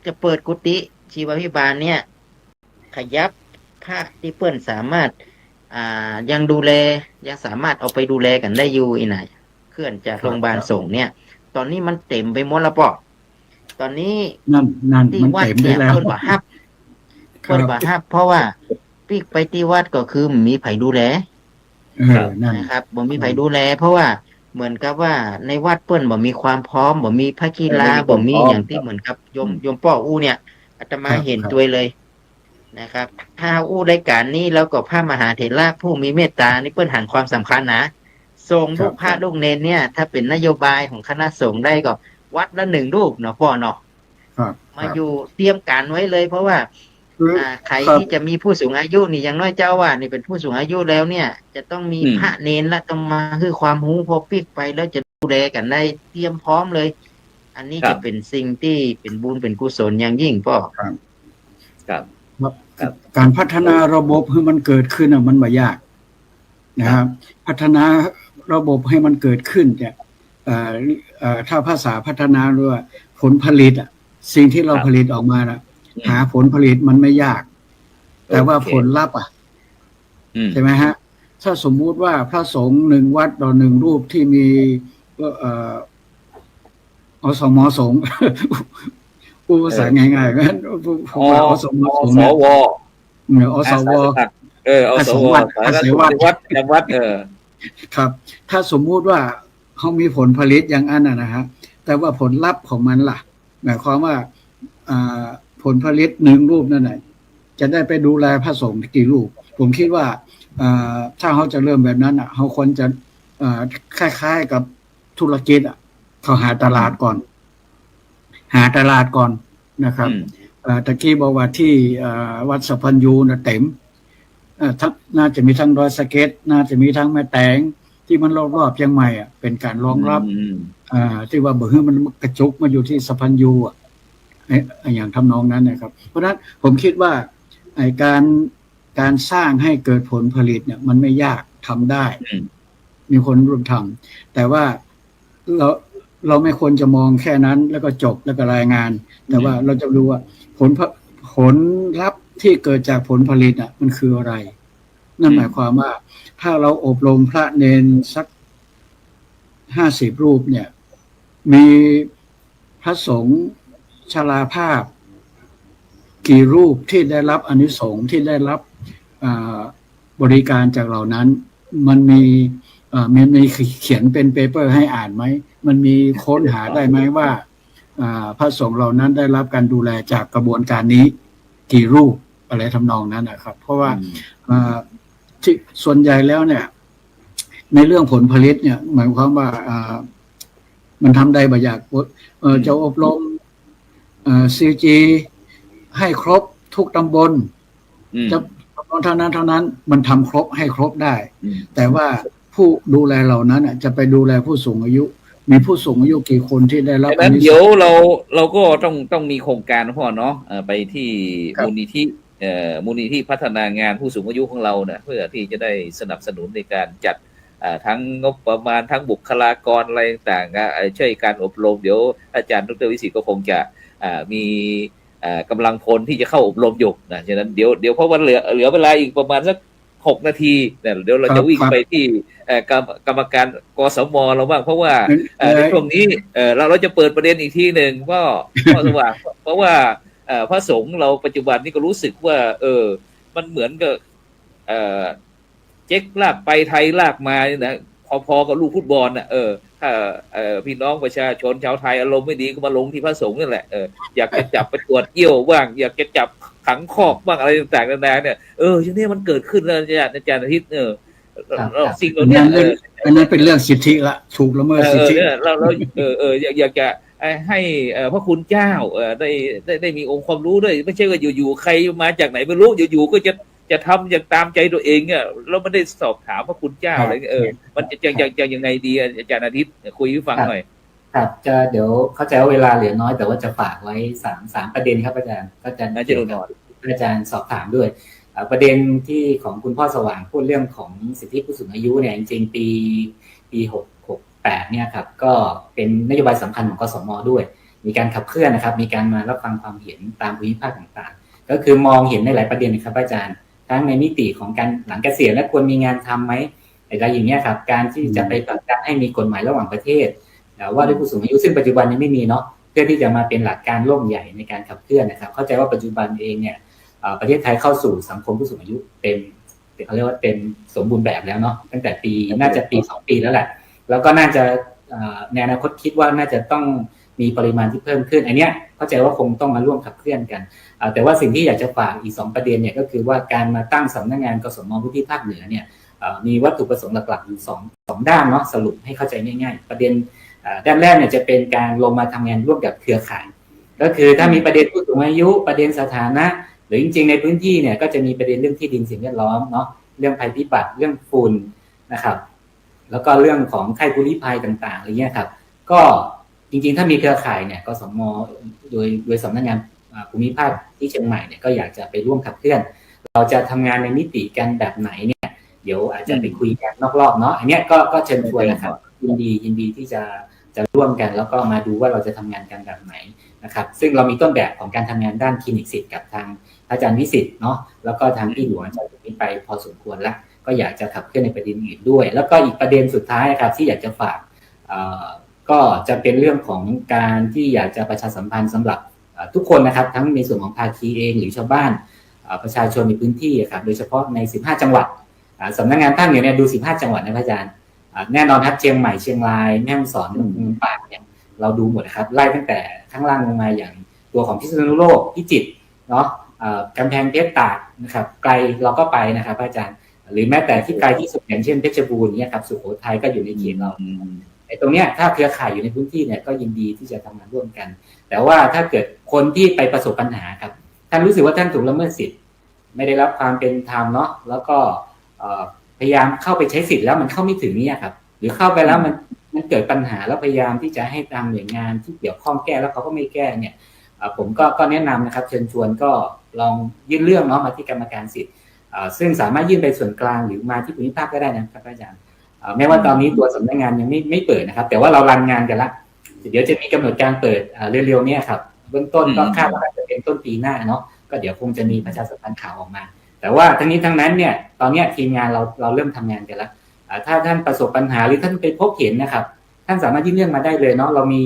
จะเปิดกุฏิชีวพิบาลเนี่ยขยับภาคที่เปิ้นสามารถยังดูแลยังสามารถเอาไปดูแลกันได้อยู่อีกไหนเคลื่อนจากโรงพยาบาลส่งเนี่ย ตอนนี้มันเต็มไปหมดแล้วป่อตอนนี้ นั่น ที่ มัน วัด เต็ม เนี่ ได้ ย แล้ว เพิ่นบ่ฮับเพราะว่าปีกไปที่วัดก็คือมีไผดูแล นั่น นะครับบ่มีไผดูแล เพราะว่าเหมือนกับว่าในวัดเปิ้นบ่มีความพร้อมบ่มีพระกีฬาบ่มีอย่างที่เหมือนกับโยมป้ออู้เนี่ยอาตมาเห็นตัวเลยนะครับ ถ้าอู้รายการนี้แล้วก็พระมหาเถระผู้มีเมตตานี่เปิ้นหันความสำคัญนะส่งลูกพระลูกเนนเนี่ย ถ้าเป็นนโยบายของคณะสงฆ์ได้ก็วัดละ1 รูปเนาะพ่อเนาะมาอยู่เตรียมการไว้เลย เพราะว่าใครที่จะมีผู้สูงอายุนี่อย่างน้อยเจ้าว่านี่เป็นผู้สูงอายุแล้วเนี่ย จะต้องมีพระเนนและต้องมาคือความรู้พอปิกไปแล้วจะดูแลกันได้เตรียมพร้อมเลย อันนี้จะเป็นสิ่งที่เป็นบุญเป็นกุศลอย่างยิ่งพ่อ การพัฒนาระบบให้มันเกิดขึ้นมันไม่ยากนะครับ พัฒนาระบบให้มันเกิดขึ้นเนี่ยถ้าภาษาพัฒนาเรียกว่าผลผลิตสิ่งที่เราผลิตออกมาหาผลผลิตมันไม่ยาก แต่ว่าผลลัพธ์ใช่ไหมฮะถ้าสมมุติว่าพระสงฆ์1 วัดต่อ1 รูปที่มีอสมสงฆ์ผู้ภาษาง่ายๆกันอสมสงฆ์อสวอสววัดครับ ถ้าสมมุติว่าเขามีผลผลิตอย่างนั้นนะฮะแต่ว่าผลลัพธ์ของมันล่ะหมายความว่าผลผลิต1 รูปนั่นแหละจะได้ไปดูแลพระสงฆ์กี่รูปผมคิดว่าถ้าเขาจะเริ่มแบบนั้นเขาควรจะคล้ายๆกับธุรกิจเขาหาตลาดก่อนนะครับตะกี้บอกว่าที่วัดสะพันยูเต็มน่าจะมีทั้งดอยสะเก็ดน่าจะมีทั้งแม่แตงที่มันรอบๆเชียงใหม่เป็นการรองรับที่ว่าเบื้องมันกระจุกมาอยู่ที่สะพันยูอย่างทำนองนั้นนะครับเพราะฉะนั้นผมคิดว่าการสร้างให้เกิดผลผลิตเนี่ยมันไม่ยากทำได้มีคนร่วมทำแต่ว่าเราไม่ควรจะมองแค่นั้นแล้วก็จบแล้วก็รายงาน แต่ว่าเราจะรู้ว่าผลลัพธ์ที่เกิดจากผลผลิตมันคืออะไรนั่นหมายความว่าถ้าเราอบรมพระเนนสัก50 รูปเนี่ยมีพระสงฆ์ชราภาพกี่รูปที่ได้รับอานิสงส์ที่ได้รับบริการจากเหล่านั้นมันมีเขียนเป็นเปเปอร์ให้อ่านไหมมันมีค้นหาได้ไหมว่าพระสงฆ์เหล่านั้นได้รับการดูแลจากกระบวนการนี้กี่รูปอะไรทำนองนั้นนะครับเพราะว่าที่ส่วนใหญ่แล้วเนี่ยในเรื่องผลผลิตเนี่ยหมายความว่ามันทำได้บ่อยากจะอบรมCG ให้ครบทุกตำบลจะเท่านั้นมันทำครบให้ครบได้แต่ว่าผู้ดูแลเหล่านั้นจะไปดูแลผู้สูงอายุมีผู้สูงอายุกี่คนที่ได้รับอันนี้เดี๋ยวเราก็ต้องมีโครงการพ่อเนาะไปที่มูลนิธิพัฒนางานผู้สูงอายุของเราเนี่ยเพื่อที่จะได้สนับสนุนในการจัด ทั้งงบประมาณทั้งบุคลากรอะไรต่างๆช่วยการอบรมเดี๋ยวอาจารย์ดร.วิสิทธิ์ก็คงจะมีกำลังพลที่จะเข้าอบรมอยู่นะฉะนั้นเดี๋ยวเพราะว่าเหลือเวลาอีกประมาณสัก6 นาทีเนี่ยเดี๋ยวเราจะวิ่งไปที่กรรมการกสมเราบ้างเพราะว่าในช่วงนี้เราจะเปิดประเด็นอีกทีหนึ่งก็สว่างเพราะว่าพระสงฆ์เราปัจจุบันนี้ก็รู้สึกว่ามันเหมือนกับเจ๊กลากไปไทยลากมาเนี่ยนะพอๆกับลูกฟุตบอลน่ะถ้าพี่น้องประชาชนชาวไทยอารมณ์ไม่ดีก็มาลงที่พระสงฆ์นั่นแหละอยากจะจับไปตรวจเยี่ยวบ้างอยากจะจับขังคอกบ้างอะไรต่างๆนานาเนี่ยช่วงนี้มันเกิดขึ้นแล้วอาจารย์อาทิตย์สิ่งเหล่านี้อันนั้นเป็นเรื่องสิทธิละถูกละเมิดสิทธิเราอยากจะให้พระคุณเจ้าได้มีองค์ความรู้ด้วยไม่ใช่ว่าอยู่ๆใครมาจากไหนไม่รู้อยู่ๆก็จะทำอย่างตามใจตัวเองเนี่ยเราไม่ได้สอบถามพระคุณเจ้าอะไรมันจะยังไงดีอาจารย์อาทิตย์คุยให้ฟังหน่อยครับจะเดี๋ยวเข้าใจว่าเวลาเหลือน้อยแต่ว่าจะฝากไว้สามประเด็นครับอาจารย์อาจารย์สอบถามด้วยประเด็นที่ของคุณพ่อสว่างพูดเรื่องของสิทธิผู้สูงอายุเนี่ยจริงๆปี68เนี่ยครับก็เป็นนโยบายสำคัญของกสม.ด้วยมีการขับเคลื่อนนะครับมีการมารับฟังความเห็นตามภูมิภาคต่างๆก็คือมองเห็นในหลายประเด็นนะครับอาจารย์ทั้งในมิติของการหลังเกษียณและควรมีงานทำไหมอะไรอย่างเงี้ยครับการที่จะไปผลักดันให้มีกฎหมายระหว่างประเทศว่าด้วยผู้สูงอายุซึ่งปัจจุบันยังไม่มีเนาะเพื่อที่จะมาเป็นหลักการร่วมใหญ่ในการขับเคลื่อนนะครับเข้าใจว่าปัจจุบันเองเนี่ยประเทศไทยเข้าสู่สังคมผู้สูงอายุเป็นเขาเรียกว่าเป็นสมบูรณ์แบบแล้วเนาะตั้งแต่น่าจะปี2 ปีแล้วแหละแล้วก็น่าจะในอนาคตคิดว่าน่าจะต้องมีปริมาณที่เพิ่มขึ้นอันเนี้ยเข้าใจว่าคงต้องมาร่วมขับเคลื่อนกันแต่ว่าสิ่งที่อยากจะฝากอีก2 ประเด็นเนี่ยก็คือว่าการมาตั้งสำนักงานกสม.พื้นที่ภาคเหนือเนี่ยมีวัตถุประสงค์หลักๆอยู่2ด้านเนาะสรุปให้เข้าใจง่ายๆประเด็นด้านแรกเนี่ยจะเป็นการลงมาทำงานร่วมกับเครือข่ายก็คือถ้ามีประเด็นผู้สูงอายุประเด็นสถานะหรือจริงๆในพื้นที่เนี่ยก็จะมีประเด็นเรื่องที่ดินสิ่งแวดล้อมเนาะเรื่องภัยพิบัติเรื่องฝุ่นนะครับแล้วก็เรื่องของภัยภูริภัยต่างๆอะไรเงี้ยครับก็จริงๆถ้ามีเครือข่ายเนี่ยกสม.โดยสำนักงานภูมิภาคที่เชียงใหม่เนี่ยก็อยากจะไปร่วมขับเคลื่อนเราจะทำงานในมิติกันแบบไหนเนี่ยเดี๋ยวอาจจะไปคุยกันนอกรอบเนาะอันนี้ก็เชิญชวนนะครับยินดีที่จะร่วมกันแล้วก็มาดูว่าเราจะทำงานกันแบบไหนนะครับซึ่งเรามีต้นแบบของการทำงานด้านคลินิกสิทธิ์กับทางอาจารย์วิสิทธิ์เนาะแล้วก็ทางพี่หลวงอาจารย์นี้ไปพอสมควรแล้วก็อยากจะขับเคลื่อนในประเด็นอื่นด้วยแล้วก็อีกประเด็นสุดท้ายครับที่อยากจะฝากก็จะเป็นเรื่องของการที่อยากจะประชาสัมพันธ์สำหรับทุกคนนะครับทั้งในส่วนของภาคีเองหรือชาวบ้านประชาชนในพื้นที่ครับโดยเฉพาะใน15 จังหวัดสำนักงานภาคเหนือเนี่ยดู15 จังหวัดนะอาจารย์แน่นอนครับเชียงใหม่เชียงรายแม่ฮ่องสอนปากเนี่ยเราดูหมดนะครับไล่ตั้งแต่ข้างล่างลงมาอย่างตัวของพิษณุโลกพิจิตรเนาะกำแพงเพชรตากนะครับไกลเราก็ไปนะครับอาจารย์หรือแม้แต่ที่ไกลที่สุดอย่างเช่นเพชรบูรณ์เนี่ยครับสุโขทัยก็อยู่ในเขตเราตรงเนี้ยถ้าเครือข่ายอยู่ในพื้นที่เนี่ยก็ยินดีที่จะทำงานร่วมกันแต่ว่าถ้าเกิดคนที่ไปประสบปัญหาครับท่านรู้สึกว่าท่านถูกละเมิดสิทธิ์ไม่ได้รับความเป็นธรรมเนาะแล้วก็พยายามเข้าไปใช้สิทธิ์แล้วมันเข้าไม่ถึงเนี่ยครับหรือเข้าไปแล้วมันเกิดปัญหาแล้วพยายามที่จะให้ทางหน่วยงานที่เกี่ยวข้องแก้แล้วเขาก็ไม่แก้เนี่ยผมก็แนะนำนะครับเชิญชวนก็ลองยื่นเรื่องเนาะมาที่กรรมการสิทธิ์ซึ่งสามารถยื่นไปส่วนกลางหรือมาที่ภูมิภาคก็ได้นะครับอาจารย์แม้ว่าตอนนี้ตัวสำนักงานยังไม่เปิดนะครับแต่ว่าเรารันงานกันละเดี๋ยวจะมีกำหนดการเปิดเร็วๆนี้ครับเบื้องต้นก็คาดว่าจะเป็นต้นปีหน้าเนาะก็เดี๋ยวคงจะมีประชาสัมพันธ์ข่าวออกมาแต่ว่าทั้งนี้ทั้งนั้นเนี่ยตอนนี้ทีมงานเราเริ่มทำงานกันแล้วถ้าท่านประสบปัญหาหรือท่านไปพบเห็นนะครับท่านสามารถยื่นเรื่องมาได้เลยเนาะเรามี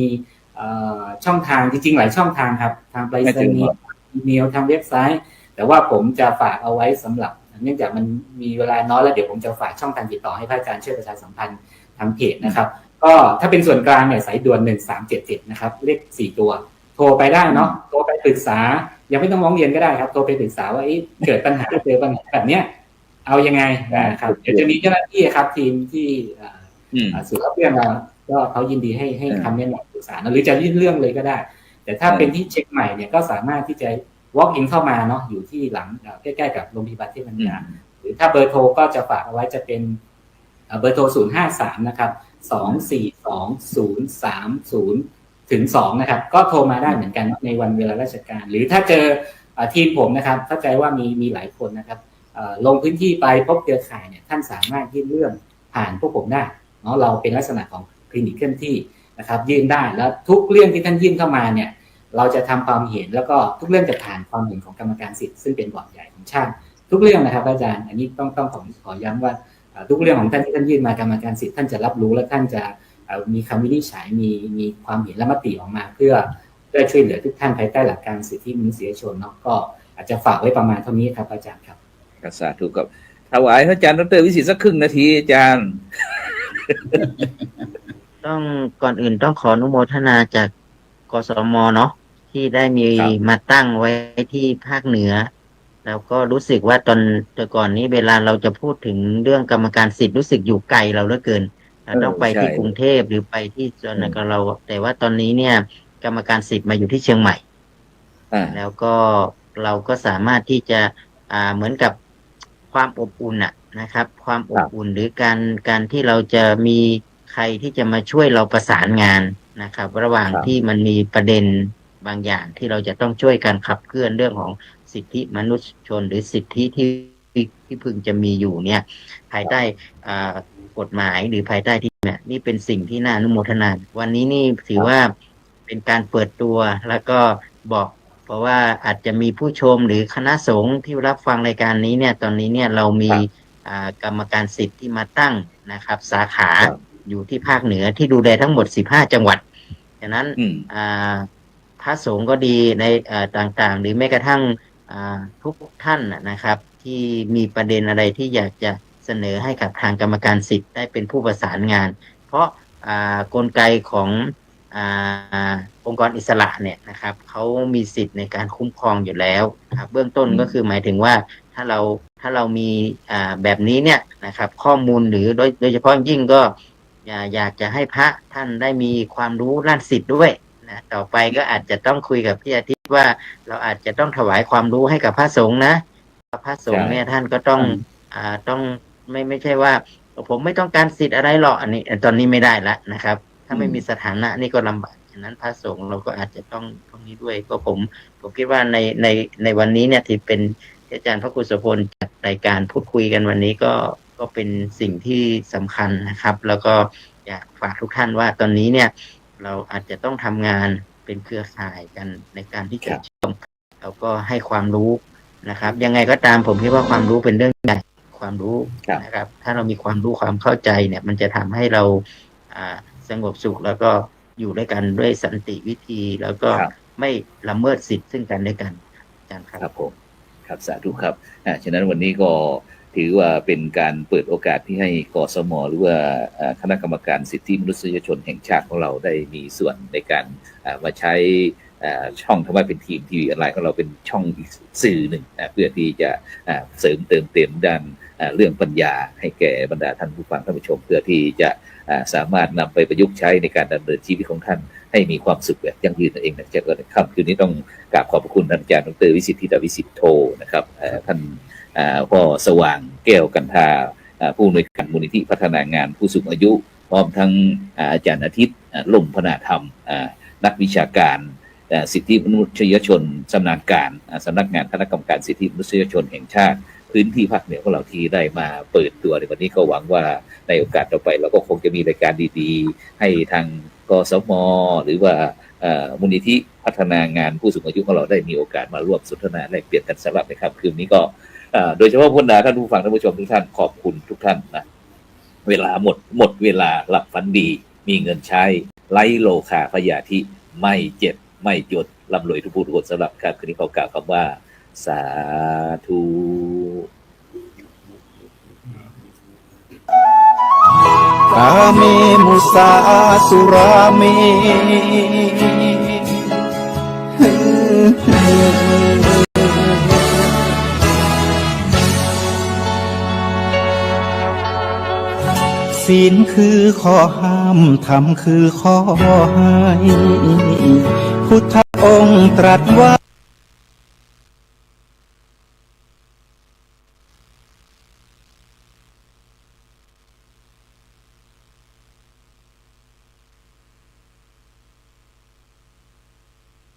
ช่องทางจริงๆหลายช่องทางครับทางไปรษณีย์อีเมลทางเว็บไซต์แต่ว่าผมจะฝากเอาไว้สำหรับเนื่องจากมันมีเวลาน้อยแล้วเดี๋ยวผมจะฝากช่องทางติดต่อให้พระอาจารย์ช่วยประชาสัมพันธ์ทางเพจนะครับก็ถ้าเป็นส่วนกลางเนี่ยสายด่วน1377นะครับเลข4 ตัวโทรไปได้เนาะโทรไปปรึกษายังไม่ต้องร้องเรียนก็ได้ครับโทรไปปรึกษาว่าเกิดปัญหาเจอปัญหาแบบเนี้ยเอายังไงนะครับเดี๋ยวจะมีเจ้าหน้าที่ครับทีมที่สื่อรับเรื่องเราก็เขายินดีให้คำแนะนำปรึกษาหรือจะยื่นเรื่องเลยก็ได้แต่ถ้าเป็นที่เชียงใหม่เนี่ยก็สามารถที่จะ walk in เข้ามาเนาะอยู่ที่หลังใกล้ๆกับโรงพยาบาลเทพปัญญาหรือถ้าเบอร์โทรก็จะฝากเอาไว้จะเป็นเบอร์โทร053นะครับ2420302นะครับก็โทรมาได้เหมือนกันในวันเวลาราชการหรือถ้าเจอทีมผมนะครับเข้าใจว่ามีหลายคนนะครับลงพื้นที่ไปพบเครือข่ายเนี่ยท่านสามารถยื่นเรื่อง ผ่านพวกผมได้เนาะเราเป็นลักษณะของคลินิกเคลื่อนที่นะครับยื่นได้แล้วทุกเรื่องที่ท่านยื่นเข้ามาเนี่ยเราจะทำความเห็นแล้วก็ทุกเรื่องจะผ่านความเห็นของกรรมการสิทธิ์ซึ่งเป็นบอร์ดใหญ่ของชาติทุกเรื่องนะครับอาจารย์อันนี้ต้องขอย้ำว่าทุกเรื่องของท่านที่ท่านยื่นมากรรมการสิทธิ์ท่านจะรับรู้และท่านจะมีคำวินิจฉัยมีความเห็นและมติออกมาเพื่อช่วยเหลือทุกท่านภายใต้หลักการสิทธิมนุษยชนเนาะก็อาจจะฝากไว้ประมาณเท่านี้ครับอาจารย์ครับสาธุครับถวายพระอาจารย์ดร.วิสิทธิ์สักครึ่งนาทีอาจารย์ ต้องก่อนอื่นต้องขออนุโมทนาจากกสมเนาะที่ได้มีมาตั้งไว้ที่ภาคเหนือแล้วก็รู้สึกว่าแต่ก่อนนี้เวลาเราจะพูดถึงเรื่องกรรมการสิทธิ์รู้สึกอยู่ไกลเราเหลือเกินต้องไปที่กรุงเทพหรือไปที่ส่วนกับเราแต่ว่าตอนนี้เนี่ยกรรมการสิทธิ์มาอยู่ที่เชียงใหม่แล้วก็เราก็สามารถที่จะเหมือนกับความอบอุ่นนะครับความอบอุ่นหรือการที่เราจะมีใครที่จะมาช่วยเราประสานงานนะครับระหว่างที่มันมีประเด็นบางอย่างที่เราจะต้องช่วยกันขับเคลื่อนเรื่องของสิทธิมนุษยชนหรือสิทธิที่พึงจะมีอยู่เนี่ยภายใต้กฎหมายหรือภายใต้ที่เนี่ยนี่เป็นสิ่งที่น่าอนุโมทนาวันนี้นี่ถือว่าเป็นการเปิดตัวแล้วก็บอกเพราะว่าอาจจะมีผู้ชมหรือคณะสงฆ์ที่รับฟังรายการนี้เนี่ยตอนนี้เนี่ยเรามีกรรมการสิทธิ์ที่มาตั้งนะครับสาขาอยู่ที่ภาคเหนือที่ดูแลทั้งหมด15จังหวัดฉะนั้นพระสงฆ์ก็ดีในต่างๆหรือแม้กระทั่งทุกท่านนะครับที่มีประเด็นอะไรที่อยากจะเสนอให้กับทางกรรมการสิทธิ์ได้เป็นผู้ประสานงานเพราะกลไกขององค์กรอิสระเนี่ยนะครับเขามีสิทธิ์ในการคุ้มครองอยู่แล้วครับเบื้องต้นก็คือหมายถึงว่าถ้าเรามีแบบนี้เนี่ยนะครับข้อมูลหรือโดยเฉพาะยิ่งก็อยากจะให้พระท่านได้มีความรู้ด้านสิทธิ์ด้วยนะต่อไปก็อาจจะต้องคุยกับพี่อาทิตย์ว่าเราอาจจะต้องถวายความรู้ให้กับพระสงฆ์นะพระสงฆ์เนี่ยท่านก็ต้องไม่ใช่ว่าผมไม่ต้องการสิทธิ์อะไรหรอกอันนี้ตอนนี้ไม่ได้ละนะครับถ้าไม่มีสถานะนี่ก็ลำบากฉะนั้นพระสงฆ์เราก็อาจจะต้องตรงนี้ด้วยก็ผมคิดว่าในวันนี้เนี่ยที่เป็นอาจารย์พระครูโสพลจัดรายการพูดคุยกันวันนี้ก็เป็นสิ่งที่สำคัญนะครับแล้วก็อยากฝากทุกท่านว่าตอนนี้เนี่ยเราอาจจะต้องทำงานเป็นเครือข่ายกันในการที่จะเชื่อมแล้วก็ให้ความรู้นะครับยังไงก็ตามผมคิดว่าความรู้เป็นเรื่องใหญ่ความรู้นะครับถ้าเรามีความรู้ความเข้าใจเนี่ยมันจะทำให้เราสงบสุขแล้วก็อยู่ด้วยกันด้วยสันติวิธีแล้วก็ไม่ละเมิดสิทธิ์ซึ่งกันและกันอาจารย์ครับครับผมครับสาธุครับฉะนั้นวันนี้ก็ถือว่าเป็นการเปิดโอกาสที่ให้กสม.หรือว่าคณะกรรมการสิทธิมนุษยชนแห่งชาติของเราได้มีส่วนในการมาใช้ช่องทำไมเป็นทีมทีวีออนไลน์ของเราเป็นช่องอีกสื่อหนึ่งเพื่อที่จะเสริมเติมเต็มด้านเรื่องปัญญาให้แก่บรรดาท่านผู้ฟังท่านผู้ชมเพื่อที่จะสามารถนำไปประยุกต์ใช้ในการดำเนินชีวิตของท่านให้มีความสุขแบบยั่งยืนนั่นเองนะจ๊ะในค่ำคืนนี้ต้องกราบขอบพระคุณท่านอาจารย์ดร.วิสิทธิวิสิทธิโทนะครับท่านพ่อสว่างแก้วกันทาผู้อำนวยการมูลนิธิพัฒนางานผู้สูงอายุพร้อมทั้งอาจารย์อาทิตย์ล่มพนาธรรมนักวิชาการสิทธิมนุษยชนชำนาญการสำนักงานคณะกรรมการสิทธิมนุษยชนแห่งชาติพื้นที่ภาคเหนือของเราที่ได้มาเปิดตัวในวันนี้ก็หวังว่าในโอกาสต่อไปเราก็คงจะมีรายการดีๆให้ทางกสม.หรือว่ามูลนิธิพัฒนางานผู้สูงอายุของเราได้มีโอกาสมาร่วมสนทนาแลกเปลี่ยนกันสำหรับในค่ำคืนนี้ก็โดยเฉพาะท่านผู้ฟังท่านผู้ชมทุกท่านขอบคุณทุกท่านนะเวลาหมดเวลาหลับฝันดีมีเงินใช้ไร้โลคาพยาธิไม่เจ็บไม่จดร่ำรวยทุกผู้ทุกคนสำหรับค่ำคืนนี้เขากล่าวคำว่าสาธุกาเมมุสาสุราเมศีลคือข้อห้ามธรรมคือข้อให้พุทธองค์ตรัสว่า